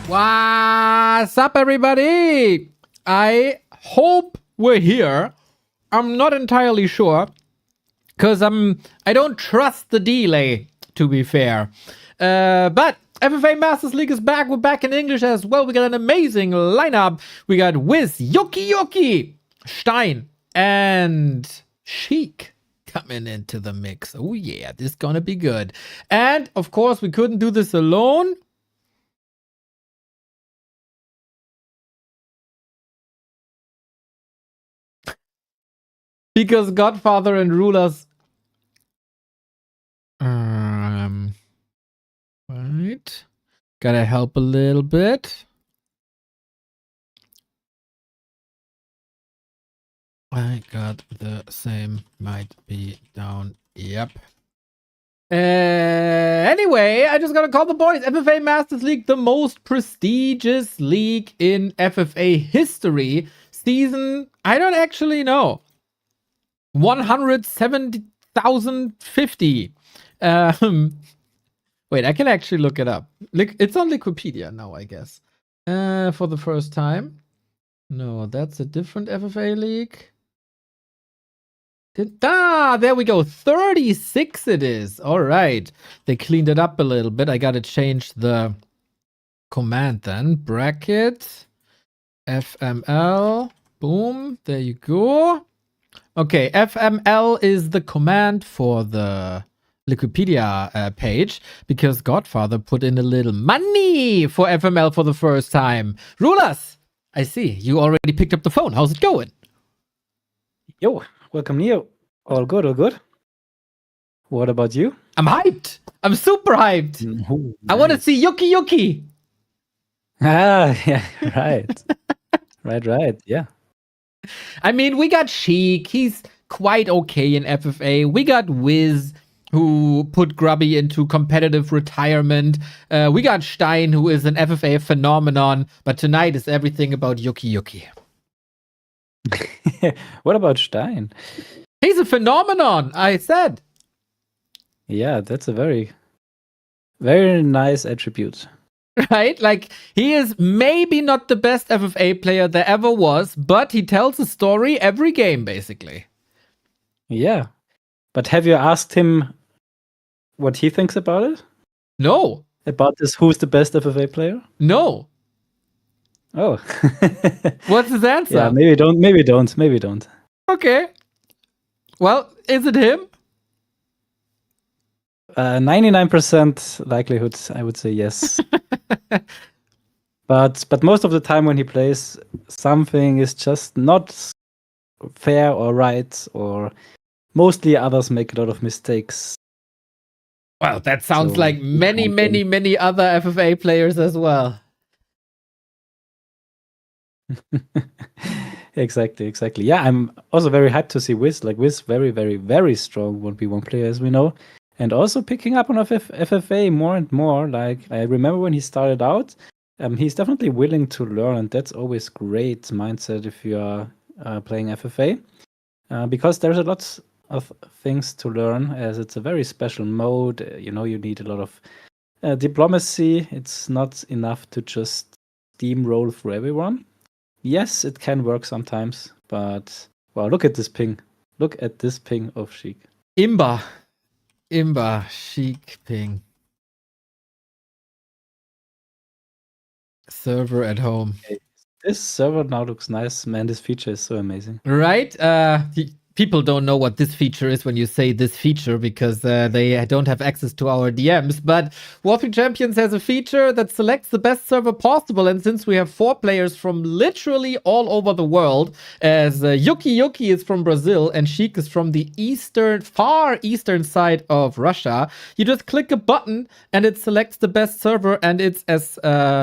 What's up, everybody? I hope we're here. I'm not entirely sure because I don't trust the delay, to be fair. But FFA Masters League is back. We're back in English as well. We got an amazing lineup. We got YuckyYucky, Stein, and Sheik coming into the mix. Oh yeah, this is gonna be good. And of course, we couldn't do this alone. Because Godfather and Rulers. Right. Gotta help a little bit. I got the same. Might be down. Yep. Anyway, I just gotta call the boys. FFA Masters League, the most prestigious league in FFA history. Season, I don't actually know. 170,050. Wait, I can actually look it up. It's on Wikipedia now, I guess. For the first time. No, that's a different FFA league. There we go. 36 it is. All right. They cleaned it up a little bit. I gotta change the command then. Bracket. FML. Boom. There you go. Okay, FML is the command for the Wikipedia page because Godfather put in a little money for FML for the first time. Rulers, I see you already picked up the phone. How's it going? Yo, welcome Neo. All good, all good. What about you? I'm hyped. I'm super hyped. Ooh, nice. I want to see YuckyYucky. Ah, yeah, right. right, yeah. I mean, we got Sheik. He's quite okay in FFA. We got Wiz, who put Grubby into competitive retirement. We got Stein, who is an FFA phenomenon. But tonight is everything about YuckyYucky. What about Stein? He's a phenomenon, I said. Yeah, that's a very, very nice attribute. Right? Like, he is maybe not the best FFA player there ever was, but he tells a story every game, basically. Yeah. But have you asked him what he thinks about it? No. About this who's the best FFA player? No. Oh. What's his answer? Yeah, maybe don't. Okay. Well, is it him? 99% likelihood, I would say yes. But most of the time when he plays, something is just not fair or right, or mostly others make a lot of mistakes. Well, that sounds So, like many other FFA players as well. Exactly. Yeah, I'm also very hyped to see Wiz. Like Wiz, very, very, very strong 1v1 player, as we know. And also picking up on FFA more and more. Like, I remember when he started out, he's definitely willing to learn, and that's always great mindset if you are playing FFA. Because there's a lot of things to learn, as it's a very special mode. You need a lot of diplomacy. It's not enough to just steamroll through everyone. Yes, it can work sometimes, but wow, look at this ping. Look at this ping of Sheik. Imba, Sheik ping. Server at home. Okay. This server now looks nice, man. This feature is so amazing. Right? People don't know what this feature is when you say this feature because they don't have access to our DMs. But Warcraft Champions has a feature that selects the best server possible. And since we have 4 players from literally all over the world, as YuckyYucky is from Brazil and Sheik is from the far eastern side of Russia, you just click a button and it selects the best server, and it's as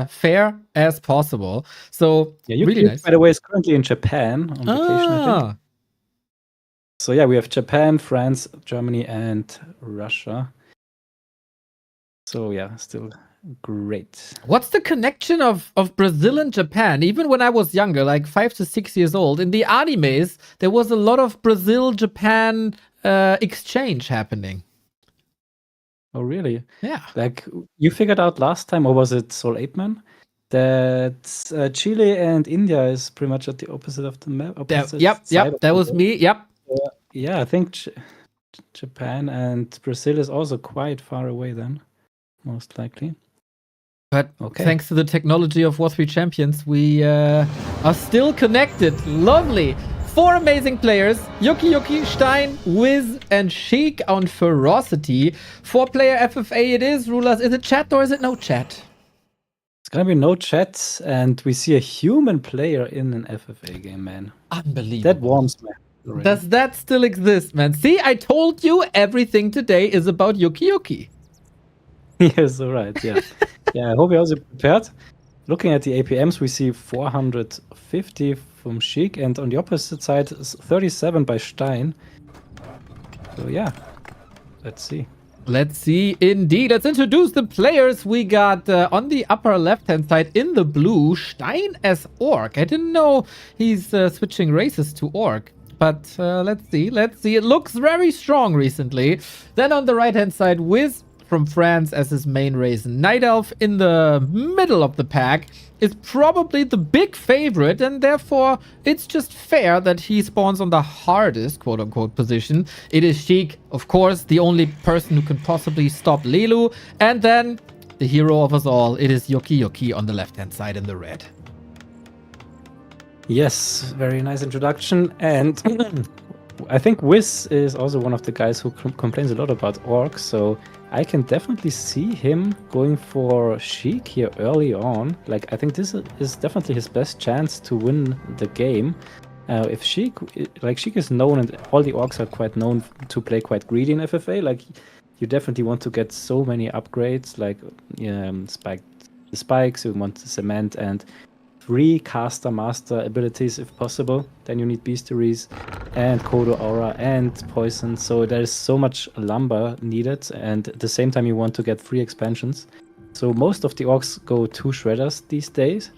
fair as possible. So, yeah, really nice. By the way, is currently in Japan on vacation, I think. So yeah, we have Japan, France, Germany, and Russia. So yeah, still great. What's the connection of Brazil and Japan? Even when I was younger, like 5 to 6 years old, in the animes, there was a lot of Brazil-Japan exchange happening. Oh, really? Yeah. Like, you figured out last time, or was it Soul 8 Man? that Chile and India is pretty much at the opposite of the map. Yep, that was me. Yep. Yeah, I think Japan and Brazil is also quite far away then, most likely. But Okay. thanks to the technology of War 3 Champions, we are still connected. Lovely. 4 amazing players. YuckyYucky, Stein, Wiz, and Sheik on Ferocity. 4-player FFA it is. Rulers, is it chat or is it no chat? It's gonna be no chat, and we see a human player in an FFA game, man. Unbelievable. That warms me. Already. Does that still exist, man? See, I told you everything today is about YuckyYucky. Yes, all right. Yeah. Yeah, I hope you're also prepared. Looking at the APMs, we see 450 from Sheik, and on the opposite side, 37 by Stein. So yeah, let's see. Let's see, indeed. Let's introduce the players. We got on the upper left-hand side in the blue, Stein as Orc. I didn't know he's switching races to Orc. But let's see. It looks very strong recently. Then on the right-hand side, Wiz from France as his main race. Night Elf in the middle of the pack is probably the big favorite, and therefore it's just fair that he spawns on the hardest quote-unquote position. It is Sheik, of course, the only person who can possibly stop Lilu, and then the hero of us all, it is YuckyYucky on the left-hand side in the red. Yes, very nice introduction, and I think Wiz is also one of the guys who complains a lot about orcs, so I can definitely see him going for Sheik here early on. Like, I think this is definitely his best chance to win the game. If Sheik is known, and all the orcs are quite known to play quite greedy in FFA, like, you definitely want to get so many upgrades, like spikes, you want cement, and 3 caster master abilities if possible. Then you need bestiaries and Kodo aura and poison, so there is so much lumber needed, and at the same time you want to get 3 expansions. So most of the orcs go 2 shredders these days,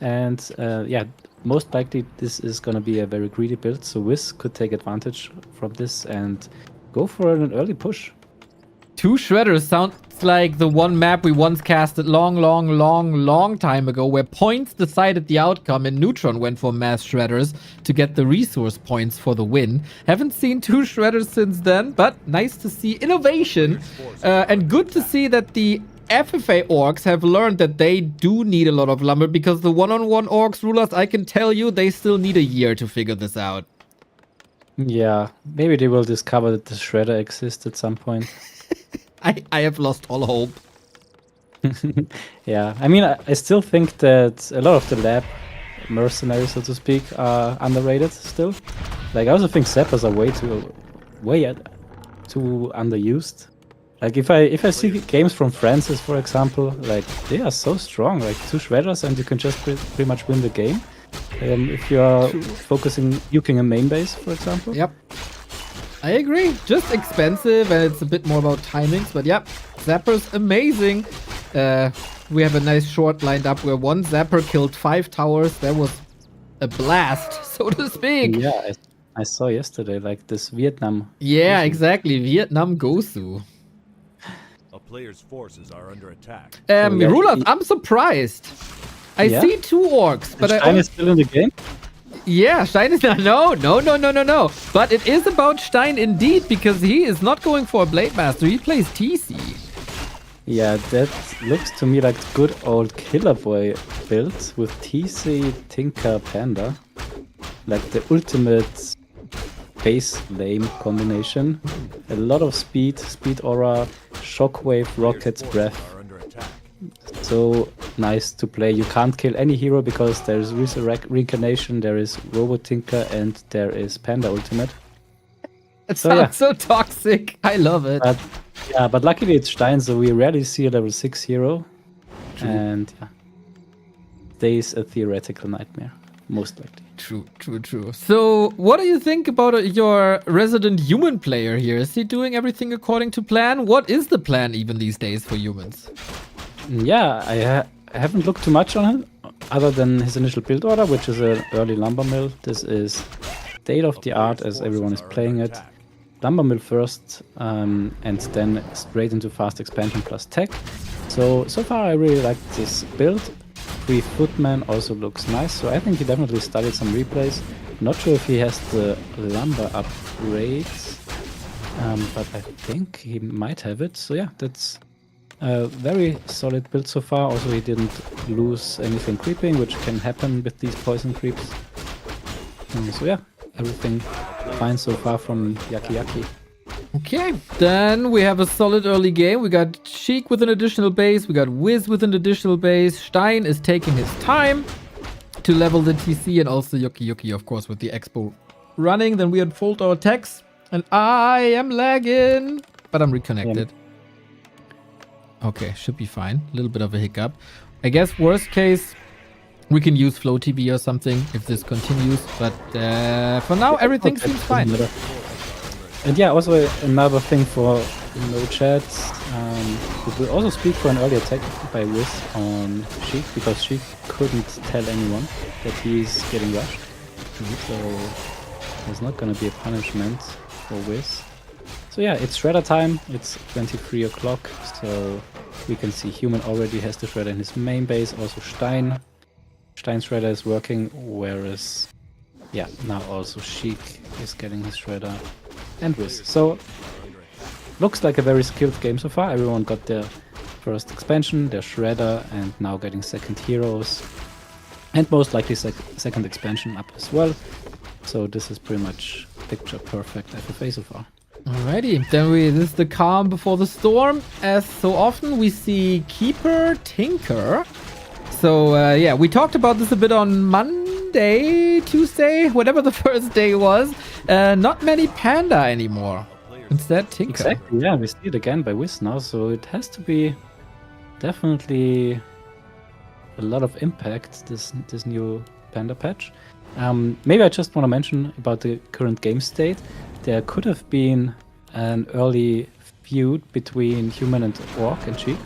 and yeah, most likely this is going to be a very greedy build, so Wiz could take advantage from this and go for an early push. 2 shredders sounds like the one map we once casted long time ago, where points decided the outcome and Neutron went for mass shredders to get the resource points for the win. Haven't seen 2 shredders since then, but nice to see innovation, and good to see that the FFA orcs have learned that they do need a lot of lumber, because the one-on-one orcs, Rulers, I can tell you, they still need a year to figure this out. Yeah, maybe they will discover that the shredder exists at some point. I have lost all hope. Yeah, I mean, I still think that a lot of the lab mercenaries, so to speak, are underrated still. Like, I also think Zappers are way too underused. Like, if I see games from Francis, for example, like, they are so strong. Like, 2 shredders and you can just pretty much win the game. If you are nuking a main base, for example. Yep. I agree. Just expensive, and it's a bit more about timings. But yeah, Zapper's amazing. We have a nice short lined up where 1 Zapper killed 5 towers. That was a blast, so to speak. Yeah, I saw yesterday, like, this Vietnam. Yeah, exactly. Vietnam Gosu. A player's forces are under attack. Rulers, I'm surprised. I see 2 orcs, but Stein is still in the game? Yeah, Stein is not. No. But it is about Stein indeed, because he is not going for a Blade Master. He plays TC. Yeah, that looks to me like good old Killer Boy build with TC, Tinker, Panda. Like the ultimate base lame combination. A lot of speed aura, shockwave, rockets, breath. So nice to play. You can't kill any hero because there is Reincarnation, there is Robo Tinker, and there is Panda Ultimate. It sounds so toxic. I love it. But luckily it's Stein, so we rarely see a level 6 hero. True. And yeah, stays a theoretical nightmare, most likely. True. So, what do you think about your resident human player here? Is he doing everything according to plan? What is the plan even these days for humans? Yeah, I haven't looked too much on him, other than his initial build order, which is an early lumber mill. This is state of the art as everyone is playing it. Lumber mill first, and then straight into fast expansion plus tech. So far I really like this build. Free Footman also looks nice, so I think he definitely studied some replays. Not sure if he has the lumber upgrades, but I think he might have it. So yeah, that's a very solid build so far. Also, he didn't lose anything creeping, which can happen with these poison creeps. So yeah, everything fine so far from YuckyYucky. Okay, then we have a solid early game. We got Sheik with an additional base. We got Wiz with an additional base. Stein is taking his time to level the TC, and also YuckyYucky, of course, with the Expo running. Then we unfold our attacks, and I am lagging, but I'm reconnected. Okay, should be fine. A little bit of a hiccup. I guess worst case, we can use Flow TV or something if this continues, but for now, everything seems fine. And yeah, also another thing for no chats, it will also speak for an early attack by Wiz on Sheik, because Sheik couldn't tell anyone that he's getting rushed. So there's not gonna be a punishment for Wiz. So yeah, it's Shredder time, it's 23 o'clock, so we can see Human already has the Shredder in his main base, also Stein. Stein's Shredder is working, whereas, yeah, now also Sheik is getting his Shredder. And Wiz. So, looks like a very skilled game so far. Everyone got their first expansion, their Shredder, and now getting second heroes. And most likely second expansion up as well. So this is pretty much picture perfect FFA so far. Alrighty, then this is the calm before the storm. As so often, we see Keeper, Tinker. So yeah, we talked about this a bit on Monday, Tuesday, whatever the first day was. Not many Panda anymore. Instead, Tinker. Exactly, yeah, we see it again by Wiz now, so it has to be definitely a lot of impact, this new Panda patch. Maybe I just want to mention about the current game state. There could have been an early feud between Human and Orc and Sheik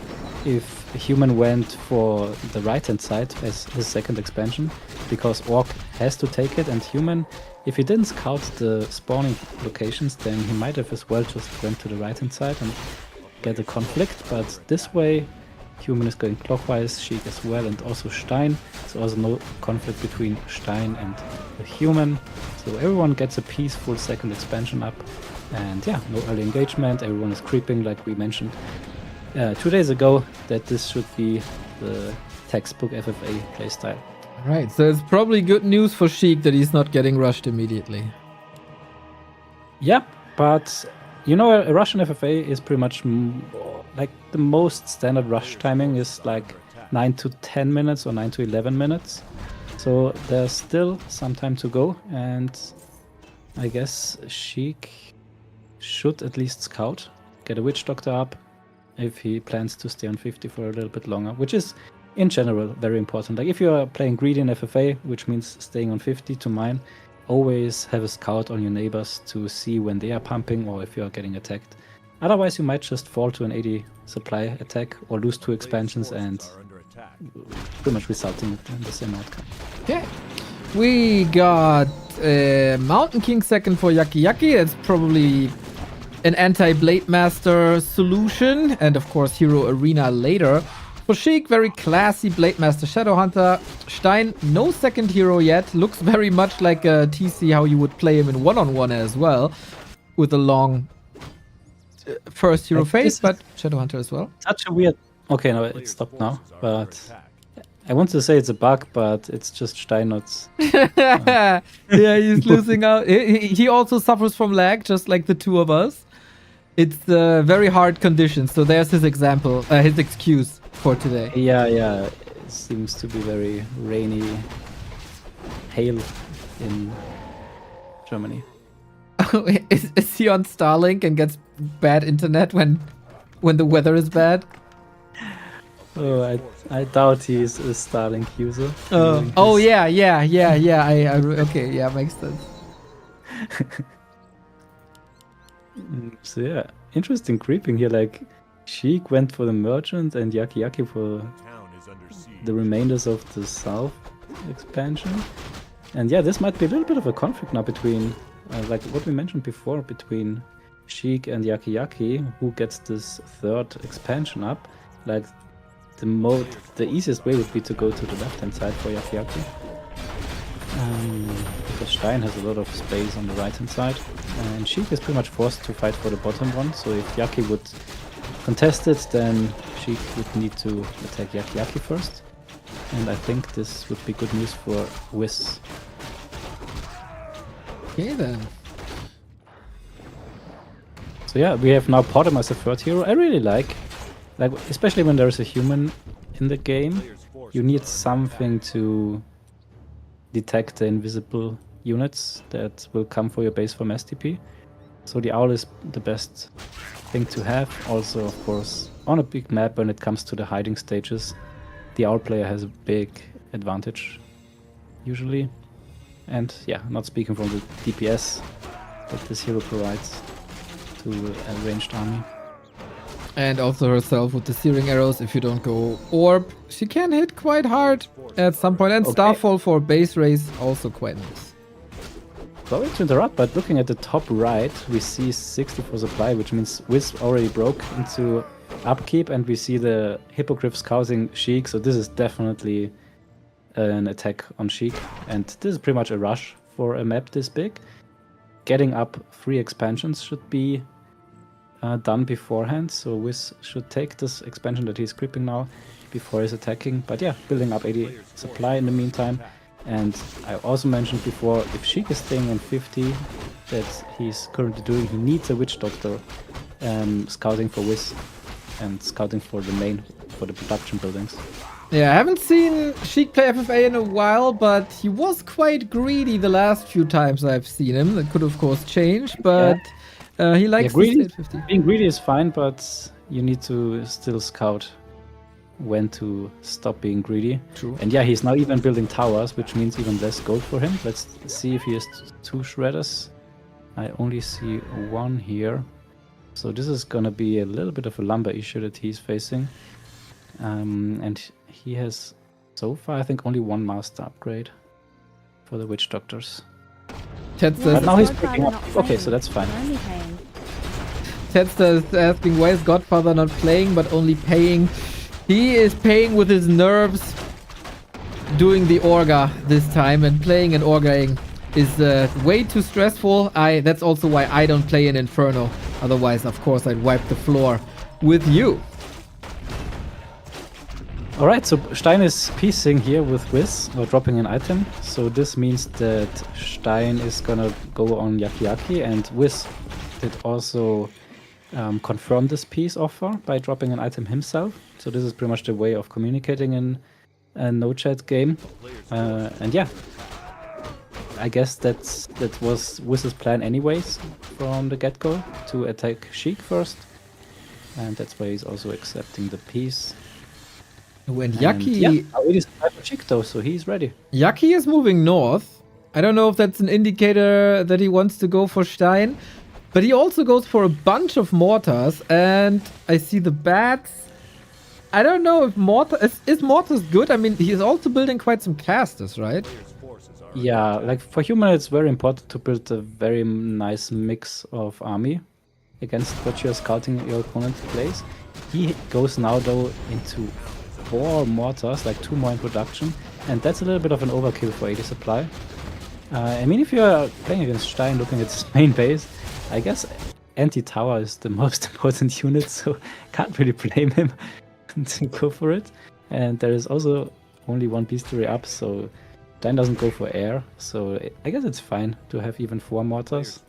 if Human went for the right-hand side as his second expansion, because Orc has to take it, and Human, if he didn't scout the spawning locations, then he might have as well just went to the right-hand side and get a conflict, but this way Human is going clockwise, Sheik as well, and also Stein, so also no conflict between Stein and the Human, so everyone gets a peaceful second expansion up, and yeah, no early engagement, everyone is creeping like we mentioned 2 days ago, that this should be the textbook FFA playstyle. Right, so it's probably good news for Sheik that he's not getting rushed immediately. Yeah, but you know, a Russian FFA is pretty much like the most standard rush timing is like 9 to 10 minutes or 9 to 11 minutes. So there's still some time to go, and I guess Sheik should at least scout, get a Witch Doctor up if he plans to stay on 50 for a little bit longer, which is in general very important. Like if you are playing greedy in FFA, which means staying on 50 to mine, always have a scout on your neighbors to see when they are pumping or if you are getting attacked. Otherwise you might just fall to an 80 supply attack or lose 2 expansions and pretty much resulting in the same outcome. Okay, we got Mountain King second for YuckyYucky. That's probably an anti-Blade Master solution, and of course Hero Arena later. For Sheik, very classy Blade Master Shadow Hunter. Stein, no second hero yet. Looks very much like a TC how you would play him in one-on-one as well, with a long first hero phase, but Shadow Hunter as well. Such a weird... Okay, no, it stopped now, but I want to say it's a bug, but it's just Stein not... Yeah, he's losing out. He also suffers from lag, just like the two of us. It's very hard conditions, so there's his example, his excuse for today. Yeah, it seems to be very rainy, hail in Germany. Is he on Starlink and gets bad internet when the weather is bad? Oh, I doubt he's a Starlink user. Oh yeah. Okay, yeah, makes sense. So yeah, interesting creeping here. Like Sheik went for the merchant and YuckyYucky for the remainders of the south expansion. And yeah, this might be a little bit of a conflict now between, like what we mentioned before, between Sheik and YuckyYucky, who gets this third expansion up. Like the easiest way would be to go to the left-hand side for YuckyYucky. Because Stein has a lot of space on the right-hand side. And Sheik is pretty much forced to fight for the bottom one, so if Yucky would contest it, then Sheik would need to attack YuckyYucky first. And I think this would be good news for Wiz. Okay then. So yeah, we have now Potom as a third hero. I really like, especially when there's a human in the game, you need something to detect the invisible units that will come for your base from STP. So the owl is the best thing to have. Also, of course, on a big map when it comes to the hiding stages, the owl player has a big advantage, usually. And yeah, not speaking from the DPS that this hero provides to a ranged army. And also herself with the searing arrows, if you don't go orb, she can hit quite hard at some point. And Okay. Starfall for base race, also quite nice. Sorry to interrupt, but looking at the top right, we see 64 supply, which means Wiz already broke into upkeep, and we see the Hippogriff scouting Sheik, so this is definitely an attack on Sheik, and this is pretty much a rush for a map this big. Getting up 3 expansions should be done beforehand, so Wiz should take this expansion that he's creeping now before he's attacking, but yeah, building up 80 supply in the meantime. And I also mentioned before, if Sheik is staying on 50 that he's currently doing, he needs a Witch Doctor scouting for Wiz and scouting for the main, for the production buildings. Yeah, I haven't seen Sheik play FFA in a while, but he was quite greedy the last few times I've seen him. That could of course change, but he likes to stay at 50. Being greedy is fine, but you need to still scout when to stop being greedy. True. And yeah, he's now even building towers, which means even less gold for him. Let's see if he has 2 shredders. I only see 1 here. So this is gonna be a little bit of a lumber issue that he's facing. And he has, so far, I think only 1 master upgrade for the Witch Doctors. Ted But says, now he's picking up. Okay, so that's fine. Tedster is asking, why is Godfather not playing but only paying? He is paying with his nerves, doing the Orga this time, and playing and Orgaing is way too stressful. That's also why I don't play in Inferno. Otherwise, of course, I'd wipe the floor with you. Alright, so Stein is piecing here with Wiz, or dropping an item. So this means that Stein is gonna go on YuckyYucky, and Wiz did also confirm this piece offer by dropping an item himself. So this is pretty much the way of communicating in a no-chat game. And yeah, I guess that was Wiz's plan anyways from the get-go, to attack Sheik first. And that's why he's also accepting the piece. When And Yucky... yeah, now it is time for Sheik though, so he's ready. Yucky is moving north. I don't know if that's an indicator that he wants to go for Stein, but he also goes for a bunch of mortars, and I see the bats. I don't know if mortar is mortars good. I mean, he is also building quite some casters, right? Yeah, like for human, it's very important to build a very nice mix of army against what you're scouting your opponent plays. He goes now though into 4 mortars, like 2 more in production, and that's a little bit of an overkill for 80 supply. I mean, if you're playing against Stein, looking at his main base, I guess anti-tower is the most important unit, so can't really blame him to go for it. And there is also only 1 bestiary up, so Stein doesn't go for air, so I guess it's fine to have even 4 mortars.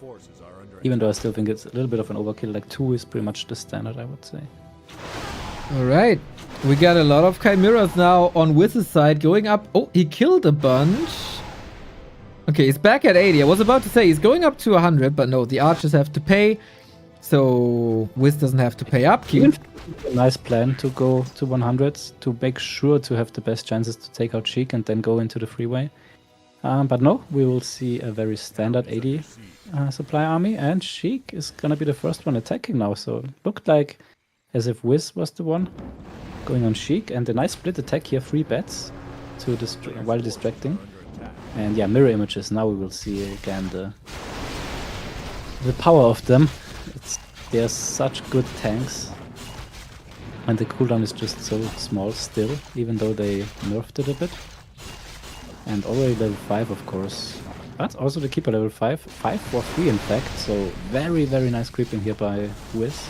Even though I still think it's a little bit of an overkill, like 2 is pretty much the standard, I would say. Alright. We got a lot of chimeras now on Wiz's side going up. Oh, he killed a bunch. Okay, he's back at 80. I was about to say he's going up to 100, but no, the archers have to pay. So Wiz doesn't have to pay upkeep. A nice plan to go to 100 to make sure to have the best chances to take out Sheik and then go into the freeway. But no, we will see a very standard 80 supply army, and Sheik is gonna be the first one attacking now. So it looked like as if Wiz was the one going on Sheik, and a nice split attack here, 3 bats to while distracting. And yeah, mirror images. Now we will see again the power of them. They're such good tanks. And the cooldown is just so small still, even though they nerfed it a bit. And already level 5, of course. But also the keeper level 5. 5 for 3 in fact, so very, very nice creeping here by Wiz.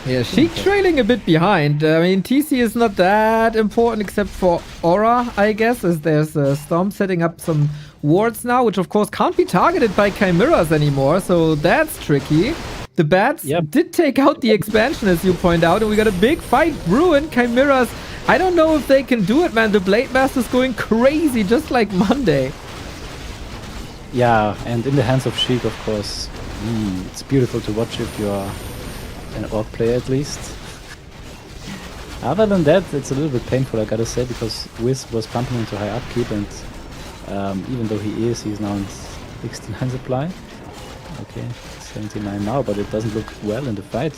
Yeah, Sheik trailing a bit behind. I mean, TC is not that important except for Aura, I guess, as there's Storm setting up some wards now, which of course can't be targeted by Chimeras anymore, so that's tricky. The bats did take out the expansion, as you point out, and we got a big fight brewing. Chimeras, I don't know if they can do it, man. The Blade Master's going crazy, just like Monday. Yeah, and in the hands of Sheik, of course. It's beautiful to watch if you are an orc player, at least. Other than that, it's a little bit painful, I gotta say, because Wiz was pumping into high upkeep, and even though he's now in 69 supply. Okay, 79 now, but it doesn't look well in the fight.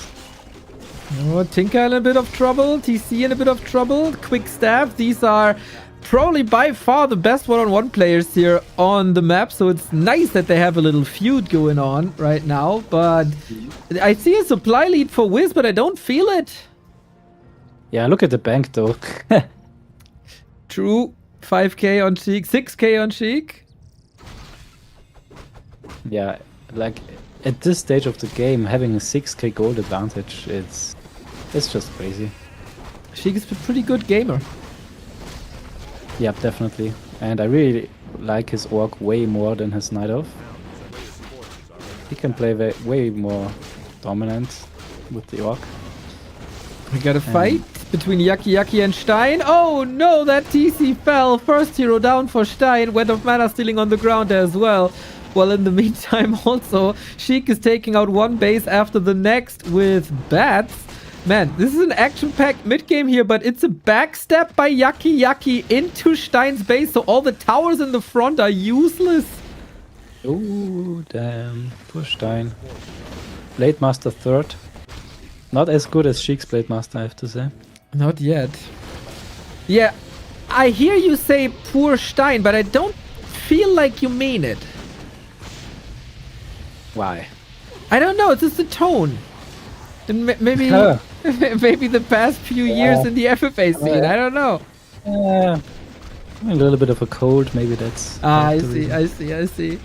Oh, Tinker in a bit of trouble, TC in a bit of trouble, Quick Stab. These are probably by far the best one-on-one players here on the map, so it's nice that they have a little feud going on right now, but I see a supply lead for Wiz, but I don't feel it. Yeah, look at the bank though. True. 5k on Sheik, 6k on Sheik. Yeah, like at this stage of the game, having a 6k gold advantage, it's just crazy. Sheik is a pretty good gamer. Yeah, definitely. And I really like his orc way more than his Night Elf. He can play way more dominant with the orc. We got a fight between YuckyYucky and Stein. Oh no, that TC fell. First hero down for Stein. Went of mana stealing on the ground as well. Well, in the meantime, also, Sheik is taking out one base after the next with bats. Man, this is an action-packed mid-game here, but it's a backstep by YuckyYucky into Stein's base, so all the towers in the front are useless. Oh, damn. Poor Stein. Blade Master 3rd. Not as good as Sheik's Blade Master, I have to say. Not yet. Yeah, I hear you say poor Stein, but I don't feel like you mean it. Why? I don't know, it's just the tone. And maybe maybe the past few years in the FFA scene, I don't know. A little bit of a cold, maybe that's... I see.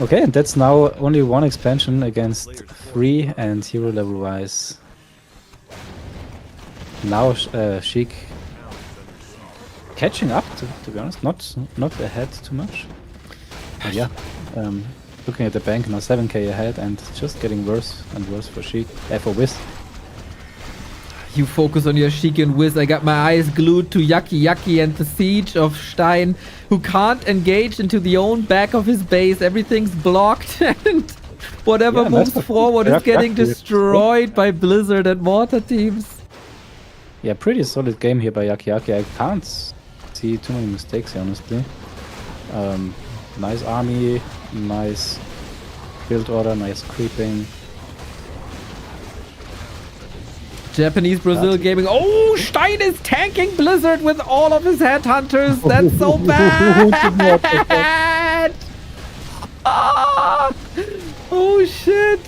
Okay, and that's now only one expansion against 3 and hero level wise. Now Sheik catching up, to be honest, not ahead too much. But yeah, looking at the bank now 7k ahead and just getting worse and worse for Sheik, for Wiz. You focus on your Sheik and Wiz. I got my eyes glued to YuckyYucky and the siege of Stein, who can't engage into the own back of his base. Everything's blocked and whatever moves forward is getting destroyed by Blizzard and Water teams. Yeah, pretty solid game here by YuckyYucky. I can't see too many mistakes here, honestly. Nice army, nice build order, nice creeping. Japanese Brazil gaming. Oh, Stein is tanking Blizzard with all of his headhunters. That's so bad. Oh shit.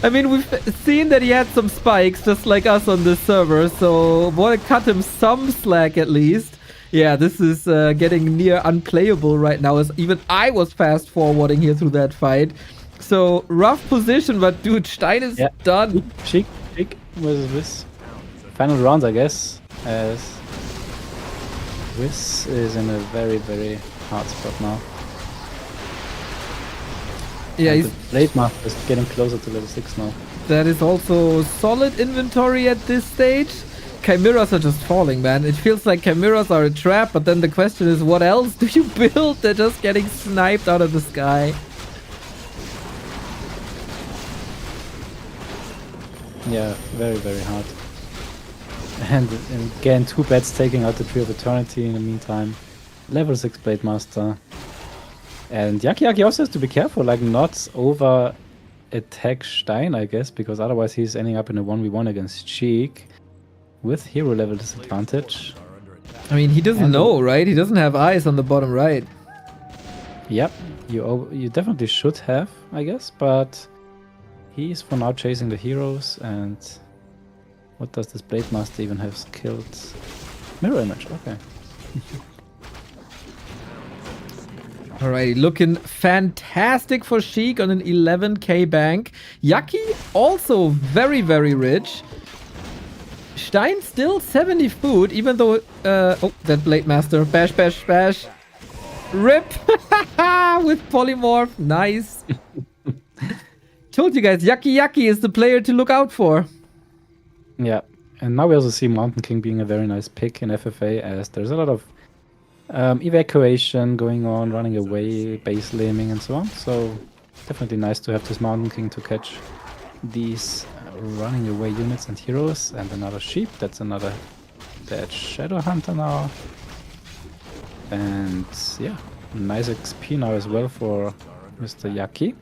I mean, we've seen that he had some spikes just like us on this server, so want to cut him some slack at least. Yeah, this is getting near unplayable right now, as even I was fast forwarding here through that fight. So rough position, but dude, Stein is done. Sheik versus Wiz. Final round, I guess, as Wiz is in a very, very hard spot now. Yeah, and the Blade Master is getting closer to level 6 now. That is also solid inventory at this stage. Chimeras are just falling, man. It feels like Chimeras are a trap, but then the question is, what else do you build? They're just getting sniped out of the sky. Yeah, very, very hard. And again, 2 bats taking out the Tree of Eternity in the meantime. Level 6 Blade Master. And YuckyYucky also has to be careful, like not over attack Stein, I guess, because otherwise he's ending up in a 1v1 against Sheik with hero level disadvantage. I mean, he doesn't know, right? He doesn't have eyes on the bottom right. Yep, you definitely should have, I guess, but He's for now chasing the heroes, and what does this Blade Master even have killed? Mirror image, okay. Alrighty, looking fantastic for Sheik on an 11k bank. Yucky also very, very rich. Stein still 70 food, even though... oh, that Blade Master. Bash, bash, bash. Rip! With Polymorph. Nice. Told you guys, YuckyYucky is the player to look out for. Yeah, and now we also see Mountain King being a very nice pick in FFA, as there's a lot of evacuation going on, running away, base laming and so on. So definitely nice to have this Mountain King to catch these running away units and heroes. And another sheep, that's another dead Shadow Hunter now. And yeah, nice XP now as well for Mr. Yucky.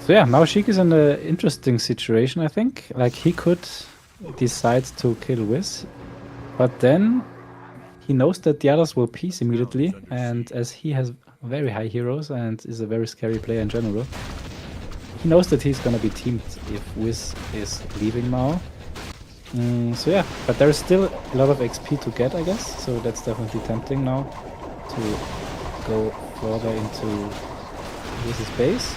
So yeah, now Sheik is in an interesting situation, I think. Like, he could decide to kill Wiz, but then he knows that the others will piece immediately, and as he has very high heroes and is a very scary player in general, he knows that he's gonna be teamed if Wiz is leaving now. So yeah, but there's still a lot of XP to get, I guess, so that's definitely tempting now to go further into Wiz's base.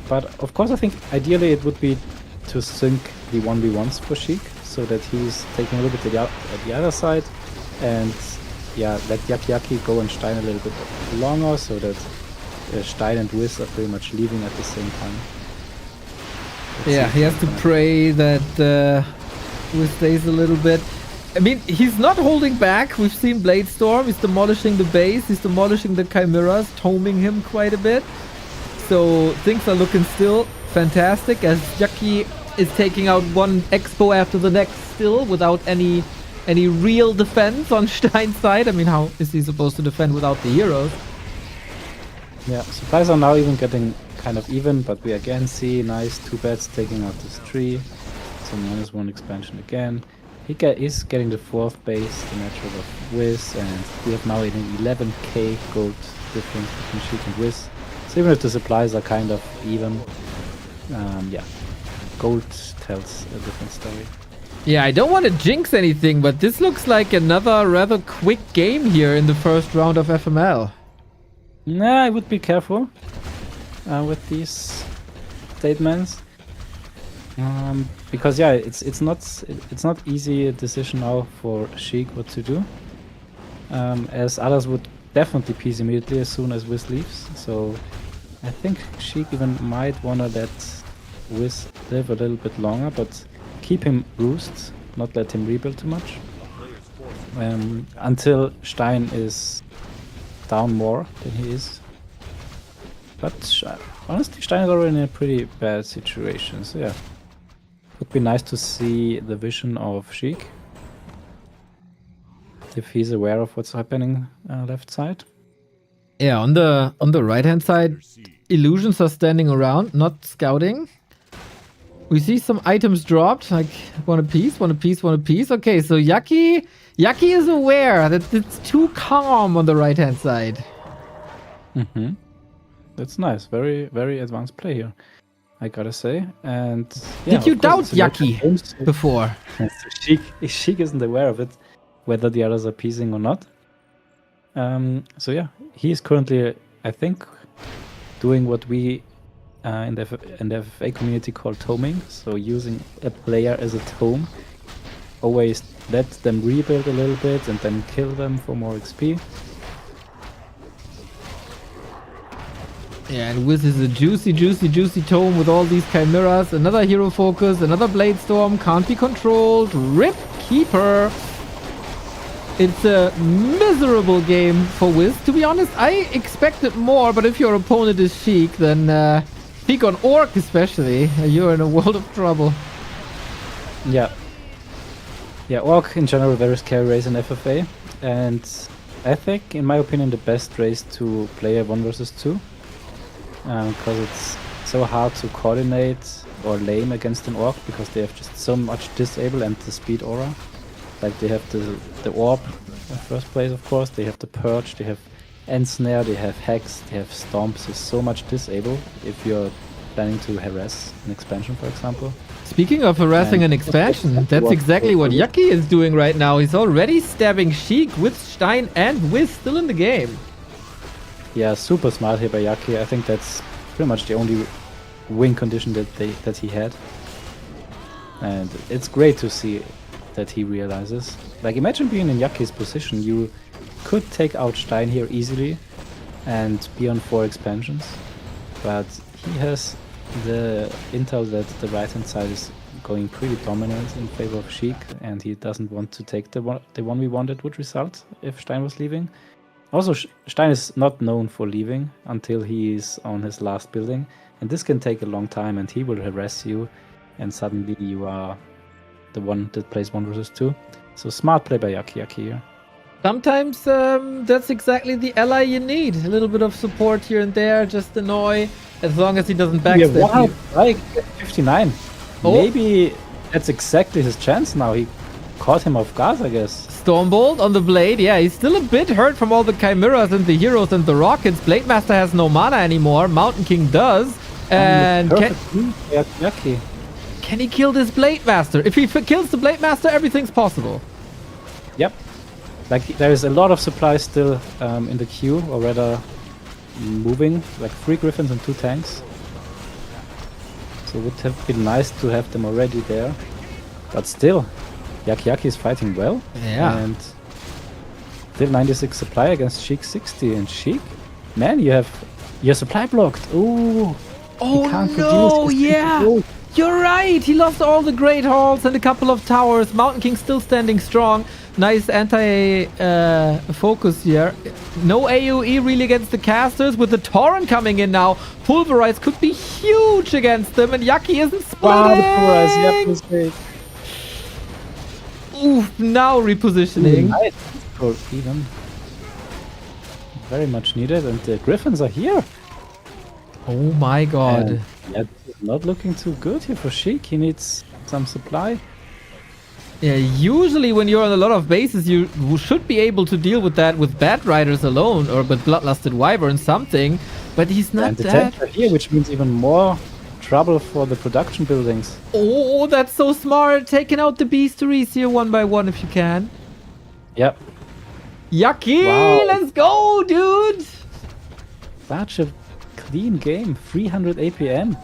But of course, I think ideally it would be to sync the 1v1s for Sheik, so that he's taking a little bit at the other side, and yeah, let YuckyYucky go and Stein a little bit longer, so that Stein and Wiz are pretty much leaving at the same time. Yeah, he has to pray that Wiz stays a little bit. I mean, he's not holding back. We've seen Blade Storm. He's demolishing the base. He's demolishing the Chimeras, toming him quite a bit. So things are looking still fantastic, as Yucky is taking out one expo after the next still without any real defense on Stein's side. I mean, how is he supposed to defend without the heroes? Yeah, supplies are now even getting kind of even, but we again see nice 2 bats taking out this tree. So -1 expansion again. He is getting the 4th base, the natural of Wiz, and we have now an 11k gold difference between Sheik and Wiz. So even if the supplies are kind of even, yeah, gold tells a different story. Yeah, I don't want to jinx anything, but this looks like another rather quick game here in the first round of FML. Nah, I would be careful with these statements, because yeah, it's not easy a decision now for Sheik what to do, as others would definitely piece immediately as soon as Wiz leaves. So I think Sheik even might wanna let Wiz live a little bit longer, but keep him roost, not let him rebuild too much, until Stein is down more than he is. But honestly, Stein is already in a pretty bad situation, so yeah. Would be nice to see the vision of Sheik, if he's aware of what's happening left side. Yeah, on the right hand side, illusions are standing around, not scouting. We see some items dropped, like one apiece, one apiece, one apiece. Okay, so Yucky is aware that it's too calm on the right hand side. That's nice. Very, very advanced play here, I gotta say. And yeah, did you doubt Yucky before? So Sheik isn't aware of it, whether the others are piecing or not. So yeah, he is currently, I think, doing what we in the FFA community call toming. So using a player as a tome, always let them rebuild a little bit and then kill them for more XP. Yeah, and Wiz is a juicy tome with all these chimeras. Another hero focus, another Blade Storm, can't be controlled. Rip Keeper. It's a miserable game for Wiz. To be honest, I expected more, but if your opponent is Sheik, then Sheik on Orc especially, you're in a world of trouble. Yeah. Yeah, Orc in general, very scary race in FFA. And I think, in my opinion, the best race to play a 1 versus 2. Because it's so hard to coordinate or lane against an Orc, because they have just so much disable and the speed aura. Like, they have the orb in first place, of course, they have the purge, they have Ensnare, they have Hex, they have Stomp, so so much disable if you're planning to harass an expansion, for example. Speaking of harassing And an expansion, that's that's what- exactly what Yucky is doing right now. He's already stabbing Sheik with Stein and Wiz still in the game. Yeah, super smart here by Yucky. I think that's pretty much the only win condition that he had. And it's great to see that he realizes. Like, imagine being in Yucky's position. You could take out Stein here easily and be on 4 expansions. But he has the intel that the right-hand side is going pretty dominant in favor of Sheik, and he doesn't want to take the one we wanted would result if Stein was leaving. Also, Stein is not known for leaving until he is on his last building, and this can take a long time, and he will harass you, and suddenly you are the one that plays 1 versus 2. So smart play by YuckyYucky here. Sometimes that's exactly the ally you need. A little bit of support here and there, just annoy, as long as he doesn't backstab you. Like 59. Oh. Maybe that's exactly his chance now. He caught him off guard, I guess. Stormbolt on the Blade. Yeah, he's still a bit hurt from all the Chimeras and the Heroes and the Rockets. Blade Master has no mana anymore. Mountain King does. And Yucky. can he kill this Blade Master? If he kills the Blade Master, everything's possible. Yep. Like, there is a lot of supplies still in the queue, or rather moving, like 3 Griffins and 2 tanks. So it would have been nice to have them already there. But still, YuckyYucky is fighting well. Yeah. And still 96 supply against Sheik 60. And Sheik, man, you have your supply blocked. Ooh. Oh can't no, produce his yeah. gold. You're right. He lost all the Great Halls and a couple of towers. Mountain King still standing strong. Nice anti-focus here. No AoE really against the casters. With the Torrent coming in now, Pulverize could be huge against them. And Yucky isn't splitting. Wow, the Pulverize, yep, was great. Oof, now repositioning. Nice. Or even. Very much needed. And the Griffins are here. Oh my god. And, yeah, this is not looking too good here for Sheik. He needs some supply. Yeah, usually when you're on a lot of bases, you should be able to deal with that with Bat Riders alone or with Bloodlusted Wyvern something, but he's not And the that. tanks are here, which means even more trouble for the production buildings. Oh, that's so smart. Taking out the beasteries here one by one if you can. Yep. Yucky, Wow. let's go, dude. Such a clean game. 300 APM.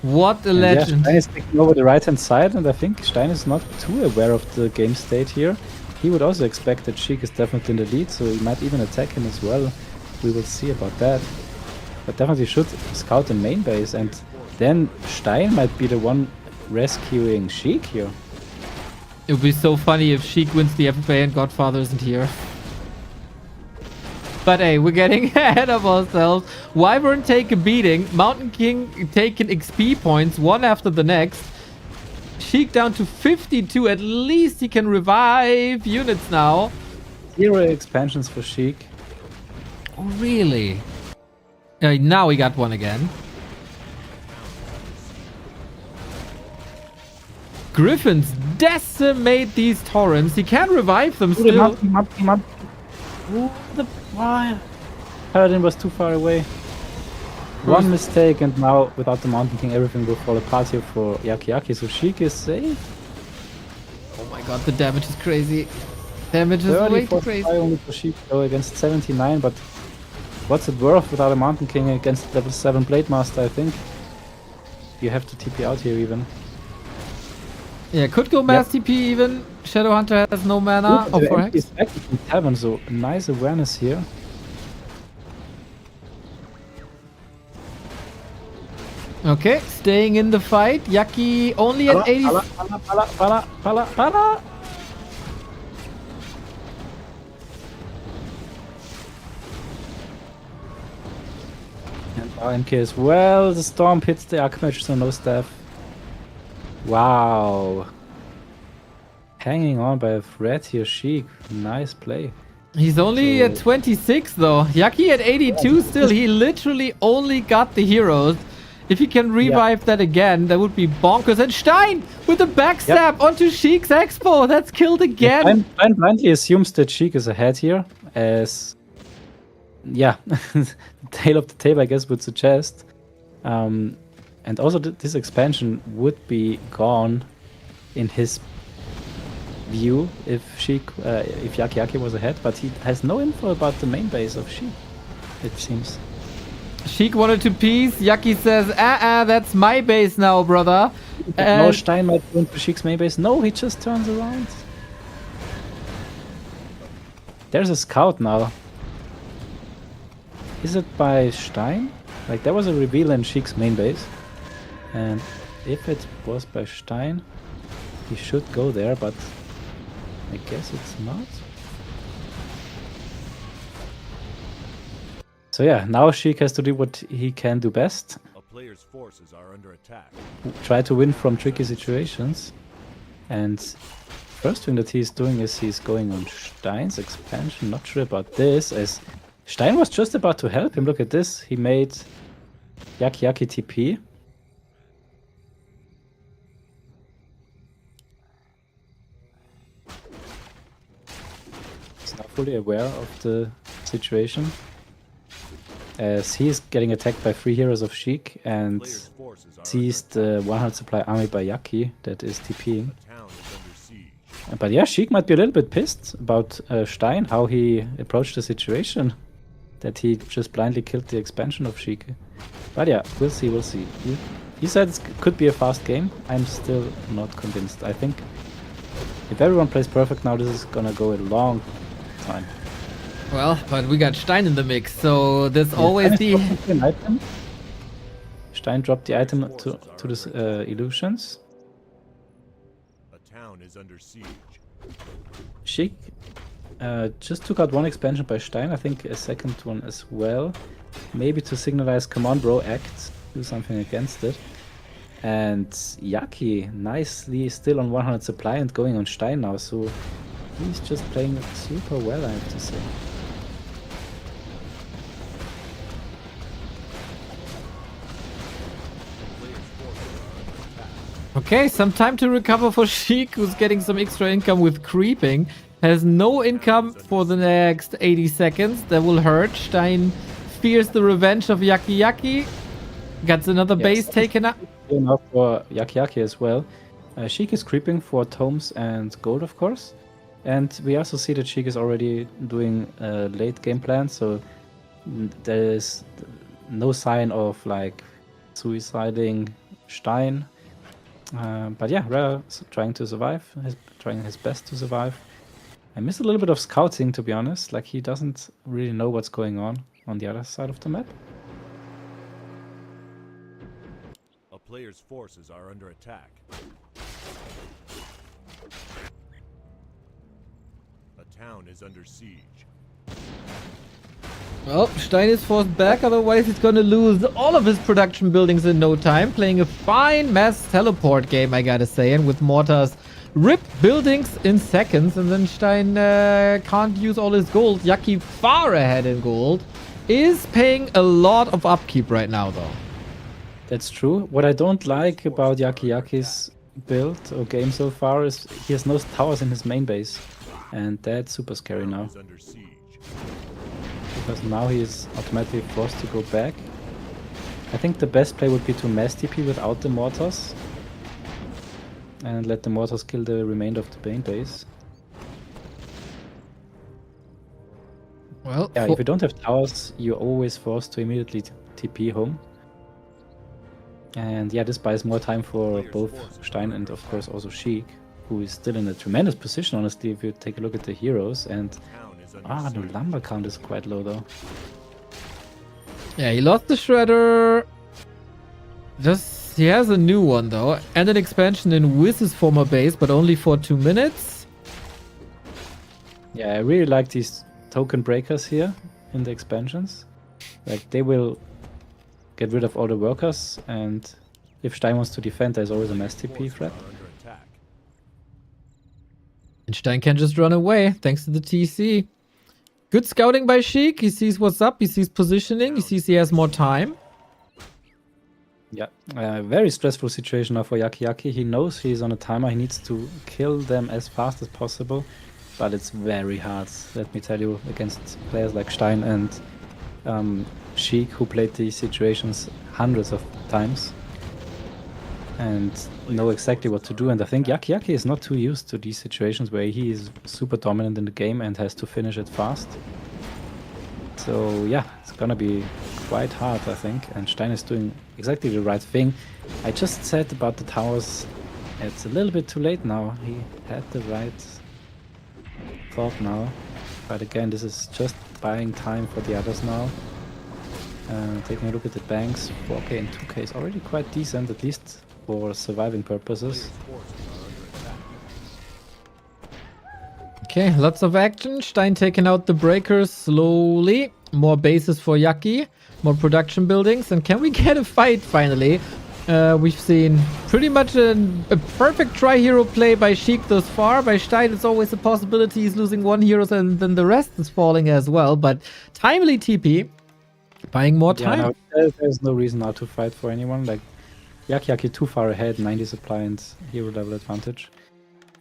What a And yeah, legend. Stein is taking over the right-hand side, and I think Stein is not too aware of the game state here. He would also expect that Sheik is definitely in the lead, so he might even attack him as well. We will see about that. But definitely should scout the main base, and then Stein might be the one rescuing Sheik here. It would be so funny if Sheik wins the FFA and Godfather isn't here. But hey, we're getting ahead of ourselves. Wyvern take a beating. Mountain King taking XP points one after the next. Sheik down to 52. At least he can revive units now. 0 expansions for Sheik. Oh, really? Now we got one again. Griffins decimate these torrents. He can revive them still. Ooh, why? Paladin was too far away. One mistake, and now without the Mountain King, everything will fall apart here for YuckyYucky. So Sheik is safe. Oh my god, the damage is crazy. Damage is way too crazy. Only for Sheik though against 79, but what's it worth without a Mountain King against level 7 Blade Master? I think you have to TP out here even. Yeah, could go mass TP even. Shadowhunter has no mana. Oh, for Hex. He's back in Tavern, so nice awareness here. Okay, staying in the fight. Yucky only at 80. Pala. And RMK as well. The storm hits the Archmage, so no staff. Wow. Hanging on by a thread here, Sheik. Nice play. He's only at 26 though. Yucky at 82 still. He literally only got the heroes. If he can revive that again, that would be bonkers. And Stein with the backstab onto Sheik's Expo. That's killed again. Stein blindly assumes that Sheik is ahead here, as the tail of the tape, I guess, would suggest. And also this expansion would be gone in his view if YuckyYucky was ahead, but he has no info about the main base of Sheik, it seems. Sheik wanted to piece. Yucky says, that's my base now, brother. No, Stein might go into Sheik's main base. No, he just turns around. There's a scout now. Is it by Stein? Like, there was a reveal in Sheik's main base. And if it was by Stein, he should go there, but I guess it's not. So yeah, now Sheik has to do what he can do best. A player's forces are under attack. Try to win from tricky situations. And first thing that he's doing is he's going on Stein's expansion. Not sure about this, as Stein was just about to help him. Look at this. He made YuckyYucky TP. He's not fully aware of the situation, as he's getting attacked by 3 heroes of Sheik and sees the 100 supply army by Yucky that is TPing. But yeah, Sheik might be a little bit pissed about Stein, how he approached the situation, that he just blindly killed the expansion of Sheik. But yeah, we'll see, we'll see. He said it could be a fast game. I'm still not convinced. I think if everyone plays perfect now, this is gonna go a long time. Well, but we got Stein in the mix, so there's always the... Stein dropped the item to the illusions. A town is under siege. Sheik just took out one expansion by Stein, I think a second one as well. Maybe to signalize, come on bro, act, do something against it. And Yucky, nicely still on 100 supply and going on Stein now, so he's just playing super well, I have to say. Okay, some time to recover for Sheik, who's getting some extra income with creeping. Has no income for the next 80 seconds. That will hurt. Stein fears the revenge of YuckyYucky. Gets another base taken up. Enough for YuckyYucky as well. Sheik is creeping for tomes and gold, of course. And we also see that Sheik is already doing a late game plan, so there is no sign of like suiciding Stein. But yeah, Rare trying to survive, trying his best to survive. I miss a little bit of scouting, to be honest. Like, he doesn't really know what's going on the other side of the map. A player's forces are under attack. A town is under siege. Well, Stein is forced back, otherwise he's gonna lose all of his production buildings in no time. Playing a fine mass teleport game, I gotta say, and with mortars rip buildings in seconds, and then Stein can't use all his gold. Yucky far ahead in gold. Is paying a lot of upkeep right now, though. That's true. What I don't like about YuckyYucky's build or game so far is he has no towers in his main base. And that's super scary now. Because now he is automatically forced to go back. I think the best play would be to mass TP without the mortars. And let the mortars kill the remainder of the main base. Well, yeah, if you don't have towers, you're always forced to immediately TP home. And yeah, this buys more time for both Stein and of course also Sheik, who is still in a tremendous position, honestly, if you take a look at the heroes. And the lumber count is quite low though. Yeah, he lost the shredder. He has a new one though, and an expansion in with his former base, but only for 2 minutes. Yeah, I really like these token breakers here in the expansions. Like, they will get rid of all the workers, and if Stein wants to defend, there's always a mass TP threat. And Stein can just run away thanks to the TC. Good scouting by Sheik. He sees what's up. He sees positioning. He sees he has more time. Yeah, very stressful situation now for YuckyYucky. He knows he's on a timer. He needs to kill them as fast as possible, but it's very hard, let me tell you, against players like Stein and Sheik, who played these situations hundreds of times and know exactly what to do. And I think YuckyYucky is not too used to these situations where he is super dominant in the game and has to finish it fast. So yeah, it's gonna be quite hard, I think, and Stein is doing exactly the right thing. I just said about the towers, it's a little bit too late now. He had the right thought now, but again, this is just buying time for the others now. Taking a look at the banks, 4k and 2k is already quite decent, at least for surviving purposes. Okay, lots of action. Stein taking out the breakers slowly. More bases for Yucky. More production buildings. And can we get a fight finally? We've seen pretty much a perfect tri-hero play by Sheik thus far. By Stein, it's always a possibility he's losing one hero and then the rest is falling as well. But timely TP. Buying more time. Yeah, there's no reason now to fight for anyone. Like, YuckyYucky too far ahead, 90 supply and hero level advantage.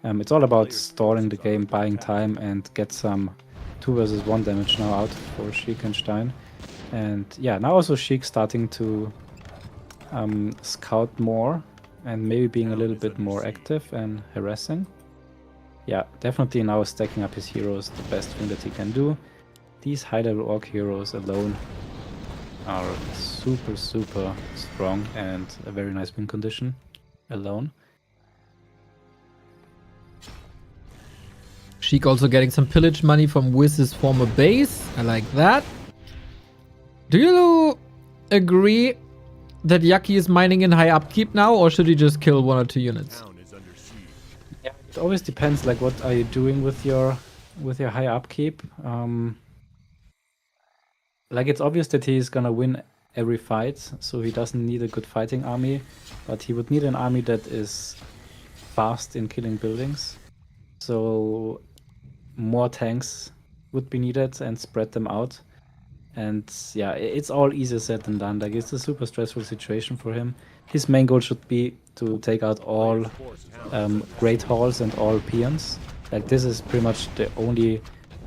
It's all about stalling the game, buying time, and get some 2 versus 1 damage now out for Sheik and Stein. And yeah, now also Sheik starting to scout more and maybe being a little bit more active and harassing. Yeah, definitely now stacking up his heroes, the best thing that he can do. These high-level orc heroes alone are super strong and a very nice win condition alone. Sheik also getting some pillage money from Wiz's former base. I like that. Do you agree that Yucky is mining in high upkeep now, or should he just kill 1 or 2 units? Yeah, it always depends. Like, what are you doing with your high upkeep? Like, it's obvious that he's gonna win every fight, so he doesn't need a good fighting army, but he would need an army that is fast in killing buildings. So more tanks would be needed and spread them out. And yeah, it's all easier said than done. Like, it's a super stressful situation for him. His main goal should be to take out all Great Halls and all Peons. Like, this is pretty much the only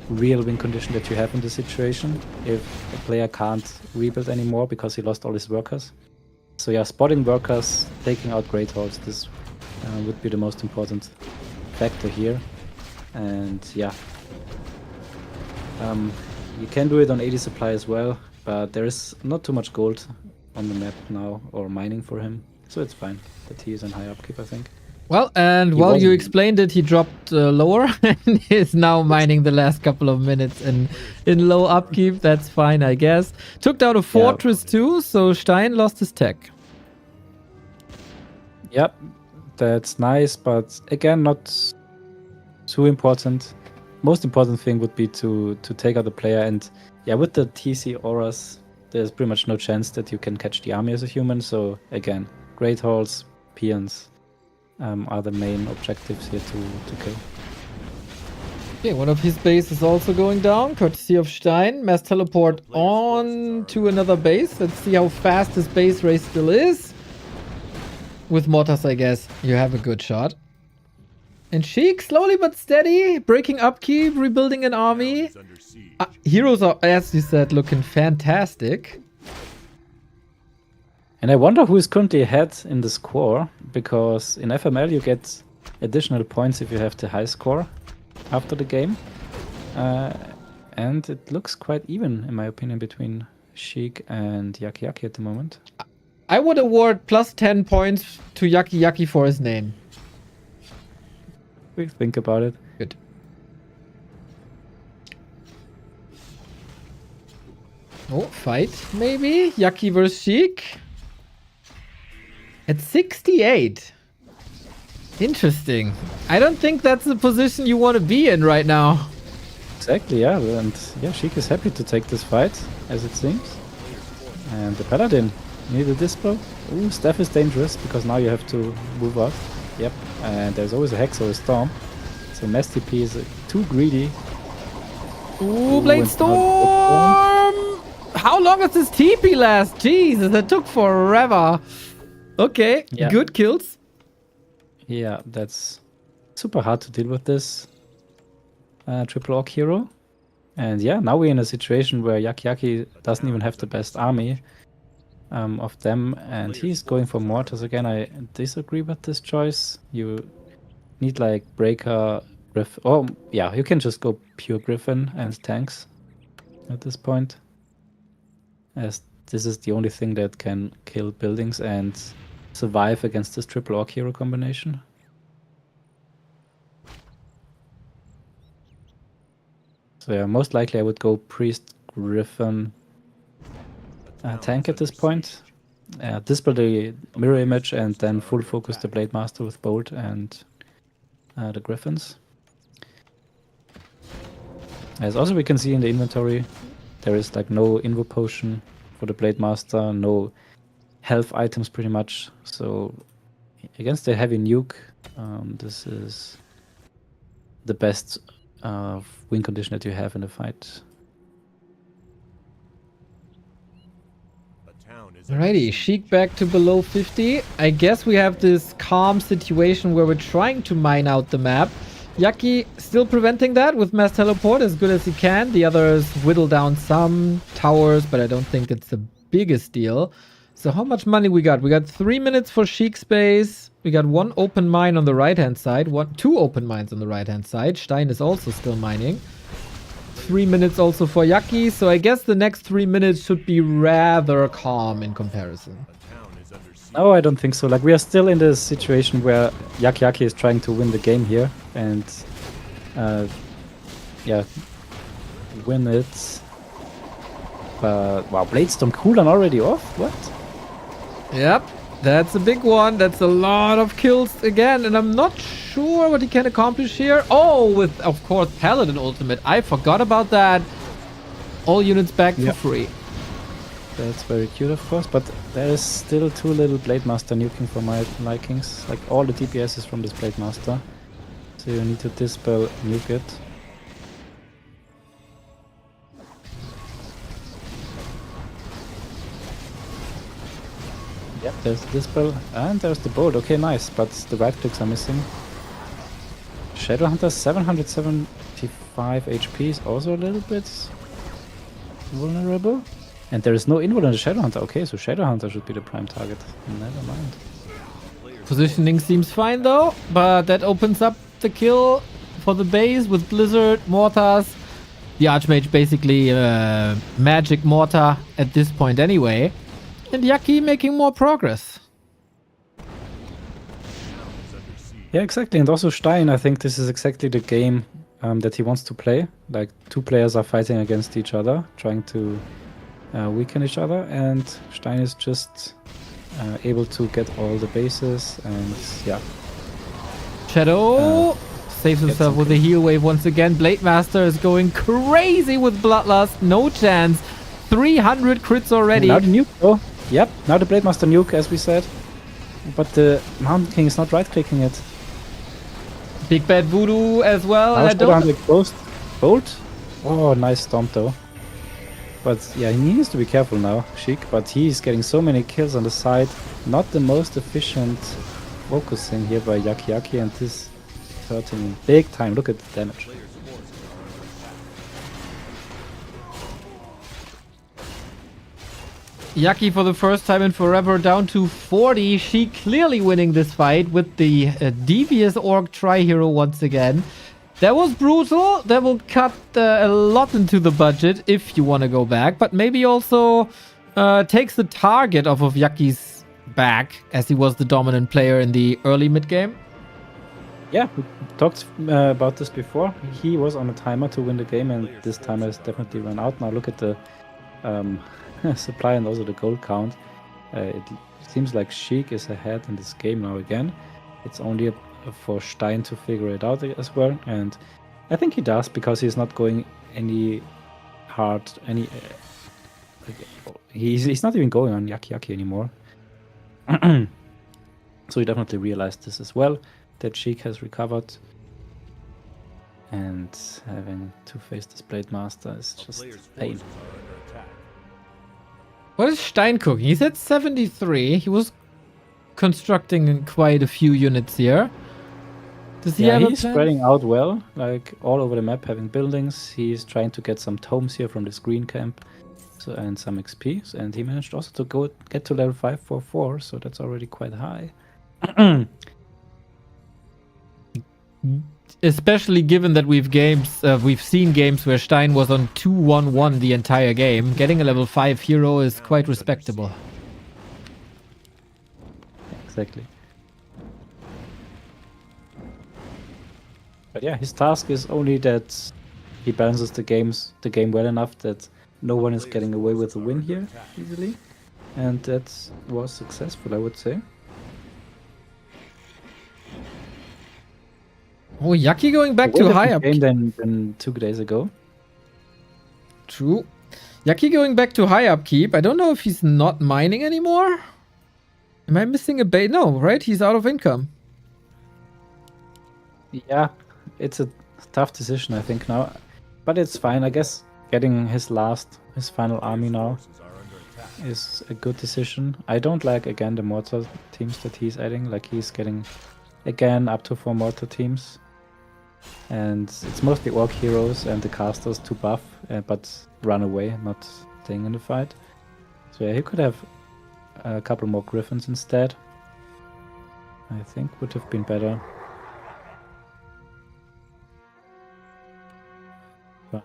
real win condition that you have in this situation if a player can't rebuild anymore because he lost all his workers. So yeah, spotting workers, taking out Great Halls, this would be the most important factor here. And yeah, you can do it on 80 supply as well, but there is not too much gold on the map now or mining for him, so it's fine that he is in high upkeep, I think. Well, and while you explained it, he dropped lower and is now mining the last couple of minutes in low upkeep. That's fine, I guess. Took down a fortress too, so Stein lost his tech. Yep, that's nice, but again, not too important. Most important thing would be to take out the player, and yeah, with the TC auras, there's pretty much no chance that you can catch the army as a human. So again, Great Halls, Peons are the main objectives here to kill. Okay, one of his base is also going down, courtesy of Stein. Mass teleport on to another base. Let's see how fast his base race still is. With mortars, I guess, you have a good shot. And Sheik, slowly but steady, breaking upkeep, rebuilding an army. Heroes are, as you said, looking fantastic. And I wonder who is currently ahead in the score, because in FML you get additional points if you have the high score after the game. And it looks quite even, in my opinion, between Sheik and YuckyYucky at the moment. I would award plus 10 points to YuckyYucky for his name. We think about it. Good. Oh, fight, maybe? Yucky versus Sheik? At 68. Interesting. I don't think that's the position you want to be in right now. Exactly, yeah. And yeah, Sheik is happy to take this fight, as it seems. And the Paladin, need a dispo. Ooh, Staff is dangerous, because now you have to move up. Yep, and there's always a Hex or a Storm. So Mass TP is too greedy. Ooh, Blade Storm! How long does this TP last? Jesus, that took forever. Okay, Yeah. good kills. Yeah, that's super hard to deal with this triple orc hero. And yeah, now we're in a situation where YuckyYucky doesn't even have the best army of them, and he's going for mortars again. I disagree with this choice. You need like breaker, oh yeah, you can just go pure griffin and tanks at this point, as this is the only thing that can kill buildings and survive against this triple orc hero combination. So yeah, most likely I would go priest, griffin, tank at this point. Dispel the mirror image and then full focus the blade master with bolt and the griffins. As also we can see in the inventory, there is like no invo potion for the blade master, no health items pretty much. So against the heavy nuke, this is the best win condition that you have in the fight. Alrighty, Sheik back to below 50. I guess we have this calm situation where we're trying to mine out the map. Yucky still preventing that with mass teleport as good as he can. The others whittle down some towers, but I don't think it's the biggest deal. So how much money we got? We got 3 minutes for Sheik space. We got 1 open mine on the right-hand side. 2 open mines on the right-hand side. Stein is also still mining. 3 minutes also for Yucky, so I guess the next 3 minutes should be rather calm in comparison. No, I don't think so. Like, we are still in this situation where YuckyYucky is trying to win the game here and yeah, win it. But wow, Bladestorm cooldown already off? What? Yep, that's a big one. That's a lot of kills again, and I'm not sure what he can accomplish here. Oh, with, of course, Paladin Ultimate. I forgot about that. All units back for free. That's very cute, of course, but there is still too little Blade Master nuking for my likings. Like, all the DPS is from this Blade Master. So you need to dispel nuke it. Yep, there's the dispel, and there's the bolt. Okay, nice, but the right clicks are missing. Shadowhunter 775 HP is also a little bit vulnerable. And there is no invul on the Shadowhunter. Okay, so Shadowhunter should be the prime target. Never mind. Positioning seems fine though, but that opens up the kill for the base with Blizzard, Mortars. The Archmage basically magic mortar at this point anyway. And Yucky making more progress. Yeah, exactly. And also Stein, I think this is exactly the game that he wants to play. Like, 2 players are fighting against each other, trying to weaken each other, and Stein is just able to get all the bases, and yeah. Shadow saves himself with a heal wave once again. Blade Master is going crazy with Bloodlust. No chance. 300 crits already. Now the nuke, oh, yep. Now the Blade Master nuke, as we said. But the Mountain King is not right-clicking it. Big Bad Voodoo as well. Now I don't... Ghost Bolt. Oh, nice stomp though. But yeah, he needs to be careful now, Sheik. But he's getting so many kills on the side. Not the most efficient focusing here by YuckyYucky, and this is hurting him big time. Look at the damage. Yucky for the first time in forever down to 40. She clearly winning this fight with the devious orc tri-hero once again. That was brutal. That will cut a lot into the budget if you want to go back. But maybe also takes the target off of Yucky's back, as he was the dominant player in the early mid-game. Yeah, we talked about this before. He was on a timer to win the game, and this timer has definitely run out. Now look at the supply and also the gold count. It seems like Sheik is ahead in this game now again. It's only for Stein to figure it out as well, and I think he does, because he's not going any hard, he's not even going on YuckyYucky anymore. So he definitely realized this as well, that Sheik has recovered, and having to face this Blade Master is just pain. What is Stein cooking? He's at 73. He was constructing quite a few units here. Does he Yeah, have a he's plan? spreading out well, like all over the map, having buildings. He's trying to get some tomes here from this green camp, so and some XP. And he managed also to get to level 544, so that's already quite high. Especially given that we've seen games where Stein was on 2-1-1 the entire game. Getting a level 5 hero is quite respectable. Exactly. But yeah, his task is only that he balances the game well enough that no one is getting away with a win here easily, and that was successful, I would say. Oh, Yucky going back A to way high different up. game than 2 days ago. True. Yucky going back to high upkeep. I don't know if he's not mining anymore. Am I missing a bait? No, right? He's out of income. Yeah, it's a tough decision, I think, now. But it's fine, I guess. Getting his final army now is a good decision. I don't like, again, the mortar teams that he's adding. Like, he's getting, again, up to 4 mortar teams. And it's mostly orc heroes and the casters to buff, but run away, not staying in the fight. So yeah, he could have a couple more griffins instead. I think would have been better. But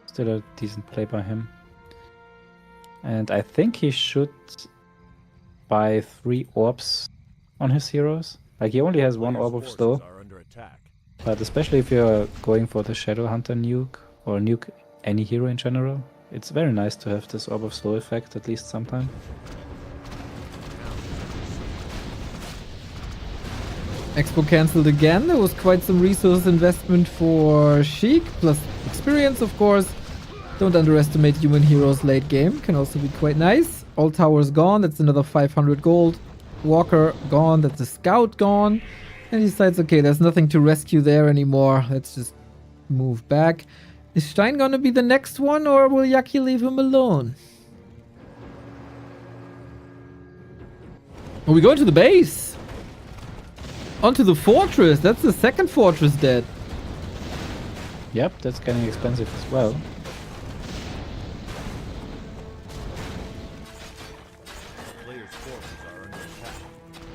still a decent play by him. And I think he should buy 3 orbs on his heroes. Like, he only has 1 orb of slow. But especially if you're going for the Shadow Hunter nuke, or nuke any hero in general, it's very nice to have this orb of slow effect at least sometime. Expo cancelled again. There was quite some resource investment for Sheik, plus experience, of course. Don't underestimate human heroes late game. Can also be quite nice. All towers gone. That's another 500 gold. Walker gone. That's a scout gone. And he decides, okay, there's nothing to rescue there anymore. Let's just move back. Is Stein gonna be the next one, or will Yucky leave him alone? Are we going to the base? Onto the fortress. That's the second fortress dead. Yep, that's getting expensive as well.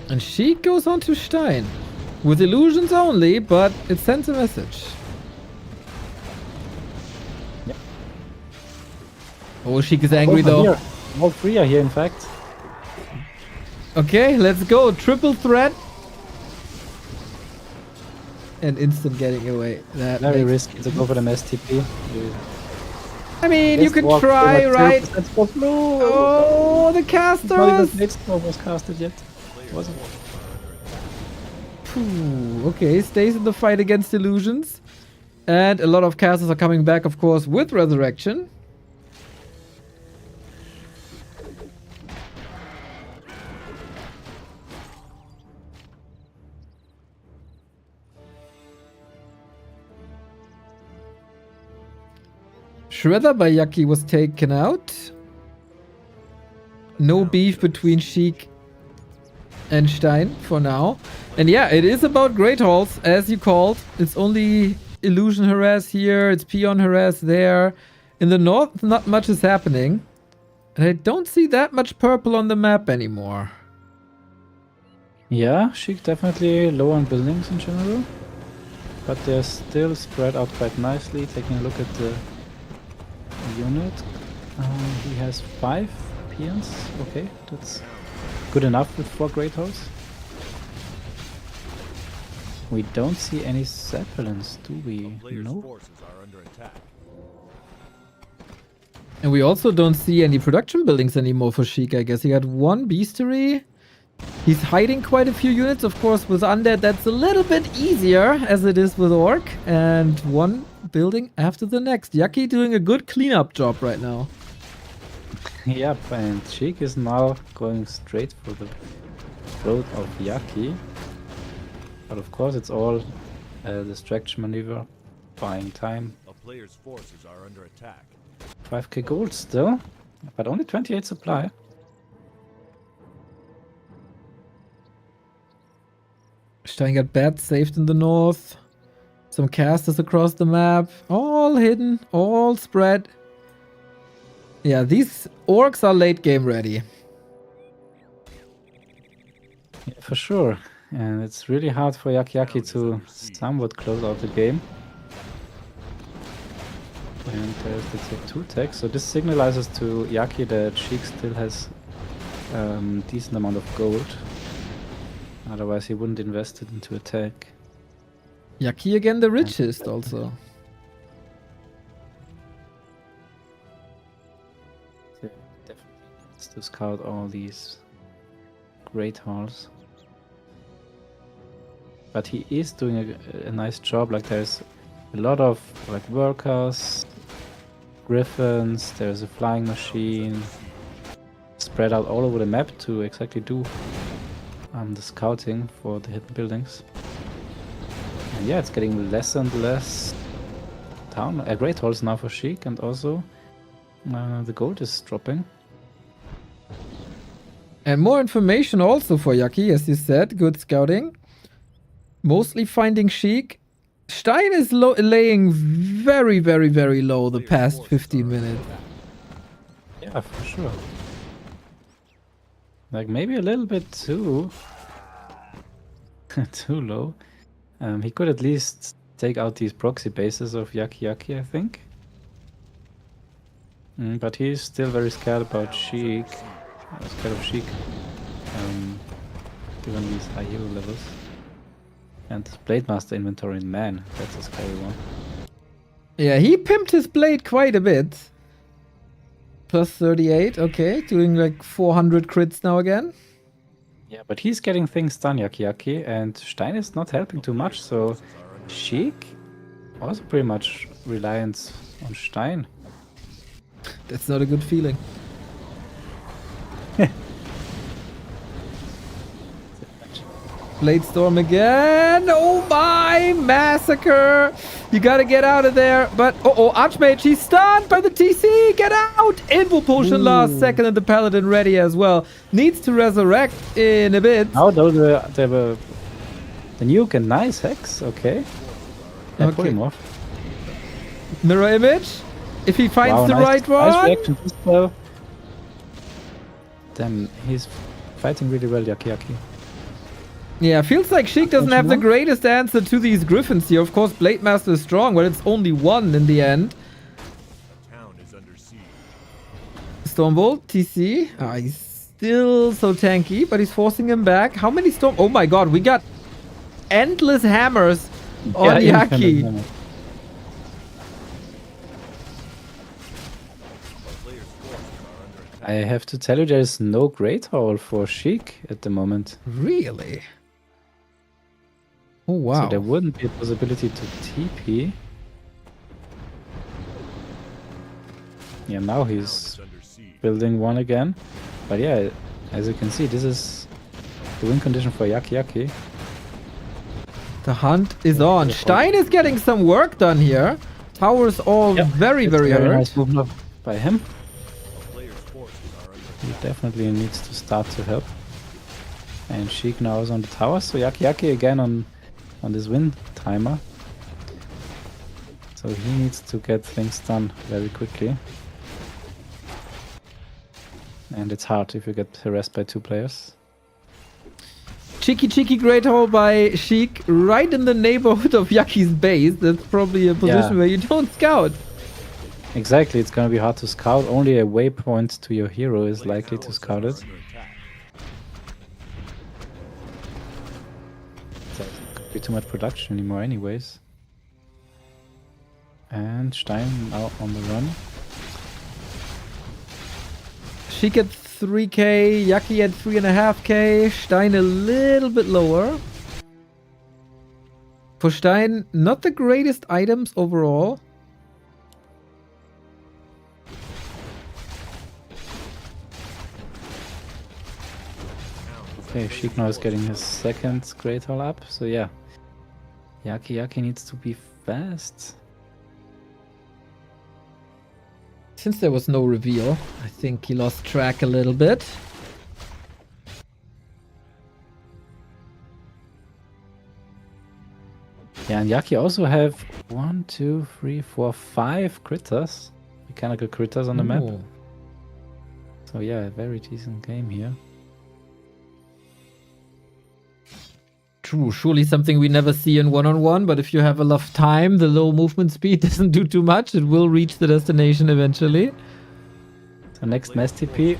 And Sheik goes on to Stein. With illusions only, but it sends a message. Yep. Oh, Sheik is angry though. Here. All 3 are here, in fact. Okay, let's go. Triple threat. And instant getting away. That Very makes- risky to go for the STP. I mean, you can try, right? Let's go through. Oh, the Not even casters! Blade Storm was casted yet. Was it? Phew, okay, stays in the fight against illusions. And a lot of casters are coming back, of course, with Resurrection. Shredder by Yucky was taken out. No beef between Sheik and Stein for now. And yeah, it is about Great Halls, as you called. It's only Illusion harass here, it's Peon harass there. In the north, not much is happening. And I don't see that much purple on the map anymore. Yeah, Sheik definitely low on buildings in general. But they're still spread out quite nicely. Taking a look at the unit. He has 5 peons. Okay, that's good enough with 4 Great Halls. We don't see any Zeppelins, do we? No. And we also don't see any production buildings anymore for Sheik, I guess. He got 1 beastery. He's hiding quite a few units. Of course, with Undead, that's a little bit easier, as it is with Orc. And 1 building after the next. Yucky doing a good cleanup job right now. Yep, and Sheik is now going straight for the throat of Yucky. But of course, it's all a distraction maneuver, buying time. A player's forces are under attack. 5k gold still, but only 28 supply. Stein got bats saved in the north. Some casters across the map. All hidden, all spread. Yeah, these orcs are late game ready. Yeah, for sure. And it's really hard for YuckyYucky to somewhat close out the game. And there's the tier 2 tech. So this signalizes to Yucky that Sheik still has decent amount of gold. Otherwise he wouldn't invest it into attack. Yucky again the richest also. So definitely needs to scout all these great halls. But he is doing a nice job. Like there's a lot of like workers, griffins, there's a flying machine spread out all over the map to exactly do the scouting for the hidden buildings. And yeah, it's getting less and less town great halls now for Sheik, and also the gold is dropping. And more information also for Yucky, as you said. Good scouting. Mostly finding Sheik. Stein is laying very, very, very low the past 15 minutes. Yeah, for sure. Like maybe a little bit too too low. He could at least take out these proxy bases of YuckyYucky, I think. But he's still very scared about Sheik. Scared of Sheik. Given these high hero levels. And this Blade Master inventory, man, that's a scary one. Yeah, he pimped his blade quite a bit. Plus 38, okay. Doing like 400 crits now again. Yeah, but he's getting things done, YuckyYucky, and Stein is not helping too much, so Sheik also pretty much reliant on Stein. That's not a good feeling. Blade Storm again. Oh my, massacre. You gotta get out of there. But, Archmage, he's stunned by the TC. Get out. Invul Potion last second, and the Paladin ready as well. Needs to resurrect in a bit. Oh, though the nuke and nice hex. Okay. Yeah, pull him off. Mirror image. If he finds the right one. Nice reaction. Well. Damn, he's fighting really well, YuckyYucky. Yeah, feels like Sheik doesn't have the greatest answer to these griffins here. Of course, Blade Master is strong, but it's only one in the end. Town is under siege. Stormbolt, TC. He's still so tanky, but he's forcing him back. How many storm... Oh my god, we got endless hammers on Yucky. I have to tell you, there is no Great Hall for Sheik at the moment. Really? Oh wow. So there wouldn't be a possibility to TP. Yeah, now he's building one again. But yeah, as you can see, this is the win condition for YuckyYucky. The hunt is on. Stein is getting some work done here. Towers all very, very hurt. Nice movement by him. He definitely needs to start to help. And Sheik now is on the tower, so YuckyYucky again on this win timer. So he needs to get things done very quickly. And it's hard if you get harassed by two players. Cheeky Great Hole by Sheik, right in the neighborhood of Yucky's base. That's probably a position where you don't scout. Exactly, it's gonna be hard to scout. Only a waypoint to your hero is likely to scout it. Could be too much production anymore anyways. And Stein now on the run. Sheik at 3k, Yucky at 3.5k, Stein a little bit lower. For Stein, not the greatest items overall. Okay, Sheik now is getting his second Great Hall up, so yeah. YuckyYucky needs to be fast. Since there was no reveal, I think he lost track a little bit. Yeah, and Yaki also have 1, 2, 3, 4, 5 critters, mechanical critters on the map. Ooh. So yeah, a very decent game here. True, surely something we never see in one-on-one, but if you have enough time, the low movement speed doesn't do too much. It will reach the destination eventually. So next mass TP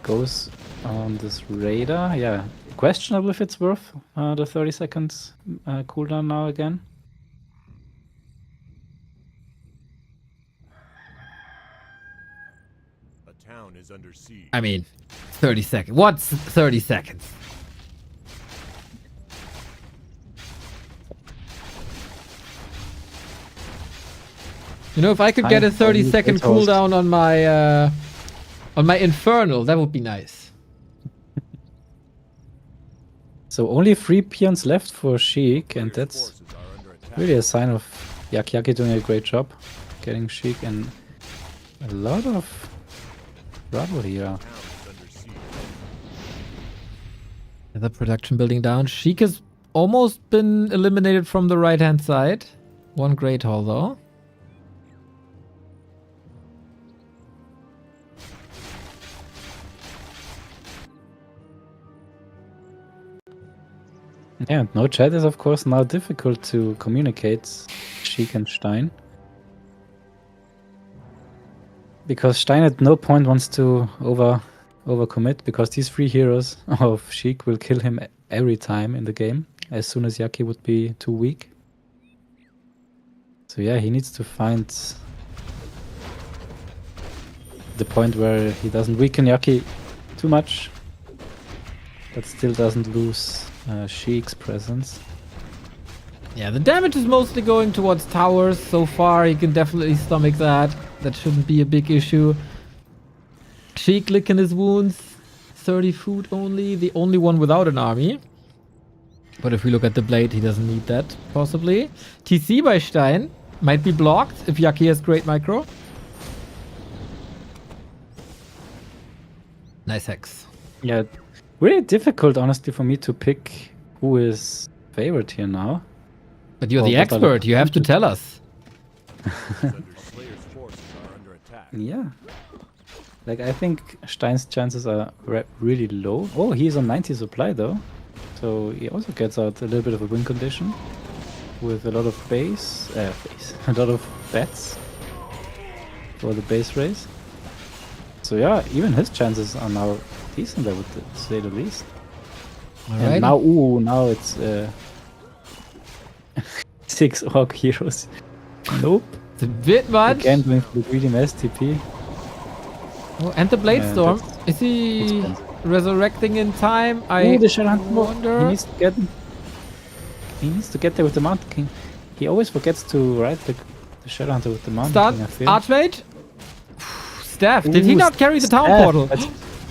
goes on this radar. Yeah, questionable if it's worth the 30 seconds cooldown now again. A town is under siege. I mean, 30 seconds. What's 30 seconds? You know, if I could get a 30-second cooldown on my Infernal, that would be nice. So only 3 peons left for Sheik, and Players' that's forces are under attack. really a sign of YuckyYucky doing a great job getting Sheik and a lot of trouble here. Town is under siege. The production building down. Sheik has almost been eliminated from the right-hand side. One Great Hall, though. Yeah, no chat is of course now difficult to communicate Sheik and Stein. Because Stein at no point wants to overcommit, because these 3 heroes of Sheik will kill him every time in the game, as soon as Yucky would be too weak. So yeah, he needs to find the point where he doesn't weaken Yucky too much, but still doesn't lose Sheik's presence. Yeah, the damage is mostly going towards towers so far. He can definitely stomach that. That shouldn't be a big issue. Sheik licking his wounds. 30 food only. The only one without an army. But if we look at the blade, he doesn't need that, possibly. TC by Stein. Might be blocked if Yucky has great micro. Nice hex. Yeah, really difficult, honestly, for me to pick who is favorite here now. But you're Well, the what are the expert. You have to tell us. Slayer's forces are under attack. Yeah. Like, I think Stein's chances are really low. Oh, he's on 90 supply, though. So he also gets out a little bit of a win condition with a lot of a lot of bets for the base race. So yeah, even his chances are now decent, I would say the least. And Alrighty. now it's 6 orc heroes. Nope. It's a bit much. Again going for the greedy mass TP. Oh, and the Blade Yeah, Storm. that's Is he expensive. resurrecting in time? Oh, the Shadowhunter. wonder. He needs to get there with the Mountain King. He always forgets to ride the Shadowhunter with the Mountain King, I Start feel. Archmage. Steph. Did he Ooh, not carry the town Steph. portal? That's-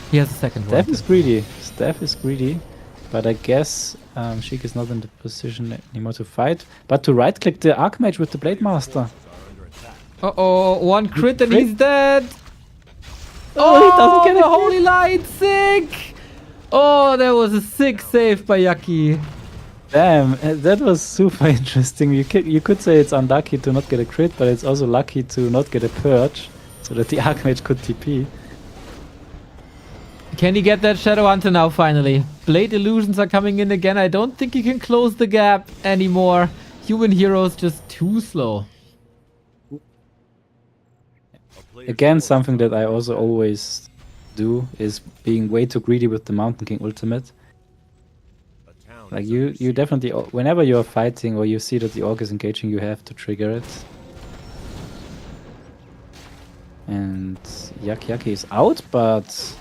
He has a second one. Steph is greedy. Steph is greedy. But I guess Sheik is not in the position anymore to fight. But to right click the Archmage with the Blade Master. Uh-oh. One crit and Crit. he's dead. Oh, he doesn't get the a Holy Light. Sick. Oh, that was a sick save by Yucky. Damn, that was super interesting. You could say it's unlucky to not get a crit, but it's also lucky to not get a purge, so that the Archmage could TP. Can he get that Shadow Hunter now finally? Blade Illusions are coming in again. I don't think he can close the gap anymore. Human heroes just too slow. Again, something that I also always do is being way too greedy with the Mountain King ultimate. Like you definitely, whenever you're fighting or you see that the orc is engaging, you have to trigger it. And YuckyYucky is out, but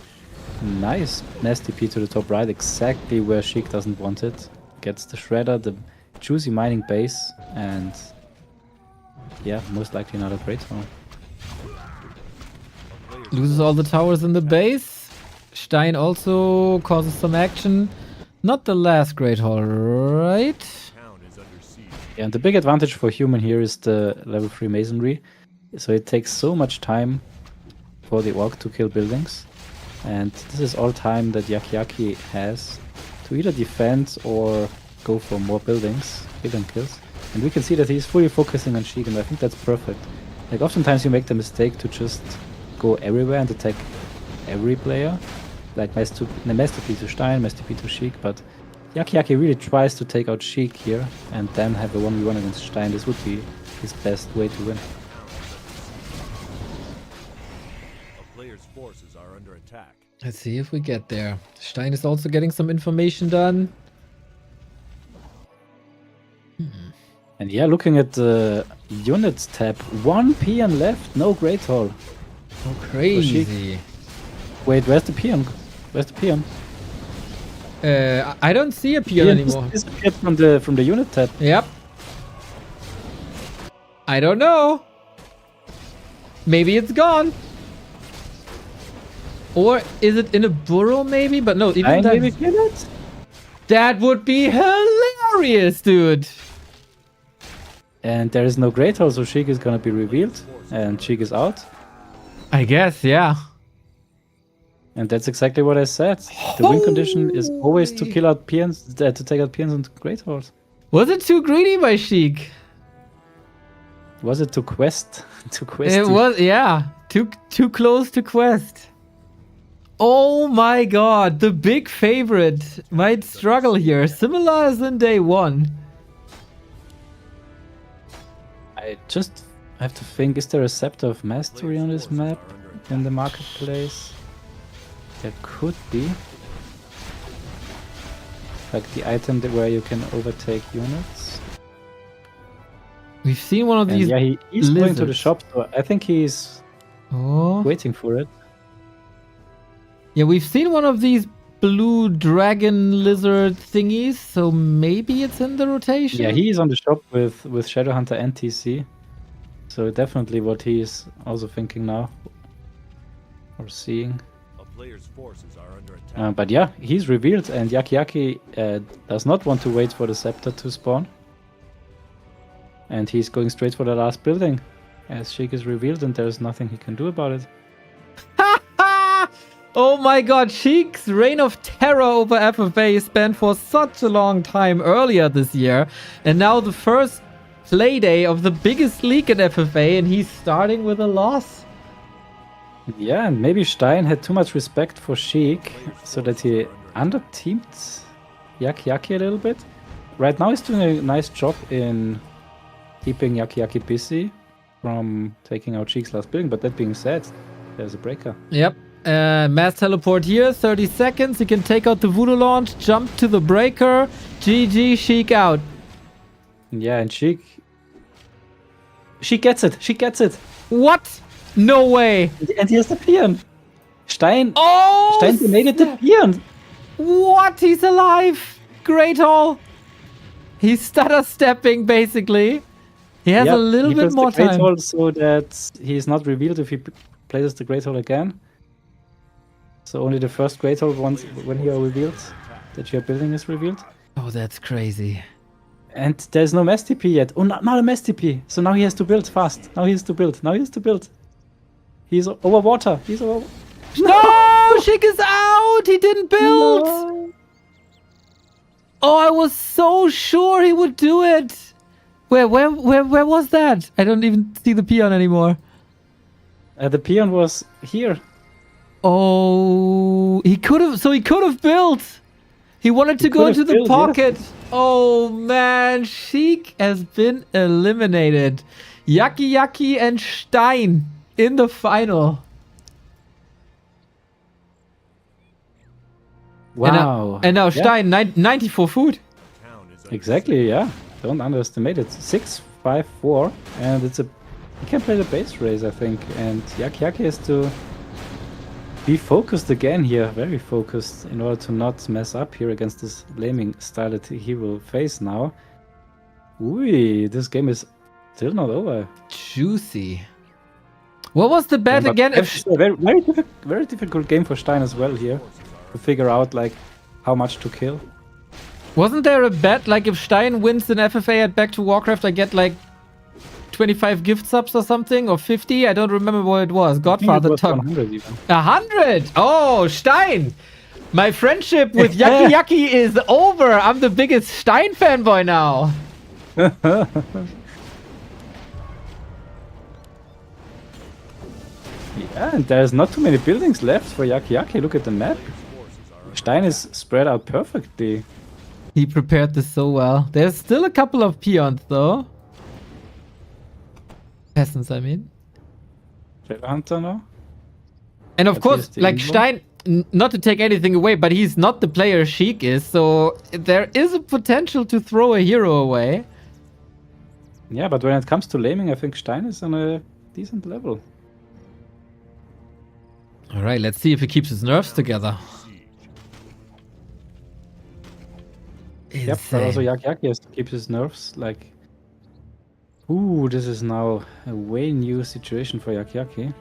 nice nasty P to the top right, exactly where Sheik doesn't want it. Gets the Shredder, the juicy mining base, and yeah, most likely not a great one. Loses all the towers in the base. Stein also causes some action. Not the last Great Hall, right? Town is under siege. Yeah, and the big advantage for human here is the level 3 masonry. So it takes so much time for the orc to kill buildings. And this is all time that YuckyYucky has to either defend or go for more buildings, building kills. And we can see that he's fully focusing on Sheik, and I think that's perfect. Like, oftentimes you make the mistake to just go everywhere and attack every player. Like Master P to Stein, Master P to Sheik, but YuckyYucky really tries to take out Sheik here and then have a 1v1 against Stein. This would be his best way to win. A player's forces are under attack. Let's see if we get there. Stein is also getting some information done. And yeah, looking at the units tab, 1 peon left, no Great Hall. Oh, crazy. Wait, where's the peon? Where's the peon? I don't see a peon anymore. Disappeared from the unit tab. Yep. I don't know. Maybe it's gone. Or is it in a burrow maybe? But no, even Maybe kill it? that would be hilarious, dude. And there is no Great Hall, so Sheik is gonna be revealed, and Sheik is out. I guess, yeah. And that's exactly what I said. The win condition is always to kill out peons, to take out peons and Great Halls. Was it too greedy by Sheik? Was it to quest? To quest? It was, yeah. Too close to quest. Oh my god, the big favorite might struggle here, similar as in day one. I just have to think, is there a Scepter of Mastery on this map in the marketplace? There could be. Like the item where you can overtake units. We've seen one of And these. yeah, he's going to the lizards. shop, so I think he's Oh. waiting for it. Yeah, we've seen one of these blue dragon lizard thingies, so maybe it's in the rotation. Yeah, he is on the shop with Shadowhunter and TC. So definitely what he is also thinking now. Or seeing. A player's forces are under attack. But yeah, he's revealed, and YuckyYucky does not want to wait for the Scepter to spawn. And he's going straight for the last building. As Sheik is revealed, and there's nothing he can do about it. Oh my god, Sheik's reign of terror over FFA spanned for such a long time earlier this year. And now the first play day of the biggest league in FFA, and he's starting with a loss. Yeah, and maybe Stein had too much respect for Sheik, so that he under-teamed YuckyYucky a little bit. Right now he's doing a nice job in keeping YuckyYucky busy from taking out Sheik's last building, but that being said, there's a breaker. Yep. Mass teleport here, 30 seconds. He can take out the Voodoo launch, jump to the breaker. GG, Sheik out. Yeah, and Sheik gets it. She gets it. What? No way. And here's the peon. Stein Oh! donated the peon. What? He's alive. Great Hall. He's stutter stepping basically. He has a little bit more the Great time. Hall so that he's not revealed if he plays the Great Hall again. So only the first Great Hall once when you are revealed, that your building is revealed. Oh, that's crazy. And there's no Mass TP yet. Oh, not a Mass TP. So now he has to build fast. Now he has to build. He's over water. No! Sheik is out! He didn't build! No. Oh, I was so sure he would do it! Where was that? I don't even see the peon anymore. The peon was here. Oh, he could have built. He wanted to go into the built, pocket. Oh man, Sheik has been eliminated. YuckyYucky and Stein in the final. Wow. And now Yeah. Stein 94 food. Town is under Exactly, yeah. Don't underestimate it. 6-5-4, and it's you can play the base race, I think. And YuckyYucky has to be focused again here, very focused, in order to not mess up here against this laming style that he will face now. Ooh, this game is still not over. Juicy. What was the bet But again? it's a very difficult game for Stein as well here to figure out like how much to kill. Wasn't there a bet like if Stein wins an FFA at Back to Warcraft, I get like 25 gift subs or something, or 50? I don't remember what it was. I think Godfather it was talk. 100 even. 100! Oh, Stein! My friendship with YuckyYucky is over. I'm the biggest Stein fanboy now. Yeah, and there's not too many buildings left for YuckyYucky. Look at the map. Stein is spread out perfectly. He prepared this so well. There's still a couple of peons though. Peasants, I mean. Shadow Hunter now. And of But course, here's the like info. Stein, not to take anything away, but he's not the player Sheik is, so there is a potential to throw a hero away. Yeah, but when it comes to laming, I think Stein is on a decent level. All right, let's see if he keeps his nerfs together. Yep, but also YuckyYucky has to keep his nerves like. Ooh, this is now a way new situation for YuckyYucky.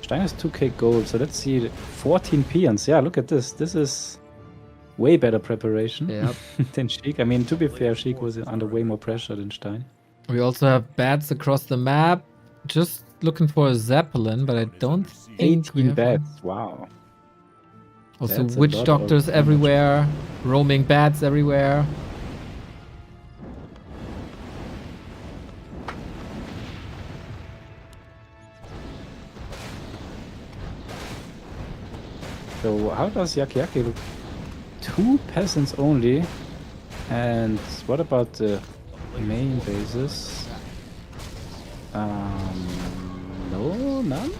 Stein has 2k gold, so let's see. 14 peons. Yeah, look at this. This is way better preparation Yep. than Sheik. I mean, to be fair, Sheik was under way more pressure than Stein. We also have bats across the map. Just looking for a Zeppelin, but I don't think we 18 have bats. one. Wow. Also, That's a witch lot of doctors damage. everywhere, roaming bats everywhere. So how does YuckyYucky look? 2 peasants only. And what about the main bases? No, none?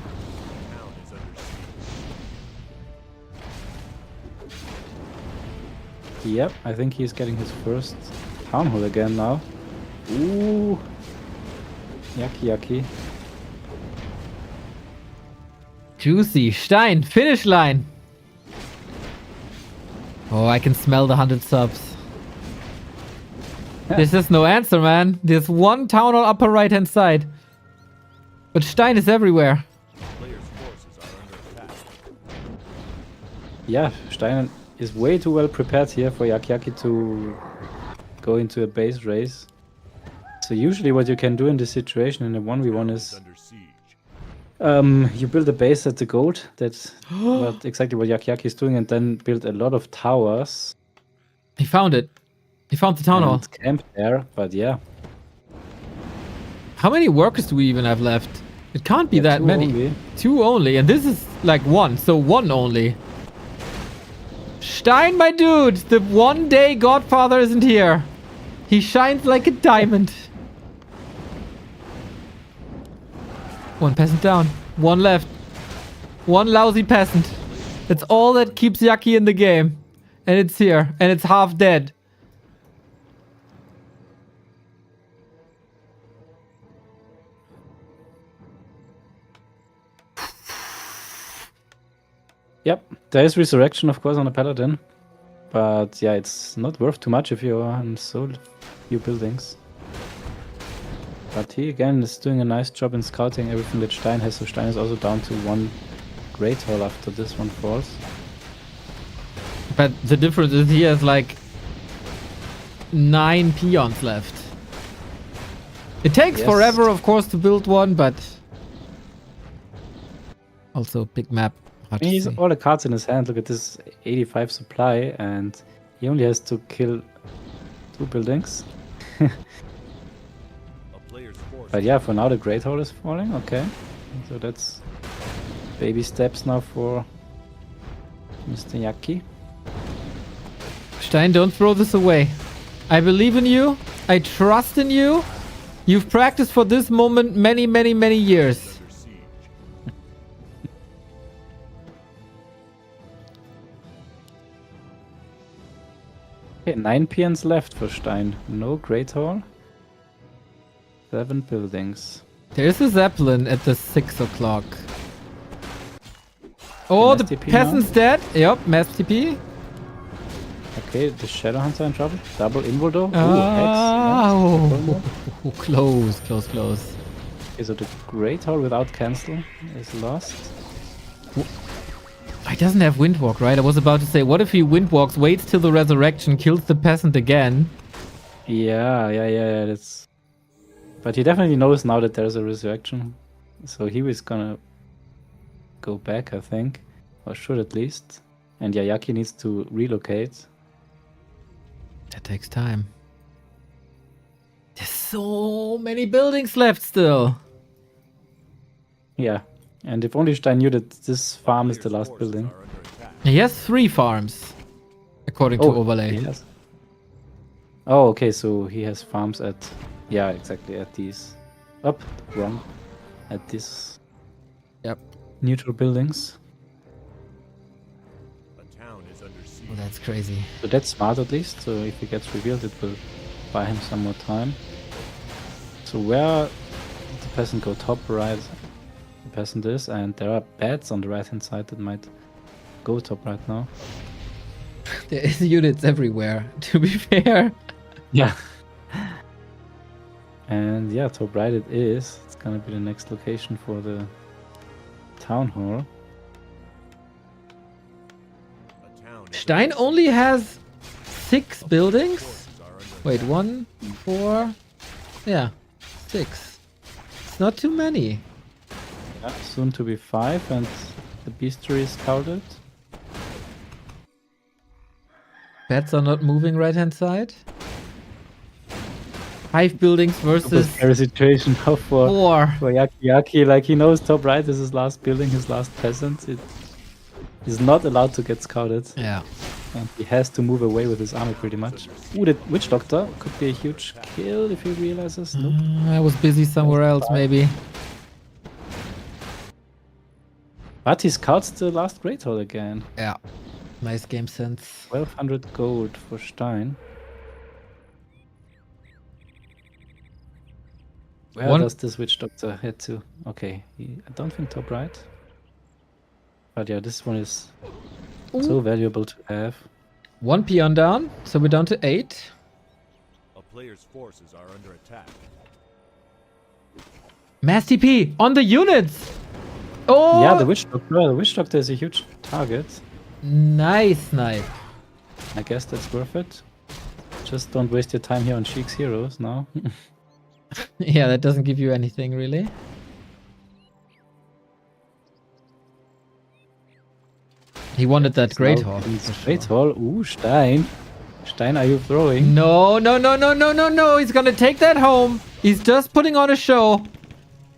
Yep, I think he's getting his first town hall again now. Ooh. YuckyYucky. Juicy. Stein, finish line. Oh, I can smell the 100 subs. This is no answer, man. There's one town on upper right hand side. But Stein is everywhere. Players' forces are under attack. Yeah, Stein is way too well prepared here for YuckyYucky to go into a base race. So usually what you can do in this situation in a 1v1 is Under siege. you build a base at the gold. That's exactly what YuckyYucky is doing, and then build a lot of towers He found it. He found the town hall. and camp there. But yeah, How many workers do we even have left? It can't be Yeah, that 2 many. only. 2 only. And this is like 1. So 1 only. Stein, my dude. The one day Godfather isn't here. He shines like a diamond. 1 peasant down. 1 left. 1 lousy peasant. That's all that keeps Yucky in the game. And it's here. And it's half dead. yep, there is resurrection of course on a paladin, but yeah, it's not worth too much if you are on so few buildings. But he again is doing a nice job in scouting everything that Stein has. So Stein is also down to 1 great hall after this one falls. But the difference is he has like 9 peons left. It takes Yes. forever, of course, to build one, but also big map. Hard to He's see. all the cards in his hand. Look at this 85 supply, and he only has to kill 2 buildings. A player's force But yeah, for now the Great Hall is falling. Okay, so that's baby steps now for Mr. Yucky. Stein, don't throw this away. I believe in you. I trust in you. You've practiced for this moment many, many, many years. under siege. Okay, 9 peons left for Stein. No Great Hall. 7 buildings. There's a Zeppelin at the 6 o'clock. Oh, the Mass TP peasant's dead. Yep, mass TP. Okay, the Shadow Hunter in trouble. Double Involdo. Oh, close, close, close. Okay, so the Great Hall without cancel is lost. He doesn't have Windwalk, right? I was about to say, what if he Windwalks, waits till the resurrection, kills the peasant again? Yeah, that's. But he definitely knows now that there's a resurrection. So he was gonna go back, I think. Or should at least. And YuckyYucky needs to relocate. That takes time. There's so many buildings left still. Yeah. And if only Stein knew that this farm is the Player's last forces building. are under attack. He has 3 farms, according to Overlay. Yes. Oh, okay, so he has farms at... Yeah, exactly, at these... Up, wrong. At these... Yep. Neutral buildings. A town is under siege. Oh, that's crazy. So that's smart at least, so if he gets revealed it will buy him some more time. So where did the peasant go? Top right, the peasant is, and there are bats on the right hand side that might go top right now. There is units everywhere, to be fair. Yeah. And yeah, top right it is. It's gonna be the next location for the town hall. A town is Stein under only has 6 siege. buildings. Forces are under Wait, attack. 1, 4, yeah, 6. It's not too many. Yeah, soon to be 5, and the bestiary is crowded. Bats are not moving right hand side. 5 buildings Super versus scary situation now 4. for YuckyYucky. Like he knows top right is his last building, his last peasant. It is not allowed to get scouted. Yeah. And he has to move away with his army pretty much. Ooh, the witch doctor could be a huge kill if he realizes. Nope. I was busy somewhere else, maybe. But he scouts the last great hall again. Yeah. Nice game sense. 1200 gold for Stein. Where One- does this witch doctor head to? Okay, I don't think top right. But yeah, this one is so valuable to have. 1 peon down, so we're down to 8. A player's forces are under attack. Mass TP on the units! Oh! Yeah, the witch doctor is a huge target. Nice snipe. I guess that's worth it. Just don't waste your time here on Sheik's heroes now. Yeah, that doesn't give you anything, really. He wanted that great hall. Great hall. Ooh, Stein. Stein, are you throwing? No, no, no, no, no, no, no. He's gonna take that home. He's just putting on a show.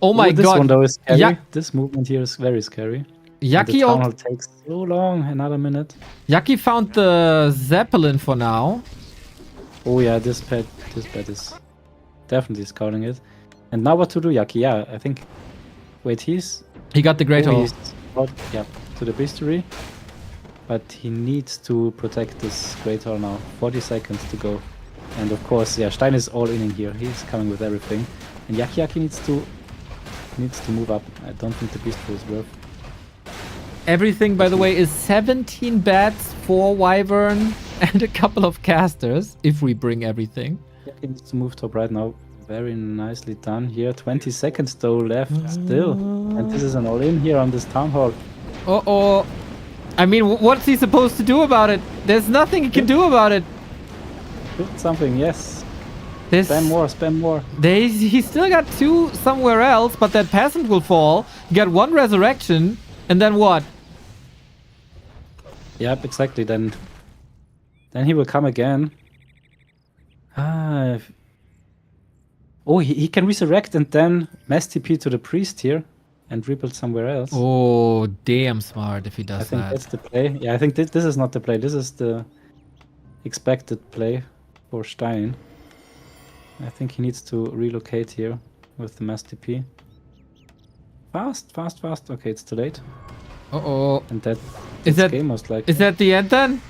Oh my This god. one though is scary. Ya- This movement here is very scary. And Yucky, the town hall takes so long. Another minute. Yucky found the Zeppelin for now. Oh yeah, this pet is definitely scouting it. And now what to do, Yucky? Yeah, I think. Wait, He got the great hall. he's out, yeah, to the bestiary. But he needs to protect this great hall now. 40 seconds to go. And of course, yeah, Stein is all in here. He's coming with everything. And YuckyYucky needs to move up. I don't think the bestiary is worth. Everything, by the way, is 17 bats, 4 wyvern, and a couple of casters, if we bring everything. He needs to move top right now. Very nicely done here. 20 seconds though left still. And this is an all-in here on this town hall. Uh-oh. I mean, what's he supposed to do about it? There's nothing he can do about it. Build something, yes. There's, Spam more, spam more. he still got 2 somewhere else, but that peasant will fall. You got 1 resurrection, and then what? Yep, exactly. Then he will come again. Oh, he can resurrect and then mass TP to the priest here and rebuild somewhere else. Oh, damn smart if he I does think that. that's the play. Yeah, I think this is not the play. This is the expected play for Stein. I think he needs to relocate here with the mass TP. Fast, fast, fast. Okay, it's too late. Uh-oh. And that's that- game most likely. Is that the end then?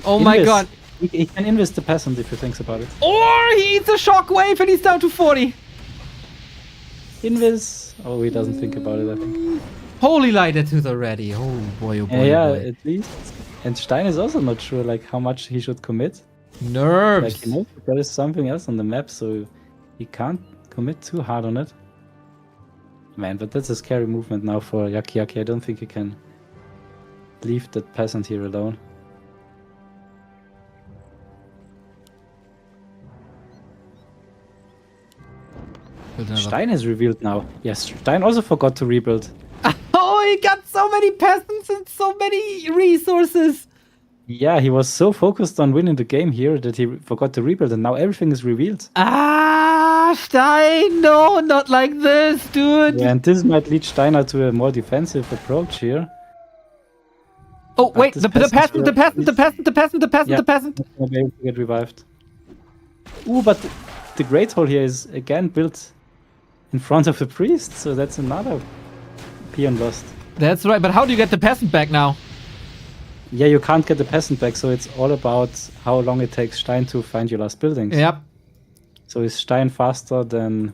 Oh my Invis. god. He can invest the peasant if he thinks about it. Or he eats a shockwave and he's down to 40. Invis. Oh, he doesn't think about it, I think. Holy light at tooth already. Oh boy, oh boy, Yeah, oh boy. at least. And Stein is also not sure like how much he should commit. Nerves. Like he knows that there is something else on the map, so he can't commit too hard on it. Man, but that's a scary movement now for YuckyYucky. I don't think he can leave that peasant here alone. Build another. Stein is revealed now. Yes, Stein also forgot to rebuild. Oh, he got so many peasants and so many resources. Yeah, he was so focused on winning the game here that he forgot to rebuild, and now everything is revealed. Ah, Stein, no, not like this, dude. Yeah, and this might lead Steiner to a more defensive approach here. Oh, But wait, this the peasant. Not able to get revived. Ooh, but the Great Hall here is again built in front of the priest, so that's another peon lost. That's right, but how do you get the peasant back now? Yeah, you can't get the peasant back, so it's all about how long it takes Stein to find your last buildings. Yep. So is Stein faster than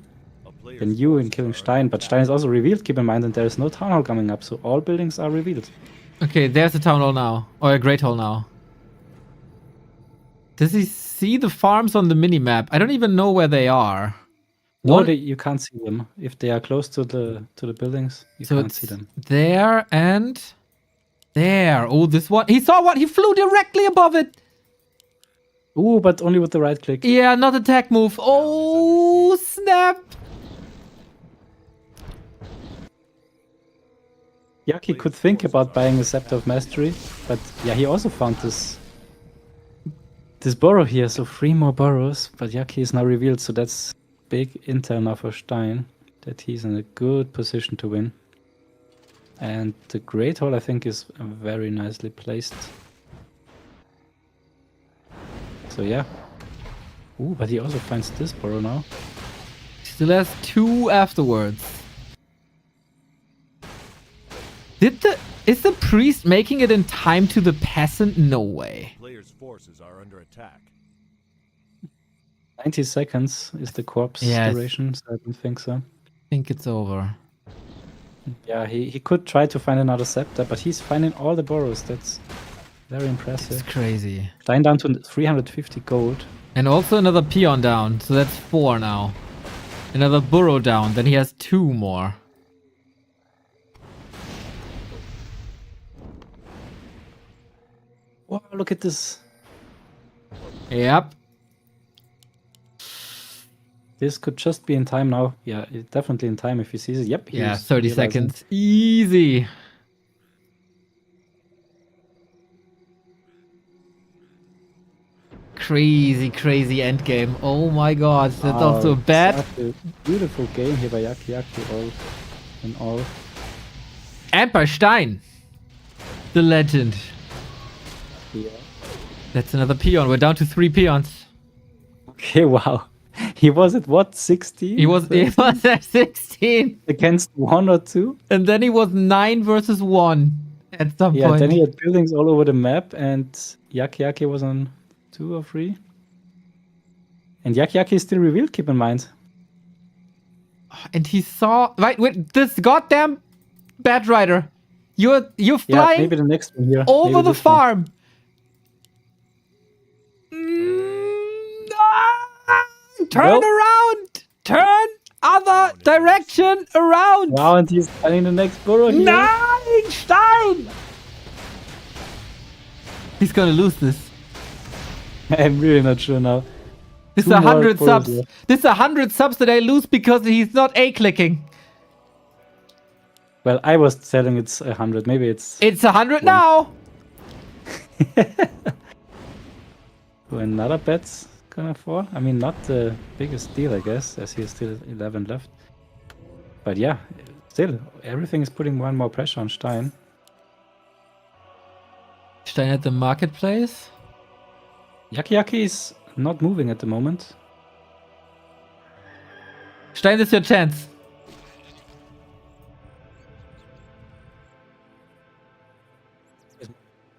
you in killing Stein? But Stein is also revealed, keep in mind, and there is no town hall coming up, so all buildings are revealed. Okay, there's a town hall now. Or a great hall now. Does he see the farms on the minimap? I don't even know where they are. No, you can't see them. If they are close to the buildings, you So can't it's see them. there and there. Oh, this one. He saw one. He flew directly above it. Ooh, but only with the right click. Yeah, not attack move. Oh, snap. Yucky could think about buying a Scepter of Mastery, but yeah, he also found this burrow here, so 3 more burrows, but Yucky is now revealed, so that's big intel now for Stein, that he's in a good position to win. And the Great Hall, I think, is very nicely placed. So yeah. Ooh, but he also finds this burrow now. Still has 2 afterwards. Is the priest making it in time to the peasant? No way. Players' forces are under attack. 90 seconds is the corpse Yes. duration, so I don't think so. I think it's over. Yeah, he could try to find another scepter, but he's finding all the burrows. That's very It's impressive. crazy. Stein down to 350 gold. And also another peon down, so that's 4 now. Another burrow down, then he has 2 more. Wow, look at this. Yep. This could just be in time now. Yeah, definitely in time if he sees it. Yep. Yeah, he's 30 realizing. seconds. Easy. Crazy endgame. Oh my god, that's Wow, also bad. such a beautiful game here by YuckyYucky all in all. And by Stein. The legend. Yeah. That's another peon. We're down to 3 peons. Okay, wow. He was at what, 16? He was at 16. against 1 or 2? And then he was 9 versus 1 at some Yeah, point. then he had buildings all over the map, and YuckyYucky was on 2 or 3. And YuckyYucky is still revealed, keep in mind. And he saw... Right, wait, this goddamn Bat Rider. You're Yeah, flying maybe the next one here. over Maybe the this one. farm. Turn Nope. around! Turn other direction around! Wow, and he's finding the next burrow here. Nine! Stein! He's gonna lose this. I'm really not sure now. This is 2 more 100 burrows subs. left. This is 100 subs that I lose because he's not A-clicking. Well, I was telling it's 100. Maybe it's It's 100 now! another bet's gonna fall. I mean, not the biggest deal, I guess, as he's still 11 left. But yeah, still, everything is putting more and more pressure on Stein. Stein at the marketplace. YuckyYucky is not moving at the moment. Stein, this is your chance.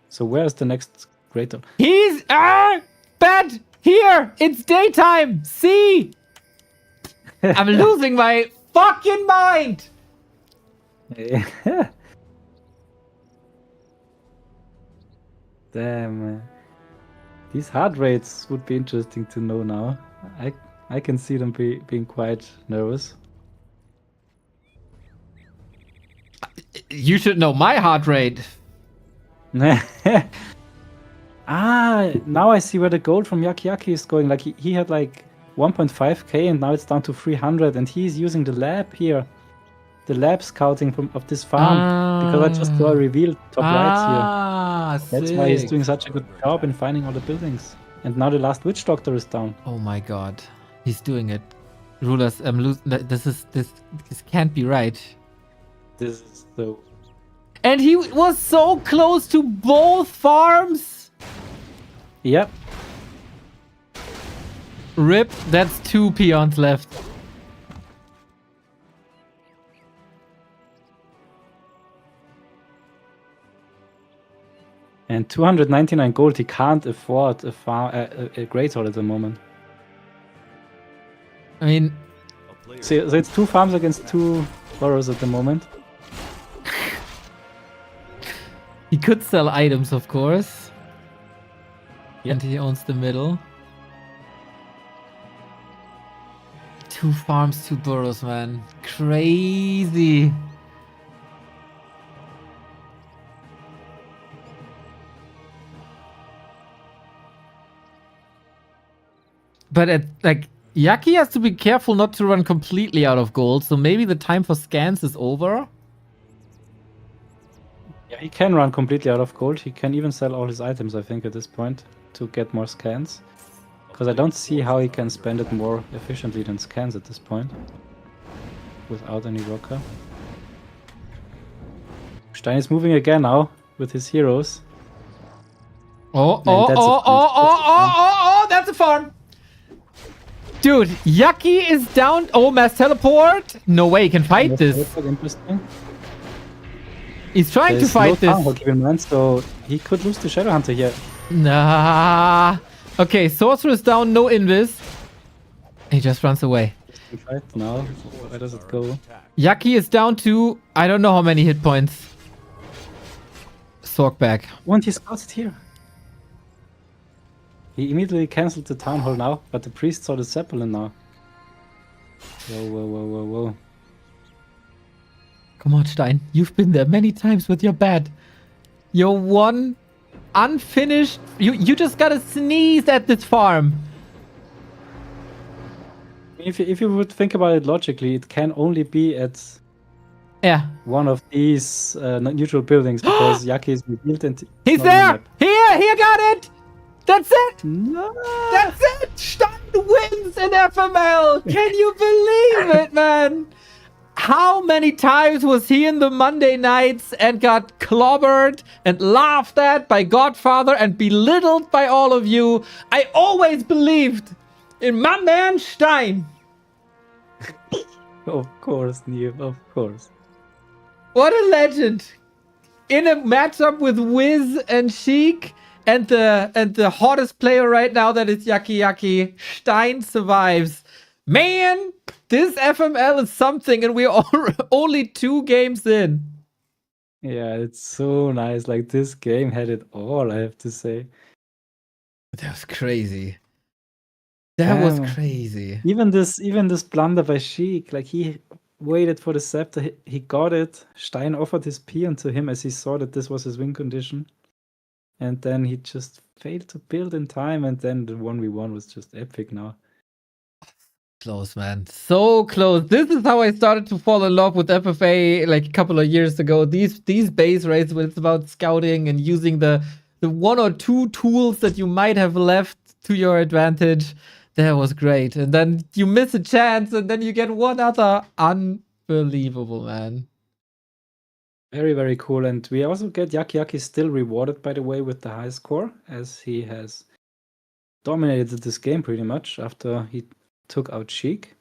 So where's the next great? He's bad here. It's daytime. See, I'm losing my fucking mind. Damn. These heart rates would be interesting to know now. I can see them being quite nervous. You should know my heart rate. Ah, now I see where the gold from YuckyYucky is going. Like he had like 1.5k, and now it's down to 300, and he's using the lab here. The lab scouting of this farm. Because I just saw a reveal top right here. That's why he's sick. doing such a good job in finding all the buildings. And now the last witch doctor is down. Oh my god. He's doing it. Rulers, I'm losing. This can't be right. This is so... And he was so close to both farms. Yep. Rip, that's 2 peons left. And 299 gold, he can't afford a great hall at the moment. I mean, So it's 2 farms against 2 burrows at the moment. he could sell items, of course. Yeah. And he owns the middle. 2 farms, 2 burrows, man. Crazy. But Yucky has to be careful not to run completely out of gold, so maybe the time for scans is over. Yeah, he can run completely out of gold. He can even sell all his items, I think, at this point to get more scans. Because I don't see how he can spend it more efficiently than scans at this point. Without any rocker. Stein is moving again now with his heroes. Oh, that's a farm. Dude, Yucky is down. Oh, mass teleport. No way he can fight this. Interesting. He's trying to There's fight no this. town hall, keep in mind, so he could lose to Shadow Hunter here. Nah. Okay, Sorcerer's down, no invis. He just runs away. Fight now. Where does it go? Yucky is down to, I don't know how many hit points. Sork back. Won't he scout it here? He immediately cancelled the town hall now, but the priest saw the Zeppelin now. Whoa. Come on, Stein. You've been there many times with your bat. Your one unfinished... You just gotta sneeze at this farm. If you would think about it logically, it can only be at Yeah. one of these neutral buildings because Yucky is revealed and He's not on the there! map. Here, got it! That's it! No. That's it! Stein wins in FML! Can you believe it, man? How many times was he in the Monday nights and got clobbered and laughed at by Godfather and belittled by all of you? I always believed in my man Stein. Of course, Neve, of course. What a legend. In a matchup with Wiz and Sheik and the hottest player right now, that is YuckyYucky, Stein survives. Man, this FML is something, and we're only 2 games in. Yeah, it's so nice. Like, this game had it all, I have to say. That was crazy. That was Damn. crazy. Even this blunder by Sheik, like, he waited for the scepter, he got it. Stein offered his peon to him as he saw that this was his win condition. And then he just failed to build in time, and then the 1v1 was just epic now. Close, man. So close. This is how I started to fall in love with FFA like a couple of years ago. These base raids where it's about scouting and using the 1 or 2 tools that you might have left to your advantage. That was great. And then you miss a chance and then you get one other. Unbelievable, man. Very, very cool. And we also get YuckyYucky still rewarded, by the way, with the high score, as he has dominated this game pretty much after he took out Sheik.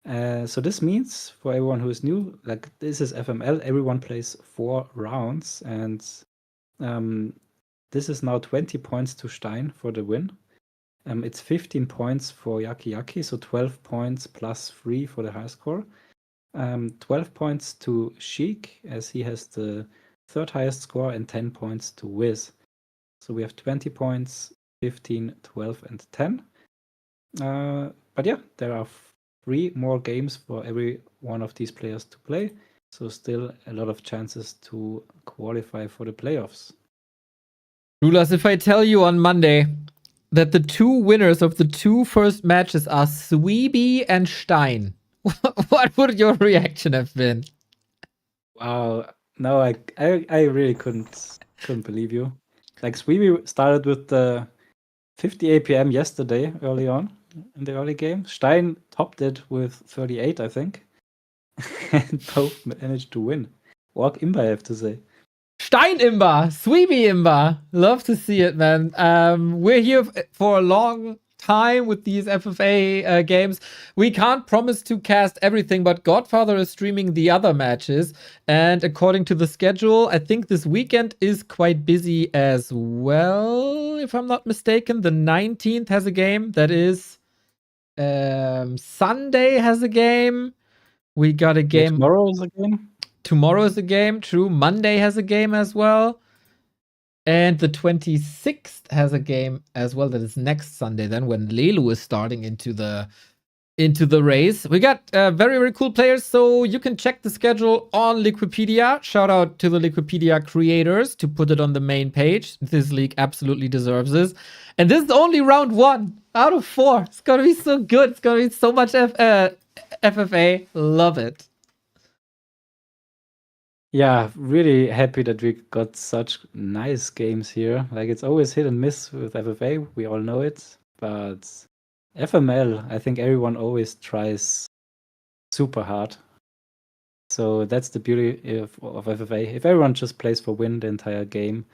So this means, for everyone who is new, like, this is FML, everyone plays 4 rounds, and this is now 20 points to Stein for the win. It's 15 points for YuckyYucky, so 12 points plus 3 for the high score. 12 points to Sheik, as he has the 3rd highest score, and 10 points to Wiz. So we have 20 points, 15, 12, and 10. But yeah, there are 3 more games for every one of these players to play. So still a lot of chances to qualify for the playoffs. Rulas, if I tell you on Monday that the two winners of the two first matches are Sweeby and Stein. What would your reaction have been? Wow. No, I really couldn't believe you. Like Sweeby started with the 50 APM yesterday, early on in the early game. Stein topped it with 38, I think. And both managed to win. Walk Imba, I have to say. Stein Imba, Sweeby Imba. Love to see it, man. We're here for a long time with these FFA games. We can't promise to cast everything, but Godfather is streaming the other matches. And according to the schedule, I think this weekend is quite busy as well, if I'm not mistaken. The 19th has a game. That is Sunday has a game. We got a game. Tomorrow is a game. Tomorrow is a game, true. Monday has a game as well. And the 26th has a game as well. That is next Sunday, then, when Lelu is starting into the race. We got very, very cool players, so you can check the schedule on Liquipedia. Shout out to the Liquipedia creators to put it on the main page. This league absolutely deserves this. And this is only round 1 out of 4. It's gonna be so good. It's gonna be so much FFA. Love it. Yeah, really happy that we got such nice games here. Like, it's always hit and miss with FFA, we all know it. But FML, I think everyone always tries super hard. So that's the beauty of FFA. If everyone just plays for win the entire game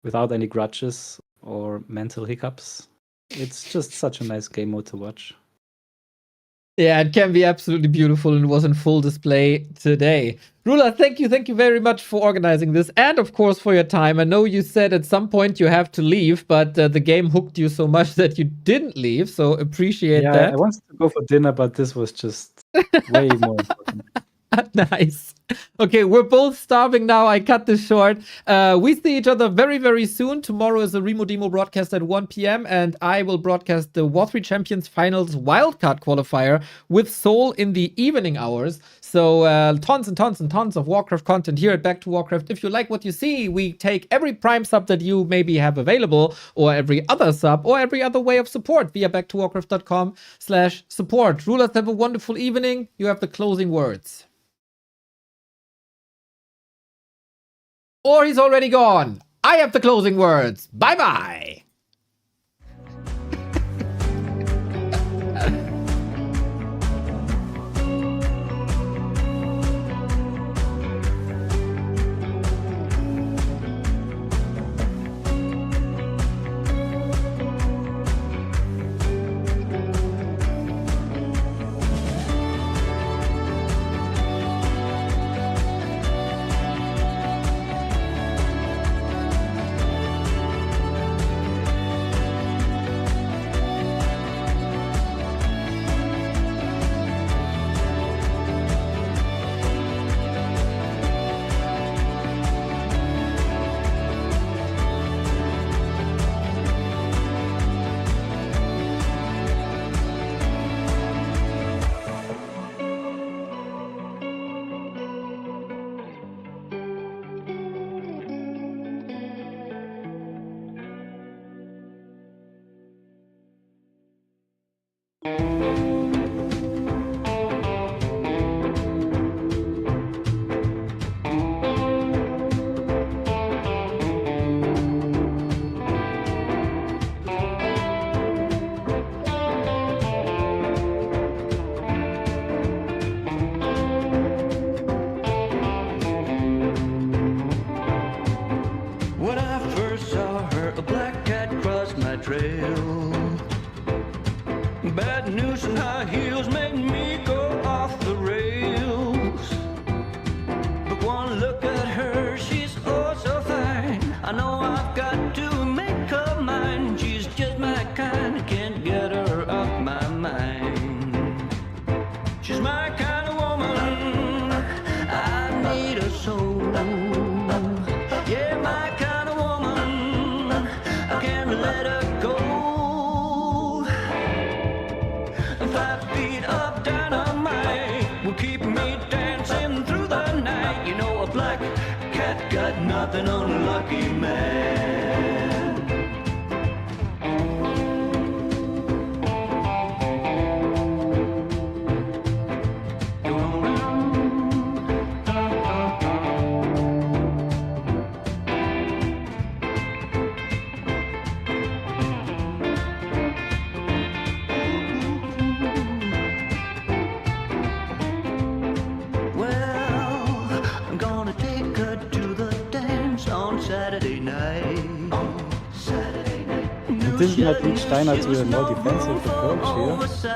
without any grudges or mental hiccups, it's just such a nice game mode to watch. Yeah, it can be absolutely beautiful and was in full display today. Rula, thank you very much for organizing this and, of course, for your time. I know you said at some point you have to leave, but the game hooked you so much that you didn't leave, so appreciate that. I wanted to go for dinner, but this was just way more important. Nice. Okay, we're both starving now. I cut this short. We see each other very, very soon. Tomorrow is a Remo Demo broadcast at 1 p.m. and I will broadcast the War3 Champions Finals wildcard qualifier with Soul in the evening hours. So tons and tons and tons of Warcraft content here at Back to Warcraft. If you like what you see, we take every Prime sub that you maybe have available, or every other sub, or every other way of support via backtowarcraft.com/support. Rulers, have a wonderful evening. You have the closing words. Or he's already gone. I have the closing words. Bye-bye. When I first saw her, a black cat crossed my trail. Bad news and high heels made me go off the rails. But one look at her, she's oh so fine. I know I've got to make her mine. She's just my kind, I can't get her off my mind. She's my kind of woman, I need a soul. Yeah, my kind of woman, I can't let her go. 5 feet of dynamite will keep me dancing through the night. You know, a black cat got nothing on a lucky man. Saturday night. Saturday night. It did not lead Steiner to a more defensive approach here.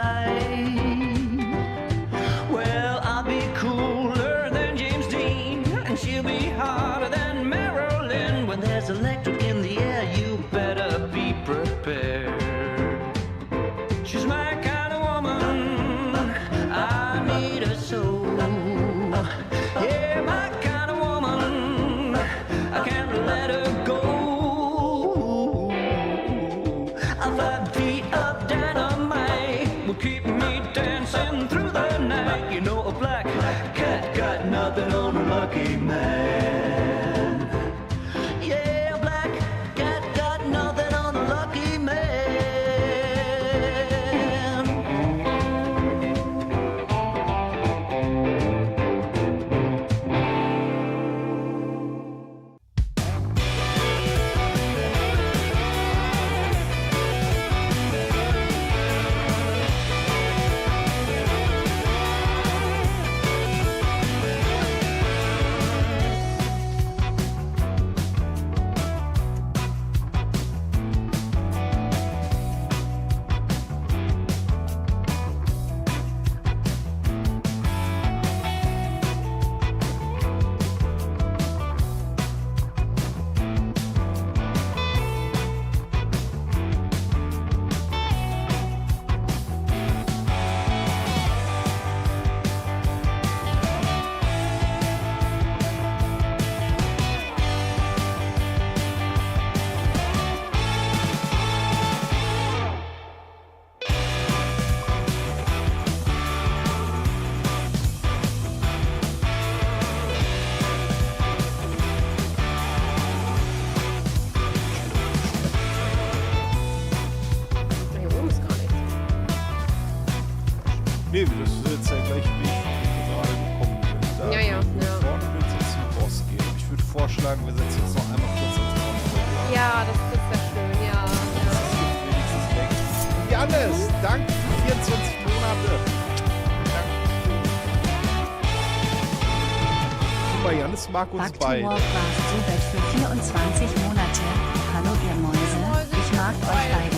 Well, I'll be cooler than James Dean, and she'll be hotter than Marilyn. When there's electric in the air, you better be prepared. She's my kind of woman, I need her so. Yeah, my kind of woman, I can't let her go. 5 feet of dynamite will keep me dancing through the night. You know a black cat got nothing on a lucky man. Yeah, a black cat got nothing on a lucky man. Hier oben ist gar nichts. Nee, das ist jetzt der gleiche Weg, wie wir gerade gekommen sind. Da Ja, ja, ja. vorne wird es jetzt zum Boss gehen. Ich würde vorschlagen, wir setzen jetzt noch einmal kurz ins Kontrolle. Ja, das ist sehr schön, ja. Das ist wenigstens weg. Jannis, danke für 24 Monate. Danke. Guck mal, Jannis mag uns Back to beide. Warcraft Subet für 24 Monate. Hallo ihr Mäuse, ich mag euch beide.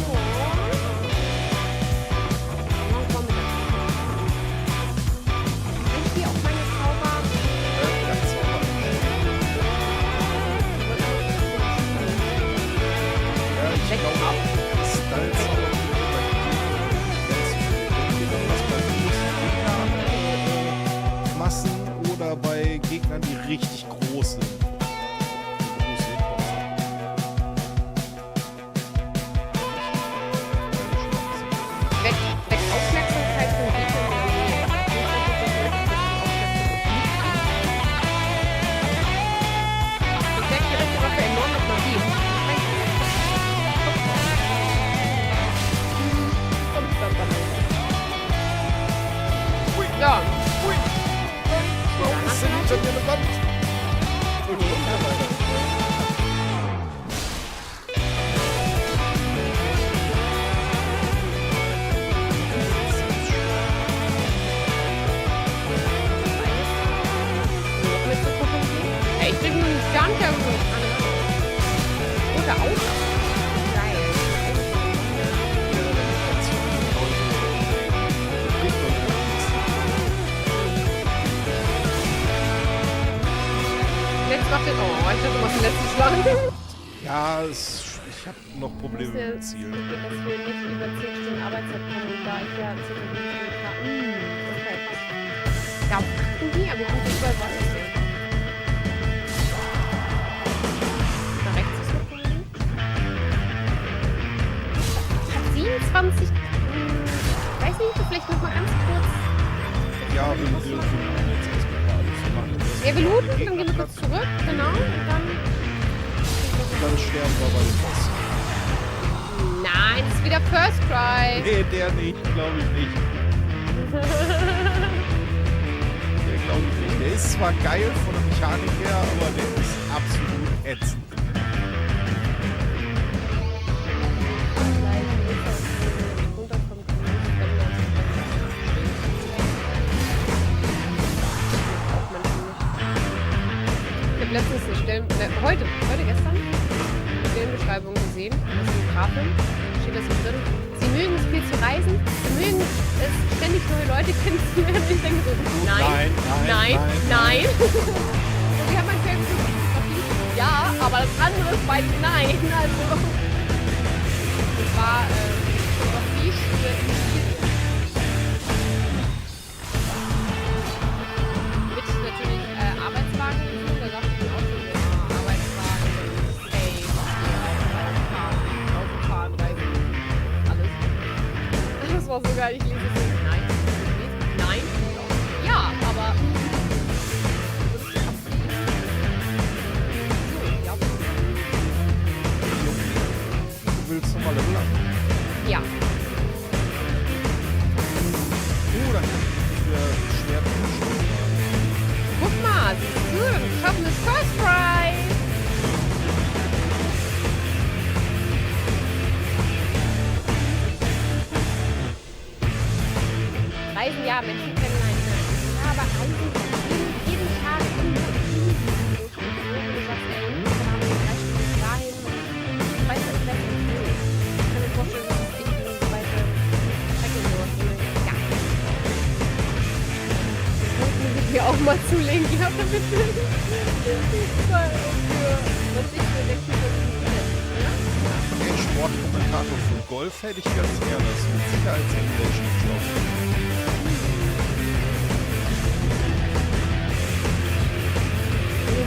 Ich gehe auf meine Zauber. Ich glaube auch, Stein Massen oder bei Gegnern, die richtig groß sind. Große Hitboxen. Weg Aufmerksamkeit von Gegnern. Ich denke, das ist aber für enorme Magie. Ja. Warum ist denn hinter mir eine Wand? Ey, ich bin gar nicht an. Oder auch. Geil. Jetzt macht den. Oh, ich dachte, du machst den letzten Schlag. Ja, ich habe noch Probleme mit dem Ziel. Dass wir nicht über 10 Stunden Arbeitszeit kommen, da ich ja ca. 7 Stunden habe. Perfekt. Ja, die, aber wir sind überall woanders. Da rechts ist noch ein. 27. Weiß nicht, vielleicht noch mal ganz kurz. Ja, wir jetzt erstmal alles machen. Ja, wir looten, dann gehen wir kurz zurück, genau, und dann. Dann sterben wir bei dem Boss. Nein, das ist wieder First Cry. Nee, der nicht, glaube ich nicht. Der glaube ich nicht. Der ist zwar geil von der Mechanik her, aber der ist absolut ätzend. Ich habe letztens eine Stelle, heute gestern, gesehen, das ist eine Grafin, steht das hier drin. Sie mögen es viel zu reisen, sie mögen es ständig neue Leute kennenzulernen. Ich denke so, nein. Und wir haben ein Pferd gefunden, ja, aber das andere ist bald nein. Also, das war Fotografie für mit natürlich Arbeitswagen und so, da dachte ich mir auch so, ja, Arbeitswagen, hey, Autofahren, Reisen, alles. Das war so geil, ich lese es so, nein, ja, aber Du willst nochmal Level up? ja. Dann für Schwert und Schwert. Guck mal, siehst du, wir schaffen das First Prize. Reisen, ja, Menschen kennenlernen. Ja, aber Reisen, jeden Tag irgendwo easy. Du sagst, ey, wir haben 3 Stunden dahin. Ich weiß nicht, vielleicht nicht so. Ich kann mir vorstellen, dass es echt so weite Strecke sowas ist. Ja. Muss ich mir auch mal zulegen, ja, damit wir was ich für den Den Sportkommentator für Golf hätte ich ganz gerne. Das ist mit Sicherheitsimulation-Job.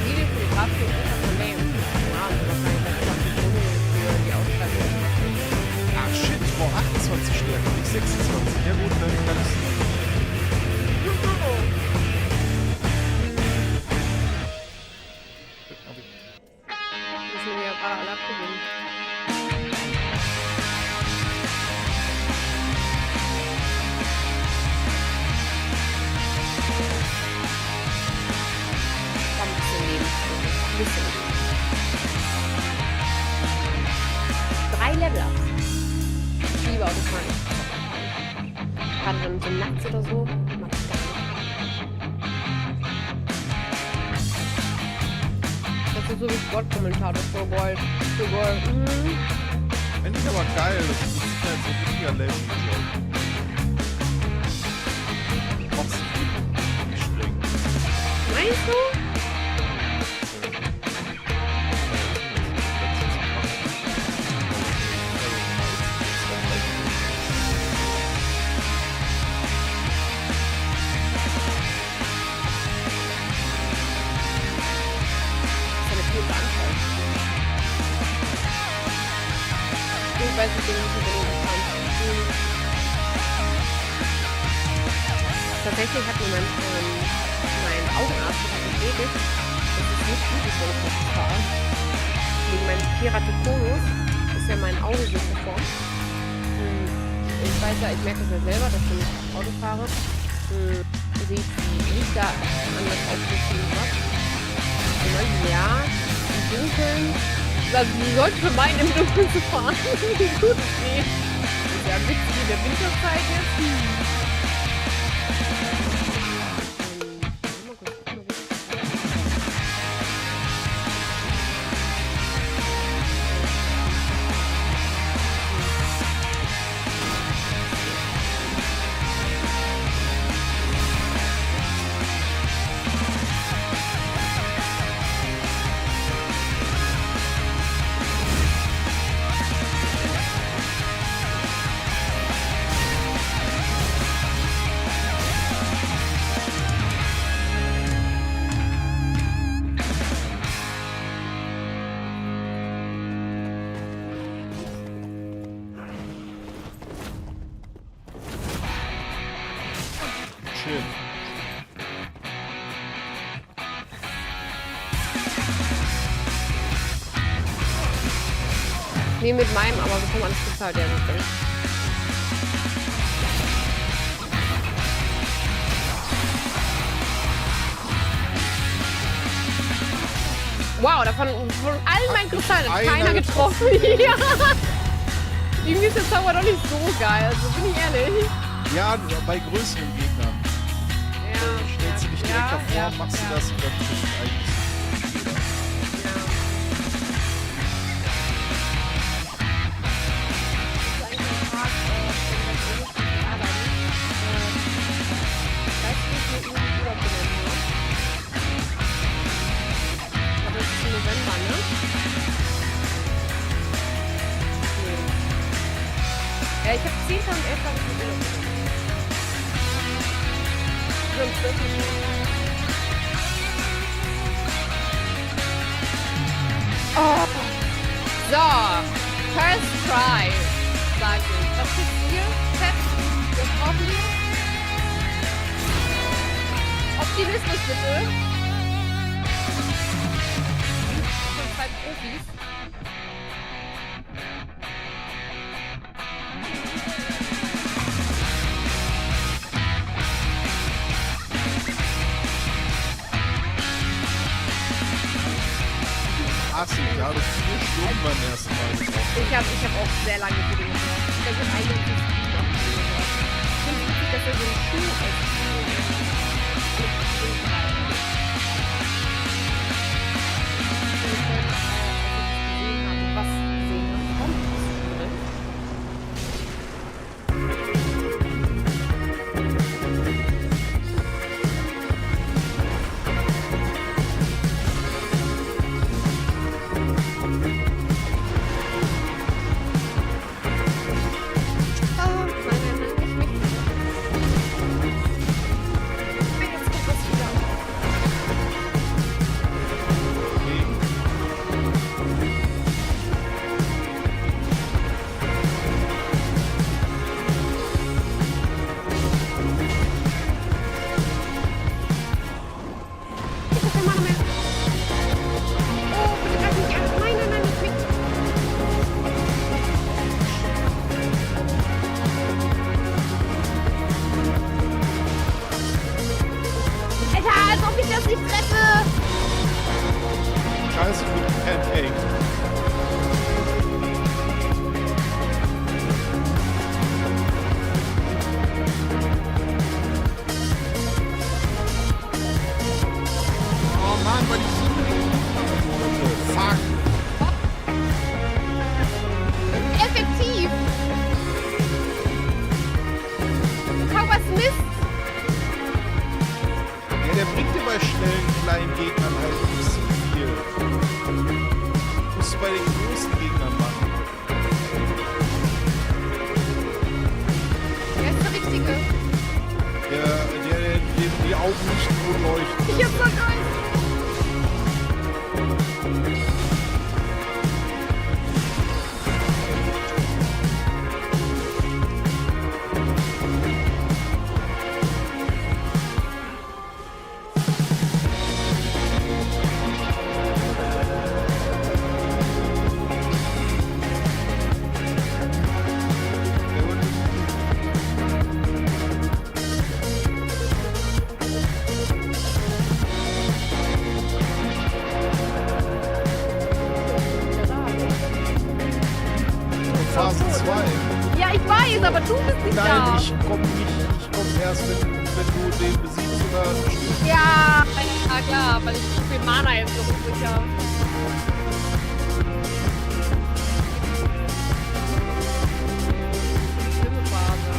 Videofotograf für Unternehmen. Ja, wahrscheinlich für die Ausstattung. Ach shit, ich brauche 28 Stärke, nicht 26. Ja gut, dann kann ich Das sind wir ja gerade alle abgewinnen. Komm, ein bisschen Leben. Ein bisschen Leben. 3 Level-Ups. Ich liebe Autofahren. Gerade wenn so nachts oder so, mag ich gar nicht. Das ist so wie Sportkommentator für Gold. Für Gold. Finde ich aber geil, das ist mit Sicherheit so ein richtiger Legend-Job. Machst du nicht streng. Meinst du? Ich weiß nicht, wie ich überlegen kann. Tatsächlich hat mir mein Augenarzt bestätigt, dass es nicht gut ist, wenn ich das fahre. Wegen meinem Keratokonus ist ja mein Auge so verformt. Ich weiß ja, ich merke das ja selber, dass wenn ich Auto fahre, sehe ich die Lichter anders aufrichten und was. Und manchmal, ja, im Dunkeln. Also du solltest vermeiden, im Dunkeln zu fahren. Wie gut es geht. Das ist ja witzig in der Winterzeit jetzt. Schön. Nee, mit meinem, aber bekommen alles bezahlt, ja, das Ding. Wow, von allen meinen Kristallen hat keiner getroffen. Ja. Irgendwie ist der Zauber doch nicht so geil, also bin ich ehrlich. Ja, bei größeren Gegnern. Ja. Stellst du dich direkt davor, machst du das und dann trifft eigentlich. Ja, ich habe 10. und 11. habe ich mit Elo. So, und 12. Oh. So, first try, sag ich. Was gibt's hier? Chat? Was brauchen wir? Optimismus bitte. Von 2 Profis. Assi, ich habe 4 Stunden beim ersten Mal gebraucht. Ich hab auch sehr lange für den gehört. Ich habe eigentlich nicht noch viel gehört. Ich finde es wichtig, dass er so einen Schuh als was gesehen habe. Kommt das drin? Scheiße mit Pancake. Oh Mann, weil ich so fuck. Effektiv! Kaum was Mist! Ja, der bringt dir bei schnellen kleinen Gegnern halt nicht so viel. Musst du bei den großen Gegnern machen. Der ist der Richtige. Der die Augen nicht so leuchten. Ich hab's vergessen! Phase 2. Ja, ich weiß, aber du bist nicht Nein, da. ich komm erst, wenn du den besiegst oder Ja, klar, weil ich so viel Mana jetzt noch übrig habe. Schlimme Phase.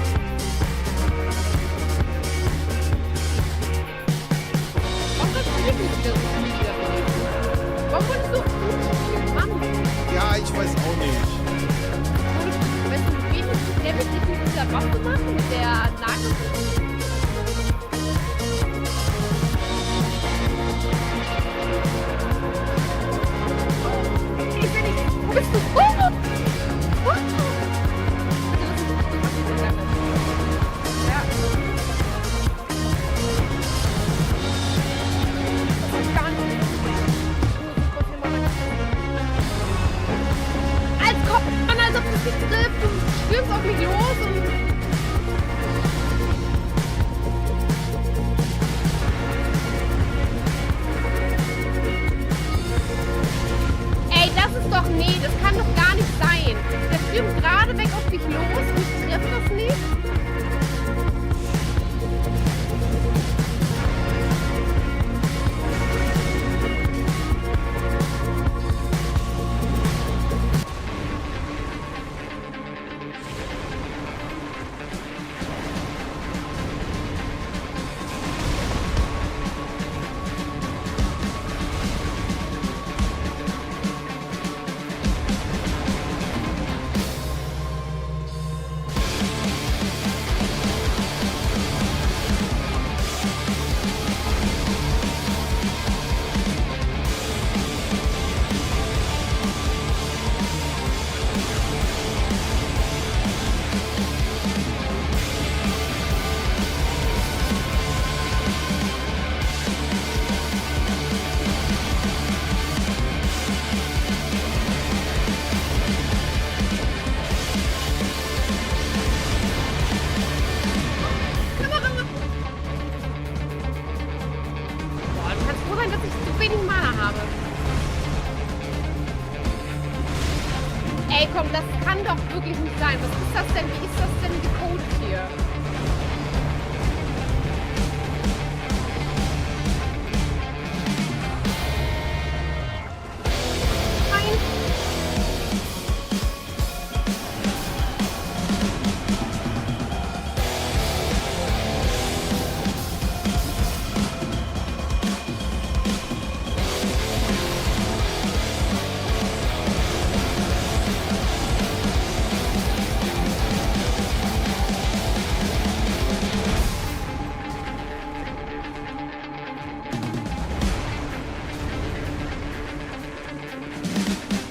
Warum hast du nicht wieder so viel wiederbelebt? Warum wolltest du so Mann? Ja, ich weiß auch nicht. Weißt du, wie wenigstens der wird nicht mit dieser Waffe machen, mit der Nagel. Ich will nicht. Wo bist du? Oh! Oh! Ja. Das ist gar nicht. Als kommt man, als ob das dich trifft. Du stürmst auf mich los und. Ey, das ist doch. Nee, das kann doch gar nicht sein. Der stürmt gerade weg auf dich los und ich treffe das nicht. Ey, komm, das kann doch wirklich nicht sein. Was ist das denn? Wie ist das denn gecodet hier? Nein.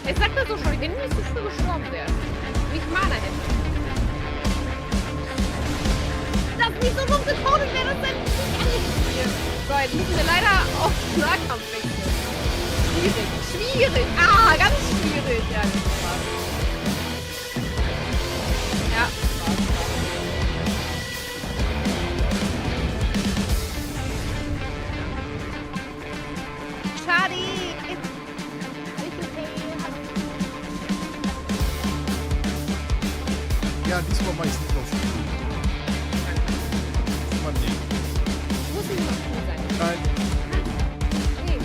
Jetzt sag mal so schon, wenn du nicht so früh gestorben wärst, wie ich Mana hätte. Das nicht so dumm gecodet wäre, das dann nicht ehrlich hier. So, jetzt müssen wir leider auf Nahkampf wechseln. Schwierig. Ah, ganz schwierig. Ja, das ist Spaß. Ja, Spaß. Schade. Ja, diesmal mach ich's nicht auf. Mann, nee. Muss nicht noch cool sein. Nein. Nee.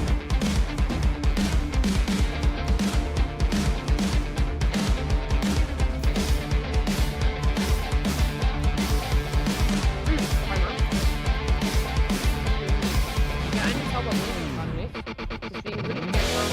Warte mal. Der eine Zauber muss ich gerade nicht. Deswegen würde ich gerne mal.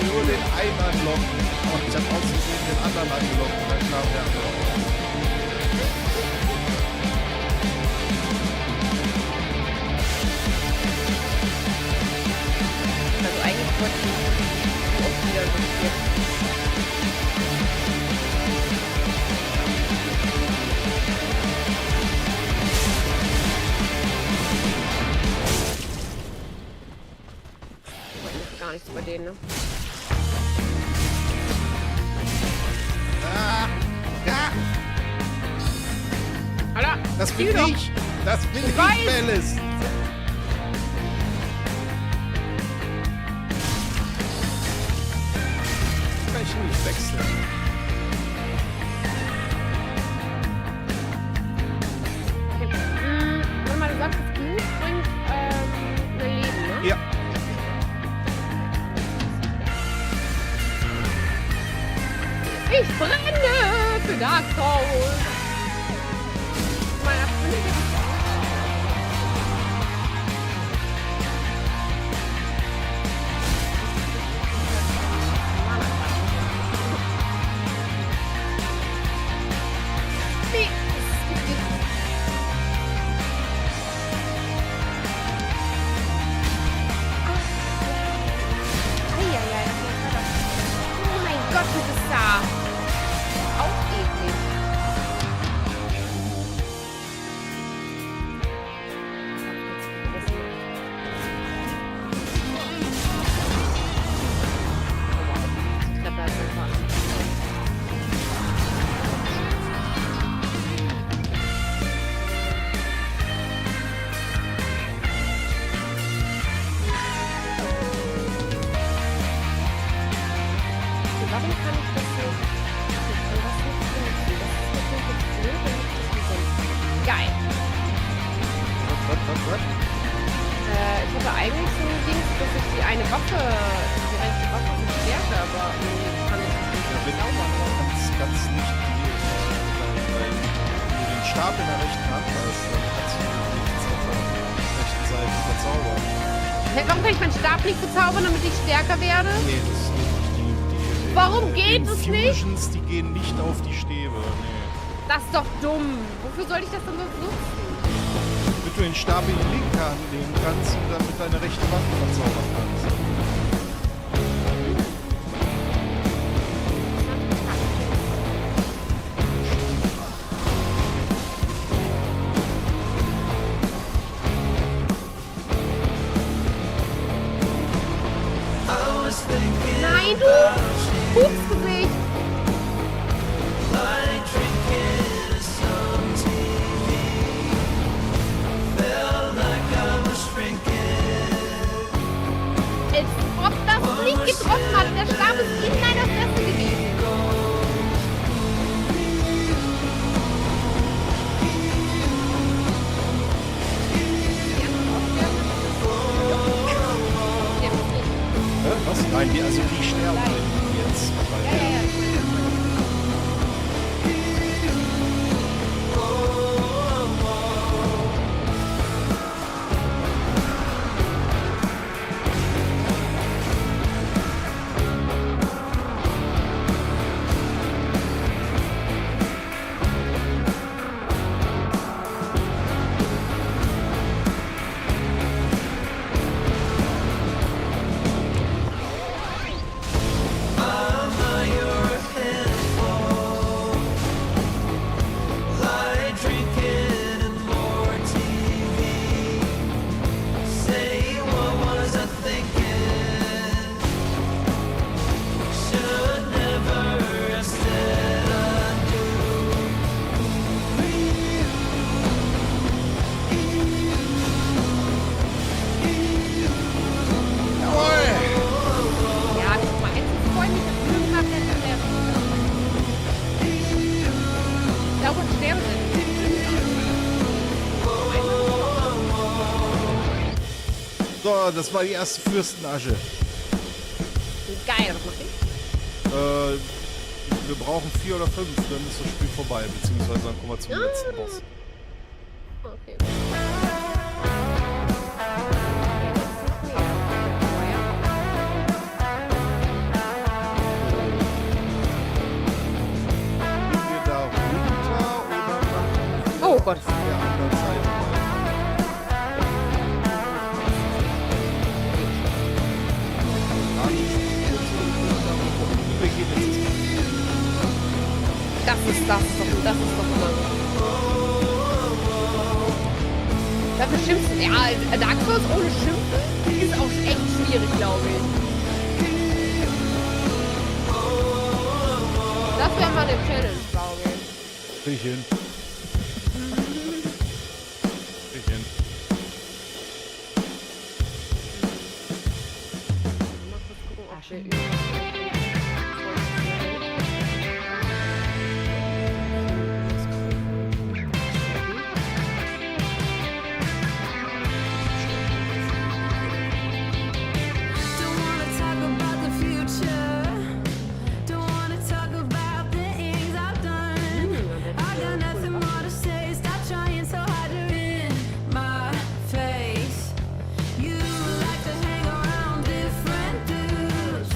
Nur den einen anlocken. Und ich hab aus Versehen den anderen angelockt. Und dann kam der andere auch. Also eigentlich wollte ich nicht auch wieder so viel. Gar nichts bei denen, ne? Ja, Alter, das bin spiel doch. ich. Das bin ich, weiß. Bellis. Kann ich nicht wechseln. Warte mal, du sagst, das Blut bringt ein Leben, ne? Ja. Ich brenne für Dark Souls. Meine Abgründe. Oh mein Gott, du bist da. Auch eklig. Warum kann ich das nicht? Ich kann das nicht benutzen. Das ist natürlich jetzt blöd, wenn ich das nicht so. Geil. Was? Ich hatte eigentlich so ein Ding, dass ich die eine Waffe, die rechte Waffe verstärke, aber irgendwie kann ich das nicht Ja, wenn sauber machen. ganz nicht weil du den Stab in der rechten Hand hast, dann kannst du nichts auf der rechten Seite verzaubern. Hey, warum kann ich meinen Stab nicht bezaubern, damit ich stärker werde? Nee, das geht nicht. Warum geht es nicht? Infusions, die gehen nicht auf die Stäbe. Nee. Das ist doch dumm. Wofür soll ich das denn benutzen? Damit du den Stab in die linke Hand nehmen kannst und damit deine rechte Waffe verzaubern kannst. Pupsgesicht. Als ob das nicht getroffen hat. Der Stab ist in deiner Fresse gewesen. Was? Nein, die sterben jetzt. Ja, guck mal, jetzt ist voll nicht das Glück gehabt, der Dauernd sterben sind. So, das war die erste Fürstenasche. Geil, das macht ich. Wir brauchen 4 oder 5, dann ist das Spiel vorbei, beziehungsweise dann kommen wir zum letzten Boss. Okay. Gehen wir da runter oder nach Oh Gott. der anderen Seite? Wir gehen jetzt. Das ist doch immer. Dafür schimpfen. Ja, Dark Souls ohne Schimpfen ist auch echt schwierig, glaube ich. Das wäre mal eine Challenge, glaube ich. Krieg ich hin. Krieg ich hin. Mal kurz gucken, ob wir üben. Don't wanna talk about the future. Don't wanna talk about the things I've done. I got nothing more to say. Stop trying so hard to in my face. You like to hang around different dudes.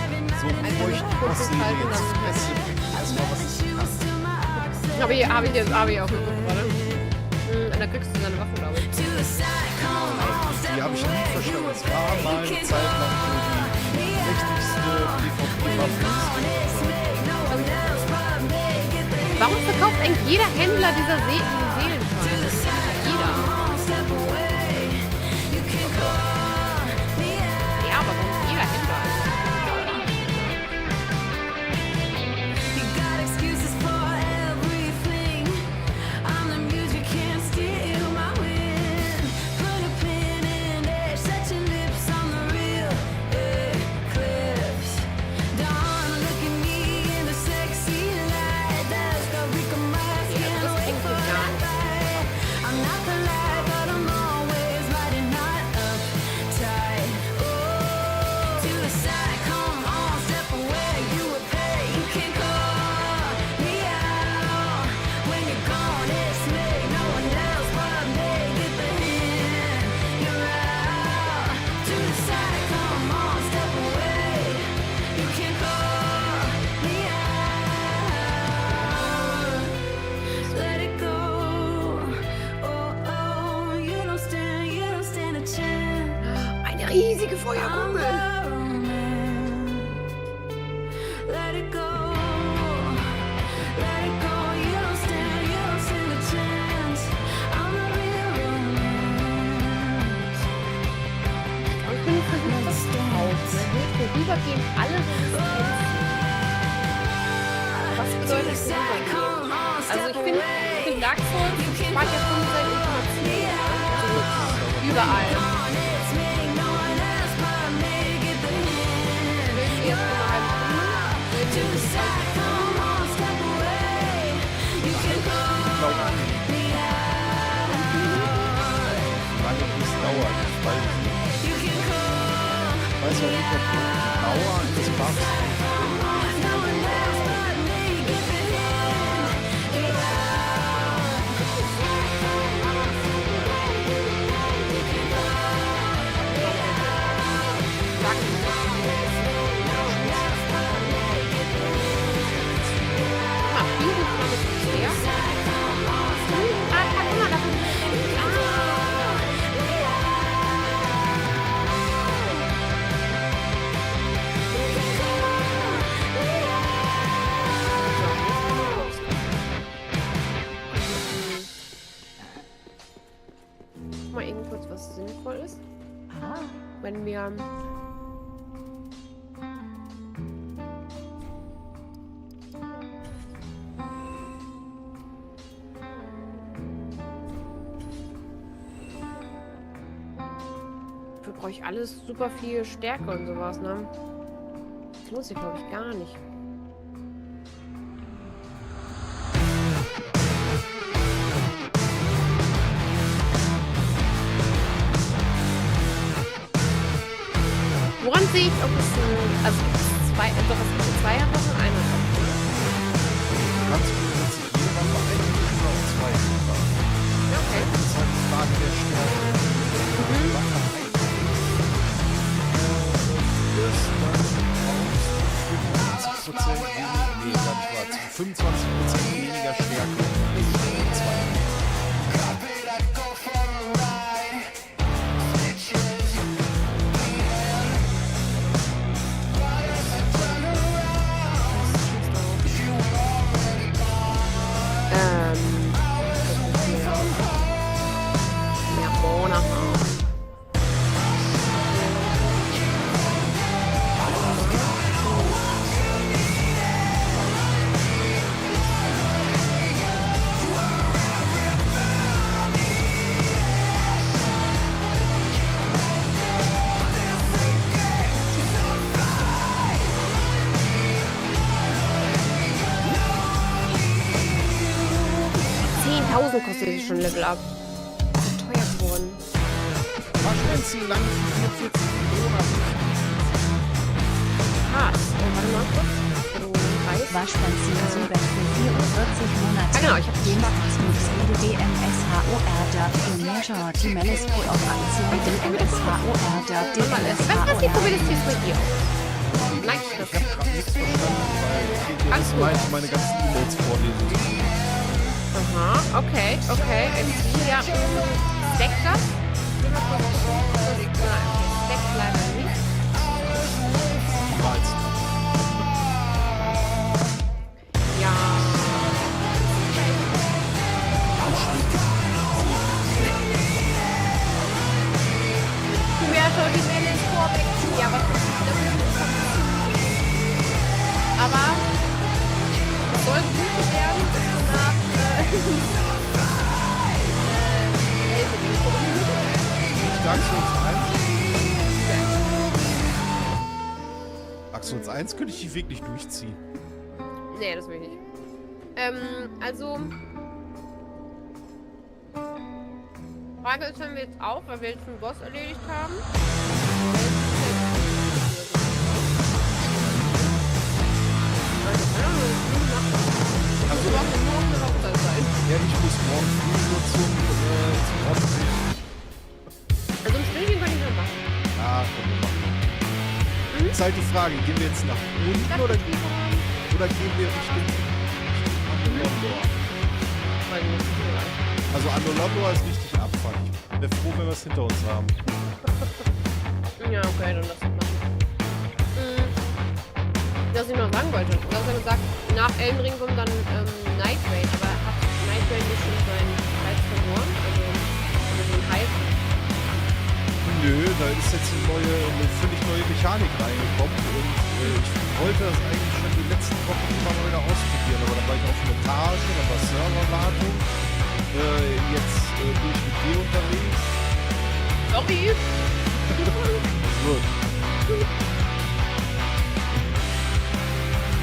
Every night So and feucht die Bassseele jetzt fresse. Erstmal was ich kann. Habe ich auch geguckt gerade. Und da kriegst du seine Waffen, glaube ich. Die habe ich nie verstanden. Es war mal eine Zeit lang so die mächtigste PvP-Waffe. Warum verkauft eigentlich jeder Händler dieser Seelenschweine? Jeder. Ja, aber warum jeder Händler? You got excuses for everything. I'm the muse, you can't steal my wind. Put a pin in it, set your lips on the real eclipse. Don't look at me in the sexy light. That's the weak of my skin. das Wait klingt for so that geil. fight. I'm not the light, but I'm always riding not uptight. Oh, to the side, come on, step away. You would pay, you can call me out. When you're gone, it's me, no one else but me. Get the hint, you're out. To the side, come on, step away. You can call me out. Let it go. Oh, oh, you don't stand a chance. Eine riesige I'm Feuerkugel. the romance. Let it go. Let it go. You don't stand a chance. I'm the real romance. Und ich bin versucht, das zu kaufen. Dann hilft vorübergehend alle Resistenz. bisschen rübergehen. Also ich finde Dark Souls spart ja schon seine Informationen. Also überall. Ich will jetzt noch eine halbe Lange bis dauert, ich weiß es nicht. Ich weiß auch nicht, ob Dauer ins Buff. Mal eben kurz, was sinnvoll ist. Wenn wir brauche ich alles super viel Stärke und sowas, ne? Das lohnt sich, glaube ich, gar nicht. Woran sehe ich, ob es ein, also zwei, doch es gibt zwei hat und eine hat. Kannst du jetzt jeder mal einen oder auch zwei fragen? Ja, okay. Das ist halt die Frage der Stärke. Du wirst dann 25% weniger Stärke. Mehr Monate. 10.000 kostet es schon Level Up. Teuer geworden. Waschbenzin lang 44 Monate. Krass. Oh, warte mal kurz. Waschbenzin Sübeck für 44 Monate. Ah, genau, ich hab die DMSHOR Majority Melisco auf Aktion DMSHOR Warte mal, was die probiert ist jetzt bei dir aus? Nein, Ich habe gerade nichts verstanden, weil ich hier Alles jetzt gut. meine ganzen E-Mails vorlesen. Aha, okay. Ja, Stack das? Stack leider nicht. Niemals. Ja. Du mir schon die Mail ins Vorweg. Ja, was ist das? Aber es soll gut werden nach Dark Souls 1 könnte ich die wirklich durchziehen. Nee, das will ich nicht. Also. Frage ist, wenn wir jetzt auch, weil wir jetzt einen Boss erledigt haben. Also, du brauchst nur auf der Hochzeit sein. Ja, ich muss morgen früh nur zum Hochzeit. Also, ein Spielchen kann ich noch machen. Ah, können wir machen. Ist halt die Frage, gehen wir jetzt nach unten oder gehen wir Richtung Andolondor? Also Andolondor ist richtig Abfall. Ich bin froh, wenn wir es hinter uns haben. Ja, okay, dann lass es machen. Was ich noch sagen wollte, du hast ja gesagt, nach Elden Ring kommt dann Night Raid, aber hat Night Raid nicht schon seinen Reiz verloren? Also den Hype? Nö, da ist jetzt eine völlig neue Mechanik reingekommen und ich wollte das eigentlich schon die letzten Wochen immer mal wieder ausprobieren. ausprobieren, aber dann war ich auf Montage, dann war Serverwartung. Jetzt bin ich mit dir unterwegs. Sorry. Gut.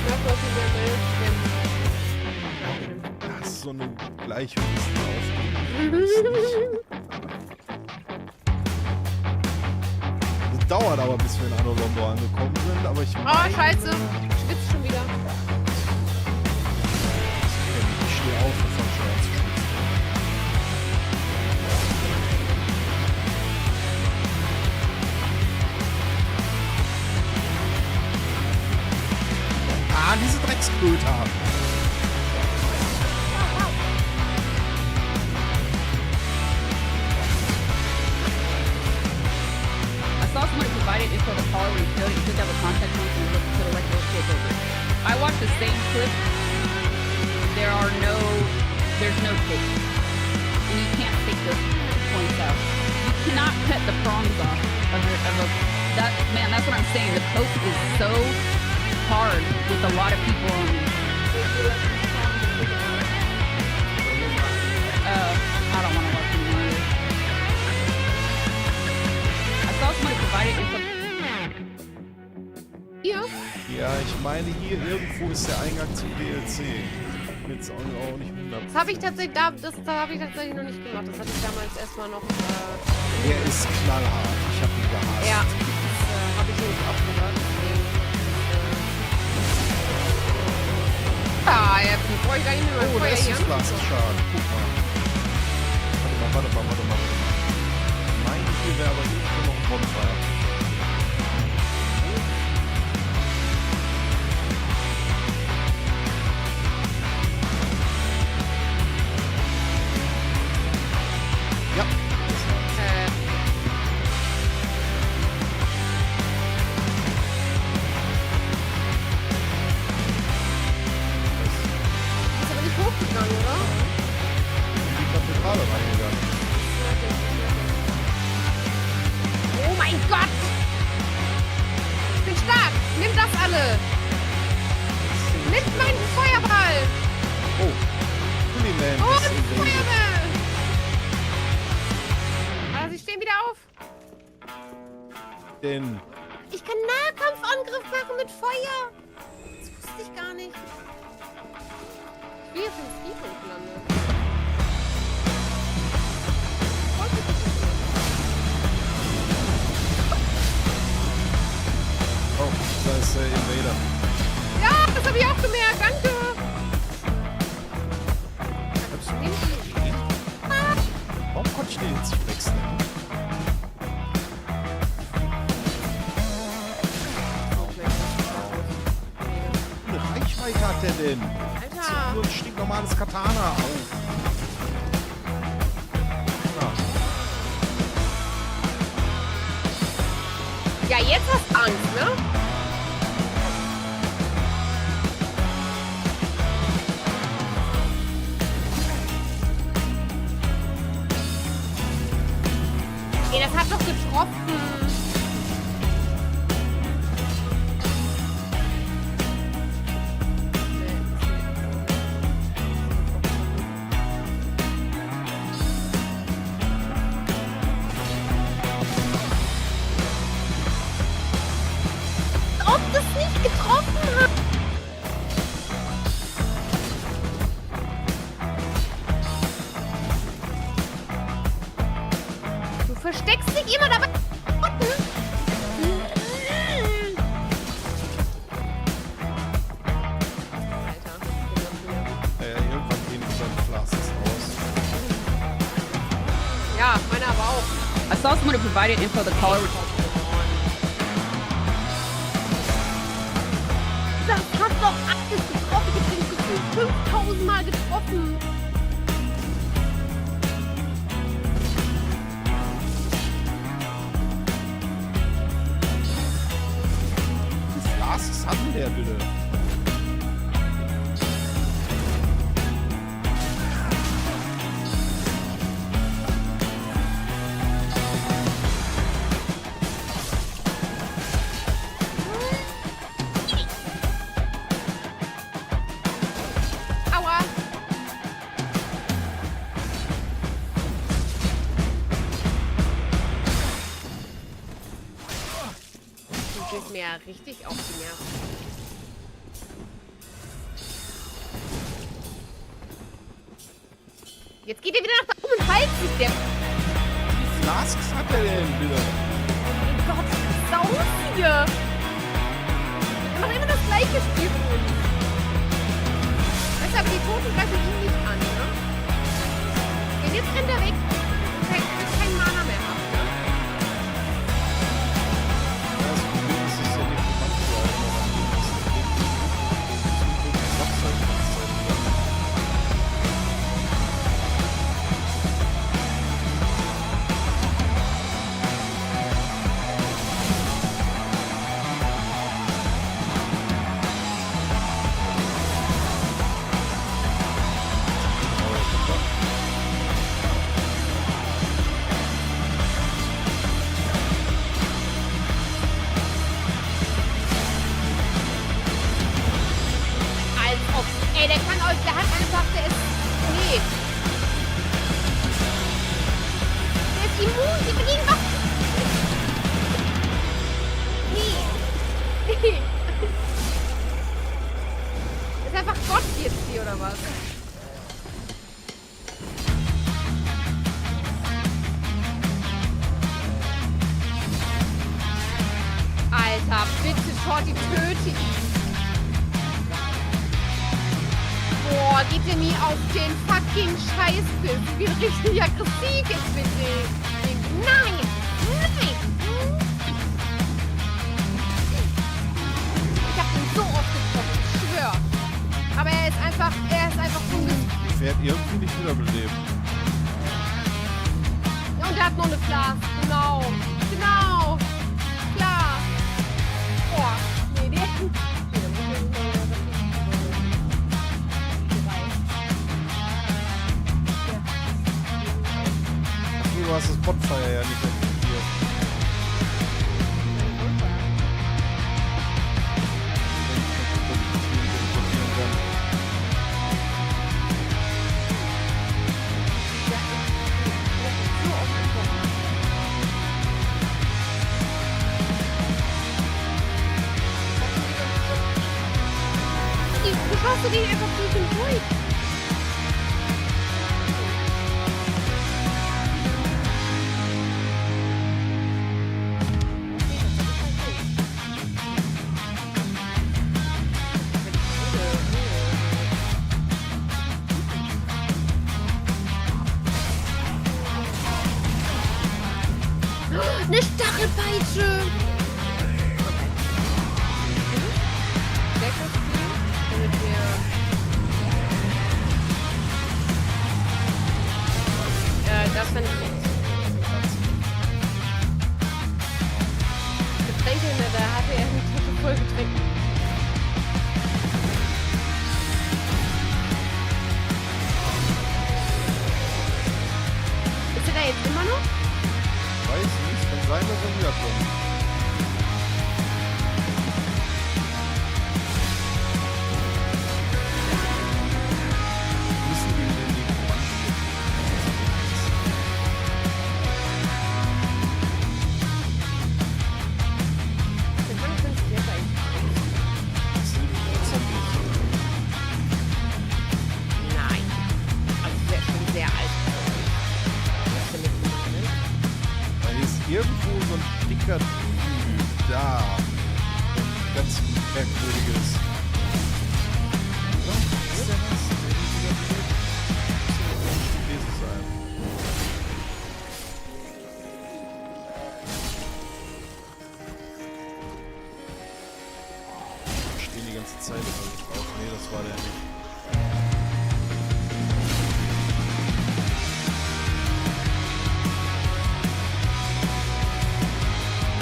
Ja, du hast mir Das ist so eine Gleichhörnisten aufgeben. Es dauert aber, bis wir in Anno Londo angekommen sind, aber ich Oh, scheiße. Ich schwitze schon wieder. Ich stehe auf und fange schon an zu schwitzen. Diese Dreckskröte haben. I saw someone who provided info to caller refill. You took out the contact points and looked to the right to take over. I watched the same clip. There's no take. And you can't take those points out. You cannot cut the prongs off that's what I'm saying. The poke is so hard with a lot of people on it. I don't want to watch anymore. I saw someone who provided info. Hier? Ja, ich meine, hier irgendwo ist der Eingang zum DLC. Jetzt auch nicht 100%. Das habe ich tatsächlich, noch nicht gemacht. Das hatte ich damals erstmal noch. Der ist knallhart. Ich habe ihn gehasst. Ja, das habe ich nämlich auch gehört. Deswegen, jetzt bevor ich gar nicht mehr mein Oh, Feuer der ist hier. das Blastschad. Guck mal. Warte mal. Mein hier wäre aber nicht nur noch ein Bonfire. Ja. Ist aber nicht hochgegangen, oder? In die Kathedrale reingegangen. Oh mein Gott! Ich bin stark! Nimm das alle! Nimm meinen Feuerball! Oh. Bullyman Und ist invaded. Feuerball! Also, sie stehen wieder auf. Denn Ich kann Nahkampfangriff machen mit Feuer! Das wusste ich gar nicht. Ich bin jetzt im Friedhof gelandet. oh, da ist der Invader. Ja, das habe ich auch gemerkt. Danke. Warum konnte ich den jetzt nicht wechseln? Wie eine Reichweite hat der denn? Alter. Nur ein stinknormales Katana auf. Ja, jetzt hast du Angst, ne? Ey, das hat doch getroffen. Ob das nicht getroffen hat. Du versteckst dich immer dabei. Irgendwann gehen die seine Flasks aus. Ja, meiner aber auch. I saw someone who provided info to caller. Das hat doch alles getroffen. Ich bin gefühlt 5000 Mal getroffen. Wie viele Flasks hat denn der bitte? ja richtig auf die Nerven. Jetzt geht er wieder nach da oben und heilt sich, der... Wie viele Flasks hat er denn wieder? Oh Gott, Saus hier! Wir machen immer das gleiche Spiel für uns. Weißt du, aber die Toten greifen ihn nicht an, ne? Denn jetzt rennt er weg. Kein Mana mehr haben, ne? Ja, das Problem ist, dass ja nicht bekannt bleiben, aber das ist der Weg. Das ist halt die ganze Zeit wieder. Als ob. Ey, der hat einfach, der ist. Nee. Der ist immun, die verlieren was. Nee. Nee. Ist einfach Gott jetzt hier, oder was? Alter, bitte, Shorty, töte ihn. Boah, geht der nie auf den fucking Scheißpilz. Ich bin richtig aggressiv jetzt mit dem. Nein! Nein! Ich hab ihn so oft getroffen, ich schwör. Aber er ist einfach ungesund. Ich werde irgendwie nicht wiederbelebt. Ja, und er hat noch eine Flas. Genau. Genau. Klar. Boah. Nee, der... Du hast das Bonfire ja nicht aktiviert. Du schaust dir den einfach durch den durch. Eine Stachelpeitsche! Sehr gut, damit wir... das fand ich nicht. Getränke, ne, da hatte er eine Tasche voll Getränke. Ist er da jetzt immer noch? Weiß nicht, kann sein, dass er wiederkommt. Müssen wir denn die Wir können prinzipiell sein. Nein. Also der ist schon sehr alt. Was ist denn mit ihm, ne? Da ist irgendwo so ein dicker Typ da. Ein ganz merkwürdiges. Ja, ist der das? Der nicht wiederbelebt? Muss ja gewesen sein. Stehen die ganze Zeit drauf. Nee, das war der nicht.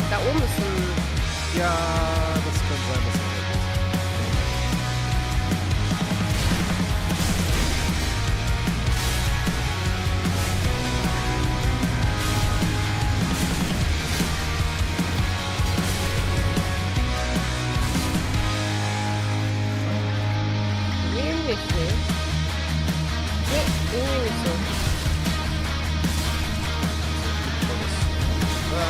Da oben ist ein... Ja, das kann sein, dass er weg ist. Nee, nicht, ne? Nee, irgendwie nicht so. Ja.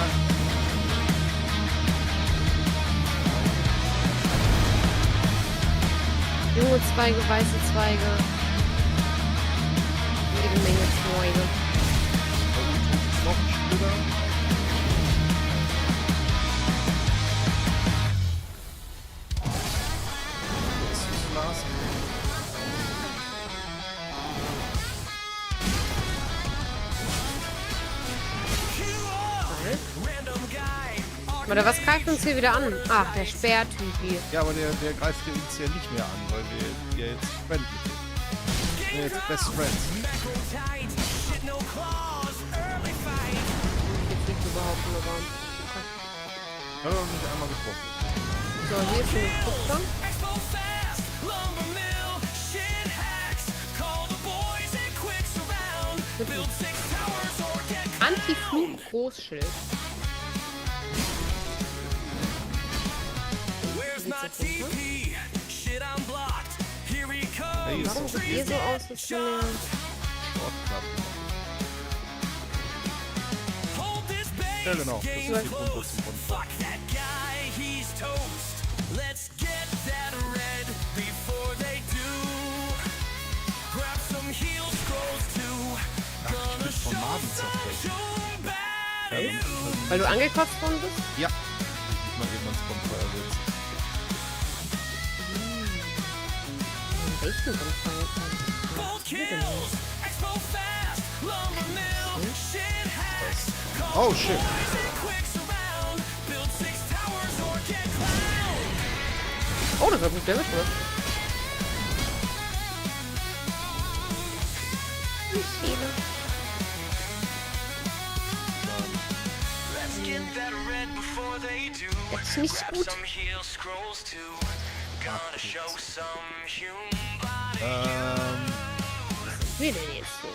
Junge Zweige, weiße Zweige. Jede Menge Zweige. Noch ein Splitter. Das ist Glas. Oder was greift uns hier wieder an? Ach, der Speertypi. Ja, aber der greift uns ja nicht mehr an, weil wir jetzt Friend mit dem. Wir sind jetzt Best Friends. Jetzt nicht behaupten, aber... Ich habe noch nicht einmal gesprochen. So, hier ist eine Kupfer. Anti-Flug-Großschild. Hey, Warum sieht ihr so aus, als wenn ihr... Ja, genau. Das ist die Runde zum Bonfire. Ich bin von Maden zerbrechen. Weil du angekotzt worden bist? Ja. Ich mal eben ans Bonfire setzen. Welchen Bonfire? Oh shit. Oh, das war gut Damage gemacht. Nicht viele. Das ist nicht gut. Was will denn jetzt so?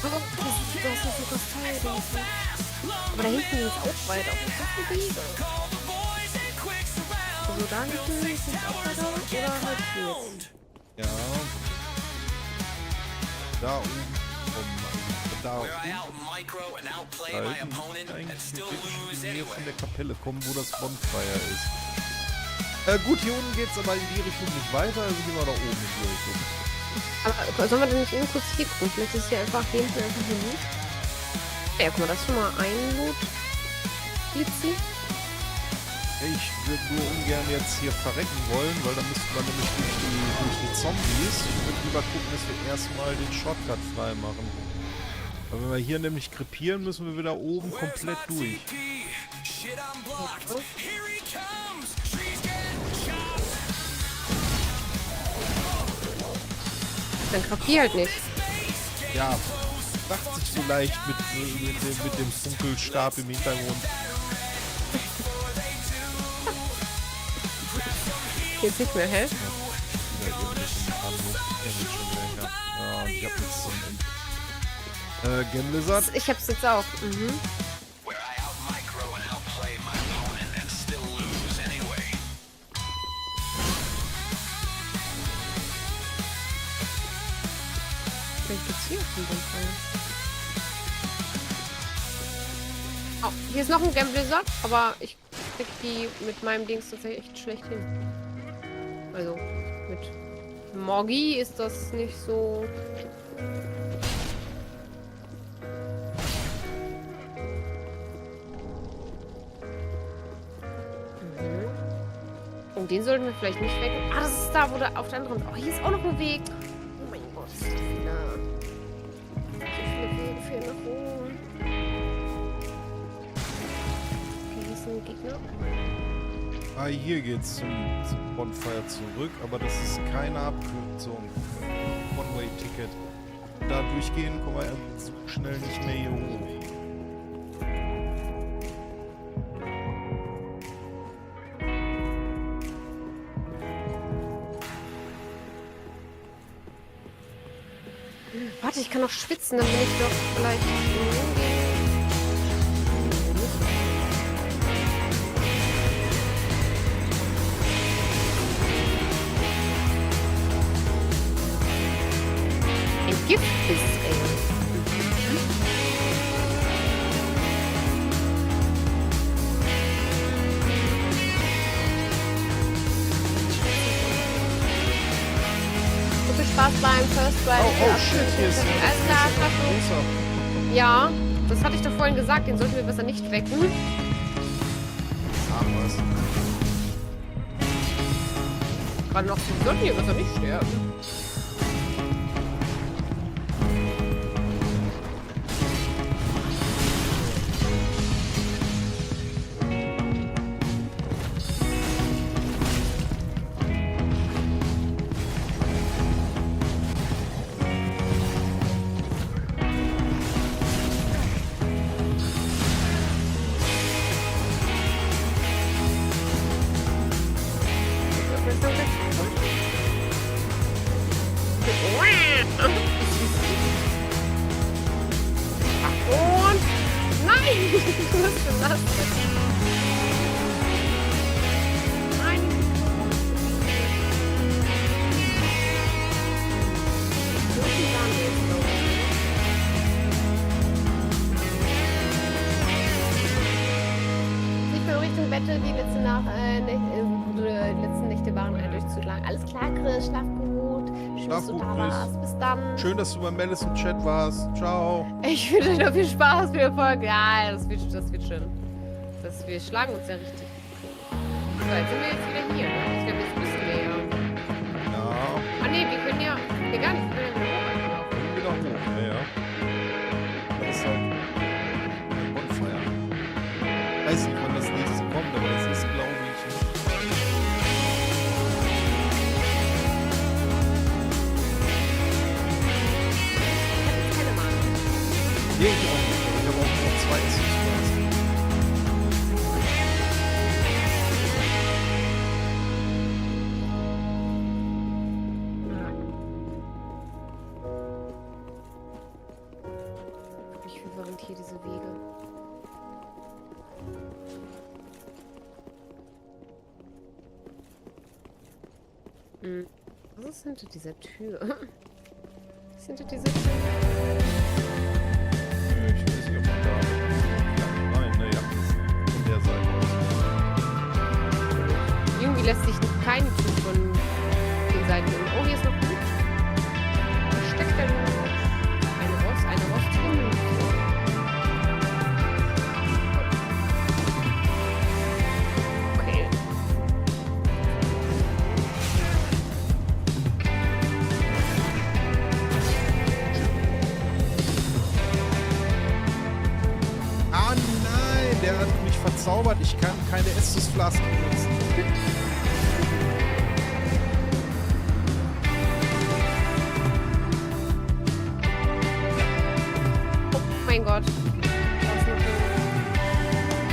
Oh, das ist so das Teil. Aber da hinten ist auch weit auf dem Wege. Also da hinten ist es auch weiter oder halt hier. Ja. Da oben. Da oben. Hier von der Kapelle kommen, wo das Bonfire ist. Gut, hier unten geht's aber in die Richtung nicht weiter, also gehen wir da oben in die Richtung. Aber sollen wir denn nicht eben kurz hier gucken? Vielleicht ist hier einfach hinten einfach hier Loot. Ja, guck mal, das ist schon mal ein Loot. Glitzi. Ich würde nur ungern jetzt hier verrecken wollen, weil dann müssten wir nämlich durch die Zombies. Ich würde lieber gucken, dass wir erstmal den Shortcut frei machen. Weil wenn wir hier nämlich krepieren, müssen wir wieder oben komplett durch. Dann kapier halt nicht. Ja, macht sich so leicht mit dem Funkelstab im Hintergrund. Jetzt nicht mehr, hä? Ja, ich hab jetzt so ein Game Lizard. Ich hab's jetzt auch. Mhm. Vielleicht geht's hier auf den Bonfire. Oh, hier ist noch ein Gambler, aber ich krieg die mit meinem Dings tatsächlich echt schlecht hin. Also, mit Morgi ist das nicht so... Und den sollten wir vielleicht nicht weg. Ah, das ist da, wo der auf der anderen... Oh, hier ist auch noch ein Weg. Oh mein Gott, so viele Wege für nach oben. Okay, hier ist ein Gegner. Ah, hier geht's zum Bonfire zurück, aber das ist keine Abkürzung. One-Way-Ticket. Da durchgehen kommen wir so schnell nicht mehr hier hoch. Warte, ich kann noch schwitzen, dann bin ich doch vielleicht... Ein Giftbiss, ey. viel Spaß beim First Ride. Oh shit, hier ist Alles klar, Tacho. großer. Ja, das hatte ich doch vorhin gesagt, den sollten wir besser nicht wecken. Ach was. Gerade noch, wir sollten hier besser nicht sterben. Und nein, was ist denn das? Nein. So viel Damage jetzt noch. Ich bin Richtung Bette, die letzte die letzten Nächte waren durchzuschlagen. Alles klar, Chris, schlaf gut. Schön, dass du gut, da Chris. warst. Bis dann. Schön, dass du bei Melis im Chat warst. Ciao. Ich wünsche euch noch viel Spaß für die Folge. Ja, das wird schön. Wir schlagen uns ja richtig. So, jetzt sind wir jetzt wieder hier. Ne? Ich glaube, jetzt müssen wir ja. Ja, Ah ne, wir können ja. Egal, wir können ja wieder hoch. wieder hoch. Ja. Da ist halt ein Bonfire. Weiß nicht, wann das nächste kommt, aber das ist, glaube ich. Keine Ahnung. Nee, ich auch nicht. Ich habe auch noch 2 Seasons. Wirklich verwirrend hier diese Wege. Was ist hinter dieser Tür? Was ist hinter dieser Tür? Ich weiß nicht, ob man da. Ja, nein, naja. Von der Seite aus. Irgendwie lässt sich kein Zug von den Seiten nehmen. Oh, hier ist noch gut. Was steckt denn? Eine Rostmütze. Okay. Ah nein, der hat mich verzaubert. Ich kann keine Estusflasken benutzen. Oh mein Gott. Das ist noch so.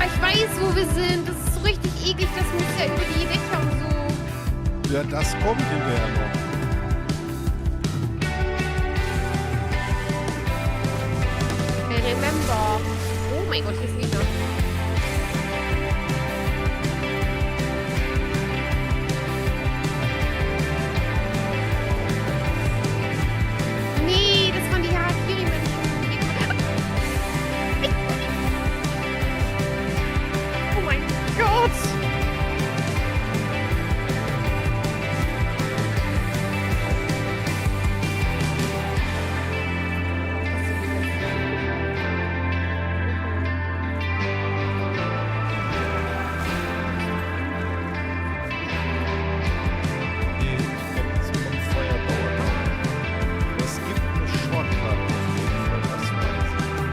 Ich weiß, wo wir sind. Das ist so richtig eklig. Das muss ja über die Decke und so. Ja, das kommt hinterher noch. I remember. Oh mein Gott, hier ist Lina.